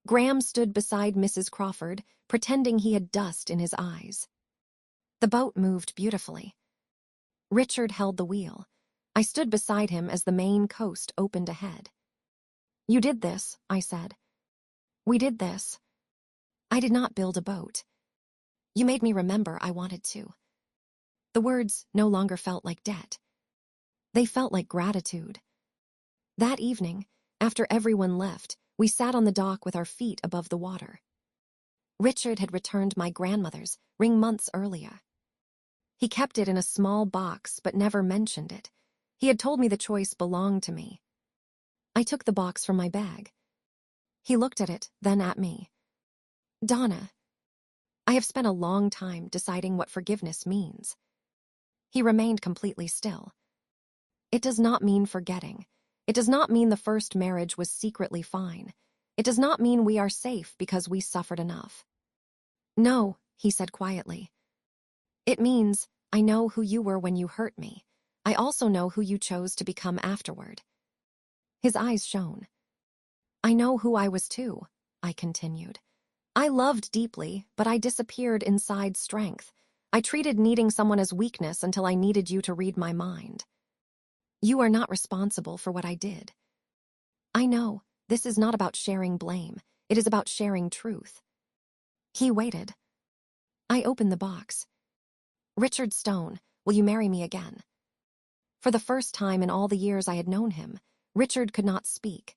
Graham stood beside Mrs. Crawford, pretending he had dust in his eyes. The boat moved beautifully. Richard held the wheel. I stood beside him as the Maine coast opened ahead. You did this, I said. We did this. I did not build a boat. You made me remember I wanted to. The words no longer felt like debt. They felt like gratitude. That evening, after everyone left, we sat on the dock with our feet above the water. Richard had returned my grandmother's ring months earlier. He kept it in a small box but never mentioned it. He had told me the choice belonged to me. I took the box from my bag. He looked at it, then at me. Donna, I have spent a long time deciding what forgiveness means. He remained completely still. It does not mean forgetting. It does not mean the first marriage was secretly fine. It does not mean we are safe because we suffered enough. No, he said quietly. It means I know who you were when you hurt me. I also know who you chose to become afterward. His eyes shone. I know who I was too, I continued. I loved deeply, but I disappeared inside strength. I treated needing someone as weakness until I needed you to read my mind. You are not responsible for what I did. I know, this is not about sharing blame. It is about sharing truth. He waited. I opened the box. Richard Stone, will you marry me again? For the first time in all the years I had known him, Richard could not speak.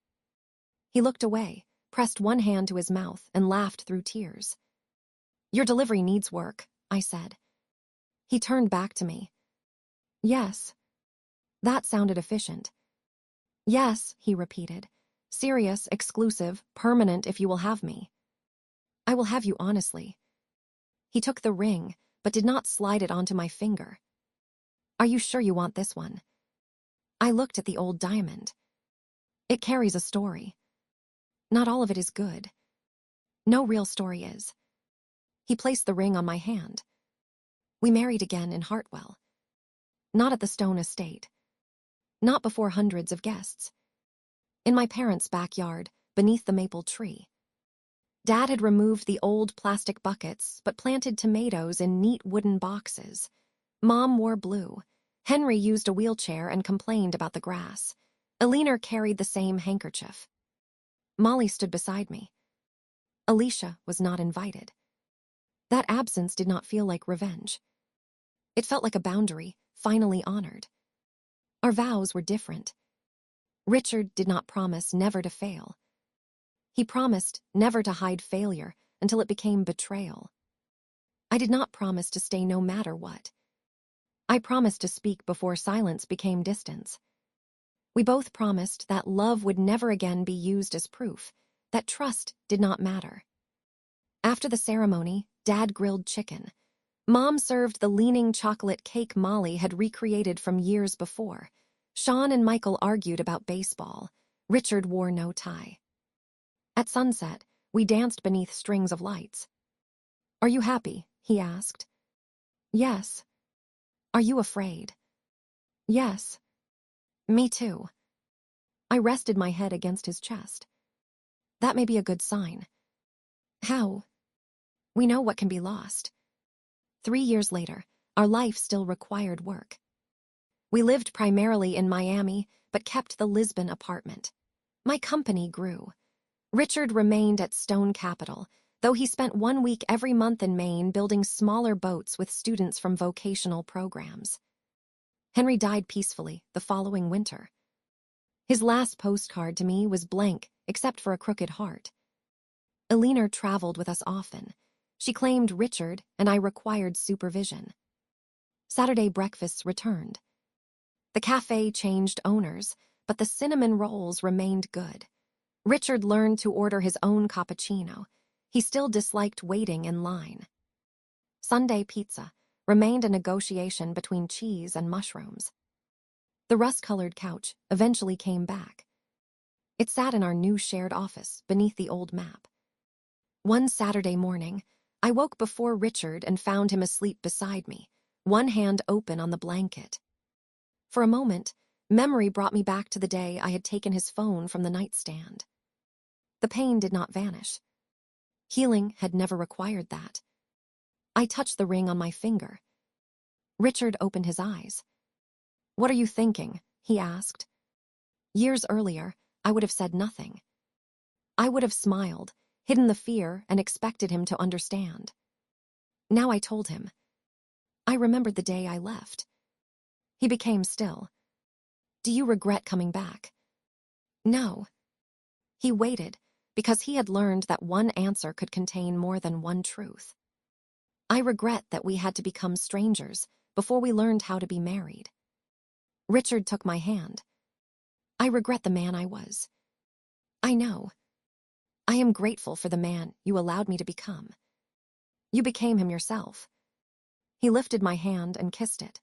He looked away, pressed one hand to his mouth, and laughed through tears. Your delivery needs work, I said. He turned back to me. Yes. That sounded efficient. Yes, he repeated. Serious, exclusive, permanent if you will have me. I will have you honestly. He took the ring, but did not slide it onto my finger. Are you sure you want this one? I looked at the old diamond. It carries a story. Not all of it is good. No real story is. He placed the ring on my hand. We married again in Hartwell. Not at the Stone estate. Not before hundreds of guests. In my parents' backyard, beneath the maple tree. Dad had removed the old plastic buckets but planted tomatoes in neat wooden boxes. Mom wore blue. Henry used a wheelchair and complained about the grass. Eleanor carried the same handkerchief. Molly stood beside me. Alicia was not invited. That absence did not feel like revenge. It felt like a boundary, finally honored. Our vows were different. Richard did not promise never to fail. He promised never to hide failure until it became betrayal. I did not promise to stay no matter what. I promised to speak before silence became distance. We both promised that love would never again be used as proof, that trust did not matter. After the ceremony, Dad grilled chicken. Mom served the leaning chocolate cake Molly had recreated from years before. Sean and Michael argued about baseball. Richard wore no tie. At sunset, we danced beneath strings of lights. Are you happy? He asked. Yes. Are you afraid? Yes. Me too. I rested my head against his chest. That may be a good sign. How? We know what can be lost. 3 years later, our life still required work. We lived primarily in Miami, but kept the Lisbon apartment. My company grew. Richard remained at Stone Capital, though he spent 1 week every month in Maine building smaller boats with students from vocational programs. Henry died peacefully the following winter. His last postcard to me was blank, except for a crooked heart. Eleanor traveled with us often. She claimed Richard and I required supervision. Saturday breakfasts returned. The cafe changed owners, but the cinnamon rolls remained good. Richard learned to order his own cappuccino. He still disliked waiting in line. Sunday pizza remained a negotiation between cheese and mushrooms. The rust-colored couch eventually came back. It sat in our new shared office beneath the old map. One Saturday morning, I woke before Richard and found him asleep beside me, one hand open on the blanket. For a moment, memory brought me back to the day I had taken his phone from the nightstand. The pain did not vanish. Healing had never required that. I touched the ring on my finger. Richard opened his eyes. What are you thinking? He asked. Years earlier, I would have said nothing. I would have smiled, hidden the fear, and expected him to understand. Now I told him. I remembered the day I left. He became still. Do you regret coming back? No. He waited, because he had learned that one answer could contain more than one truth. I regret that we had to become strangers before we learned how to be married. Richard took my hand. I regret the man I was. I know. I am grateful for the man you allowed me to become. You became him yourself. He lifted my hand and kissed it.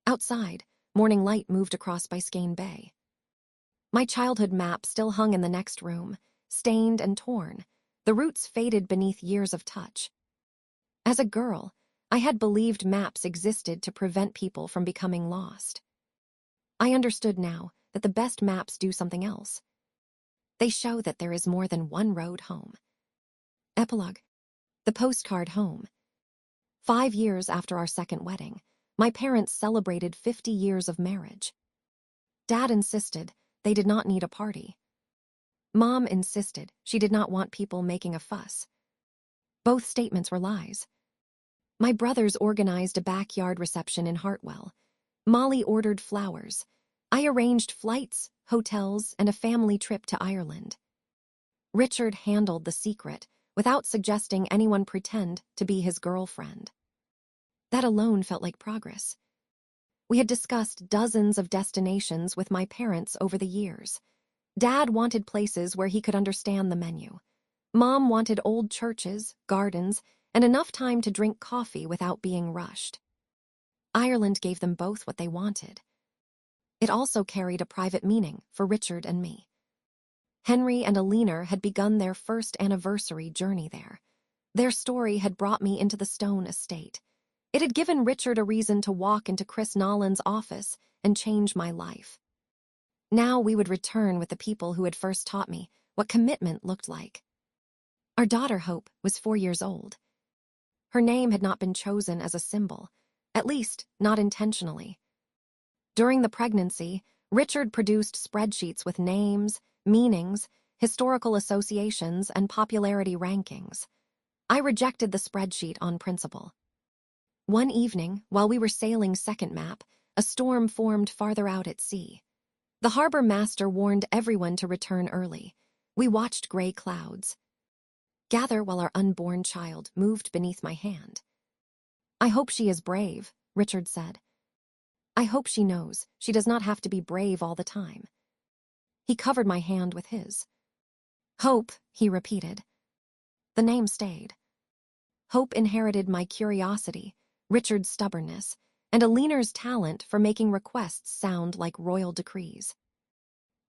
Outside, morning light moved across Biscayne Bay. My childhood map still hung in the next room, stained and torn, the roots faded beneath years of touch. As a girl, I had believed maps existed to prevent people from becoming lost. I understood now that the best maps do something else. They show that there is more than one road home. Epilogue. The postcard home. 5 years after our second wedding, my parents celebrated 50 years of marriage. Dad insisted they did not need a party. Mom insisted she did not want people making a fuss. Both statements were lies. My brothers organized a backyard reception in Hartwell. Molly ordered flowers. I arranged flights, hotels, and a family trip to Ireland. Richard handled the secret without suggesting anyone pretend to be his girlfriend. That alone felt like progress. We had discussed dozens of destinations with my parents over the years. Dad wanted places where he could understand the menu. Mom wanted old churches, gardens, and enough time to drink coffee without being rushed. Ireland gave them both what they wanted. It also carried a private meaning for Richard and me. Henry and Alina had begun their first anniversary journey there. Their story had brought me into the Stone estate. It had given Richard a reason to walk into Chris Nolan's office and change my life. Now we would return with the people who had first taught me what commitment looked like. Our daughter, Hope, was 4 years old. Her name had not been chosen as a symbol, at least not intentionally. During the pregnancy, Richard produced spreadsheets with names, meanings, historical associations, and popularity rankings. I rejected the spreadsheet on principle. One evening, while we were sailing Second Map, a storm formed farther out at sea. The harbor master warned everyone to return early. We watched gray clouds gather while our unborn child moved beneath my hand. "I hope she is brave," Richard said. "I hope she knows she does not have to be brave all the time." He covered my hand with his. "Hope," he repeated. The name stayed. Hope inherited my curiosity, Richard's stubbornness, and Alina's talent for making requests sound like royal decrees.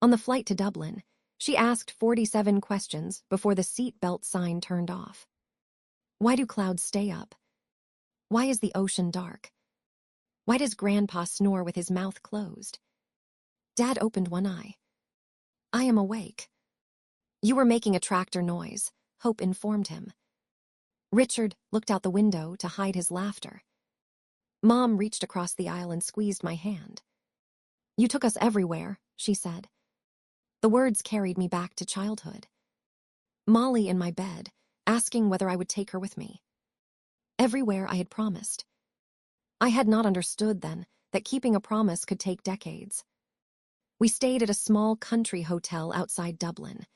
On the flight to Dublin, she asked 47 questions before the seat belt sign turned off. Why do clouds stay up? Why is the ocean dark? Why does Grandpa snore with his mouth closed? Dad opened one eye. "I am awake." "You were making a tractor noise," Hope informed him. Richard looked out the window to hide his laughter. Mom reached across the aisle and squeezed my hand. "You took us everywhere," she said. The words carried me back to childhood. Molly in my bed, asking whether I would take her with me. Everywhere I had promised. I had not understood then that keeping a promise could take decades. We stayed at a small country hotel outside Dublin.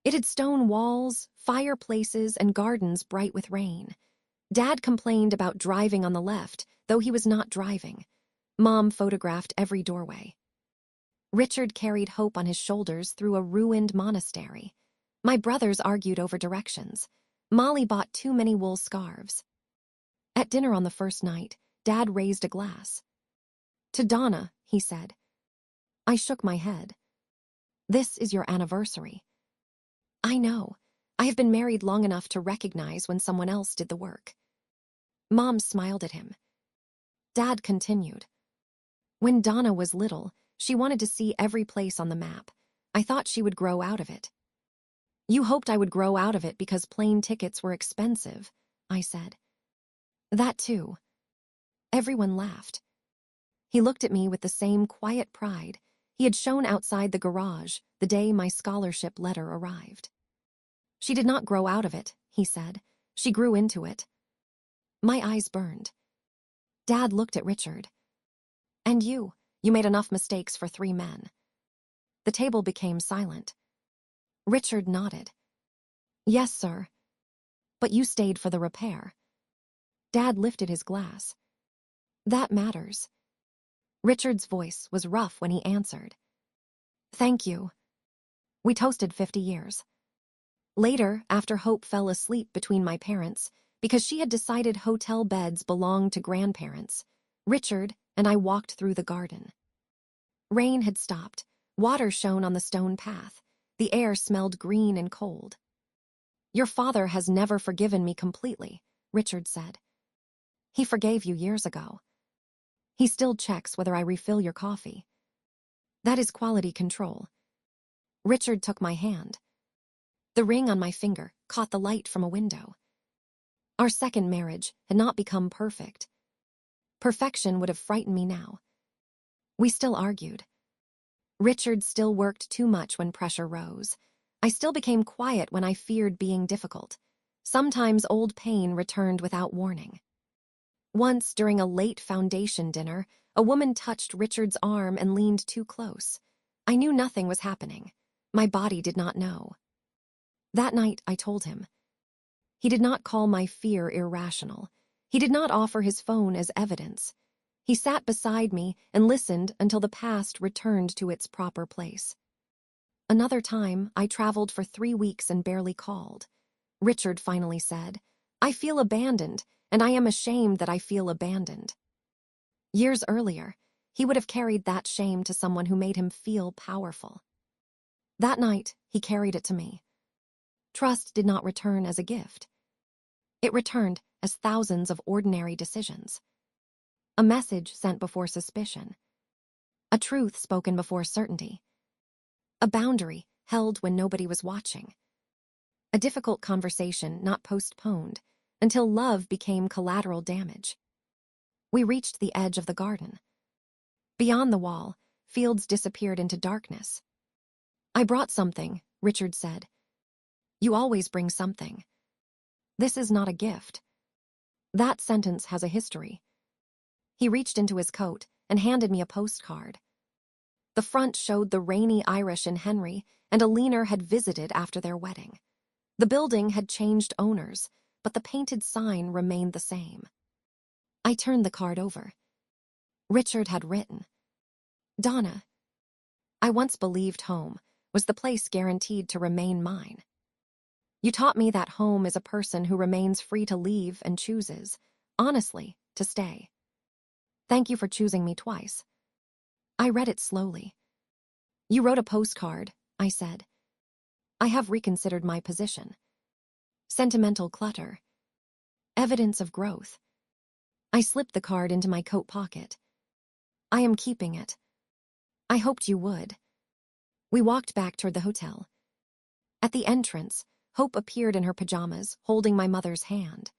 It had stone walls, fireplaces, and gardens bright with rain. Dad complained about driving on the left, though he was not driving. Mom photographed every doorway. Richard carried Hope on his shoulders through a ruined monastery. My brothers argued over directions. Molly bought too many wool scarves. At dinner on the first night, Dad raised a glass. "To Donna," he said. I shook my head. "This is your anniversary." "I know. I have been married long enough to recognize when someone else did the work." Mom smiled at him. Dad continued. "When Donna was little, she wanted to see every place on the map. I thought she would grow out of it." "You hoped I would grow out of it because plane tickets were expensive," I said. "That too." Everyone laughed. He looked at me with the same quiet pride he had shown outside the garage the day my scholarship letter arrived. "She did not grow out of it," he said. "She grew into it." My eyes burned. Dad looked at Richard. "And you made enough mistakes for 3 men." The table became silent. Richard nodded. "Yes, sir. But you stayed for the repair." Dad lifted his glass. "That matters." Richard's voice was rough when he answered. "Thank you." We toasted 50 years. Later, after Hope fell asleep between my parents, because she had decided hotel beds belonged to grandparents, Richard and I walked through the garden. Rain had stopped. Water shone on the stone path. The air smelled green and cold. "Your father has never forgiven me completely," Richard said. "He forgave you years ago. He still checks whether I refill your coffee. That is quality control." Richard took my hand. The ring on my finger caught the light from a window. Our second marriage had not become perfect. Perfection would have frightened me now. We still argued. Richard still worked too much when pressure rose. I still became quiet when I feared being difficult. Sometimes old pain returned without warning. Once, during a late foundation dinner, a woman touched Richard's arm and leaned too close. I knew nothing was happening. My body did not know. That night, I told him. He did not call my fear irrational. He did not offer his phone as evidence. He sat beside me and listened until the past returned to its proper place. Another time, I traveled for 3 weeks and barely called. Richard finally said, "I feel abandoned, and I am ashamed that I feel abandoned." Years earlier, he would have carried that shame to someone who made him feel powerful. That night, he carried it to me. Trust did not return as a gift. It returned as thousands of ordinary decisions. A message sent before suspicion. A truth spoken before certainty. A boundary held when nobody was watching. A difficult conversation not postponed until love became collateral damage. We reached the edge of the garden. Beyond the wall, fields disappeared into darkness. "I brought something," Richard said. "You always bring something. This is not a gift." That sentence has a history. He reached into his coat and handed me a postcard. The front showed the rainy Irish in Henry, and a leaner had visited after their wedding. The building had changed owners, but the painted sign remained the same. I turned the card over. Richard had written, "Donna, I once believed home was the place guaranteed to remain mine. You taught me that home is a person who remains free to leave and chooses, honestly, to stay. Thank you for choosing me twice." I read it slowly. "You wrote a postcard," I said. "I have reconsidered my position. Sentimental clutter. Evidence of growth." I slipped the card into my coat pocket. "I am keeping it. I hoped you would." We walked back toward the hotel. At the entrance, Hope appeared in her pajamas, holding my mother's hand.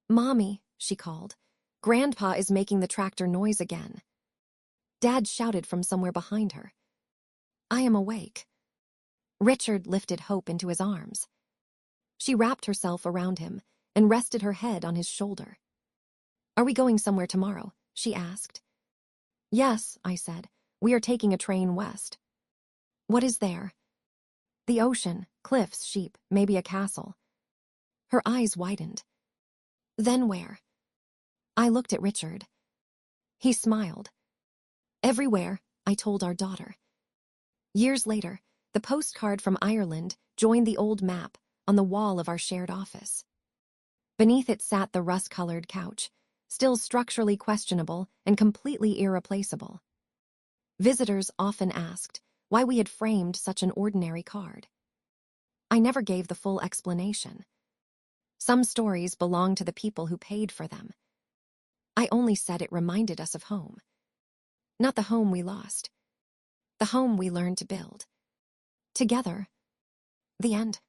"Mommy," she called, "Grandpa is making the tractor noise again." Dad shouted from somewhere behind her. "I am awake." Richard lifted Hope into his arms. She wrapped herself around him and rested her head on his shoulder. "Are we going somewhere tomorrow?" she asked. "Yes," I said. "We are taking a train west." "What is there?" "The ocean, cliffs, sheep, maybe a castle." Her eyes widened. "Then where?" I looked at Richard. He smiled. "Everywhere," I told our daughter. Years later, the postcard from Ireland joined the old map on the wall of our shared office. Beneath it sat the rust-colored couch, still structurally questionable and completely irreplaceable. Visitors often asked why we had framed such an ordinary card. I never gave the full explanation. Some stories belong to the people who paid for them. I only said it reminded us of home. Not the home we lost. The home we learned to build. Together. The end.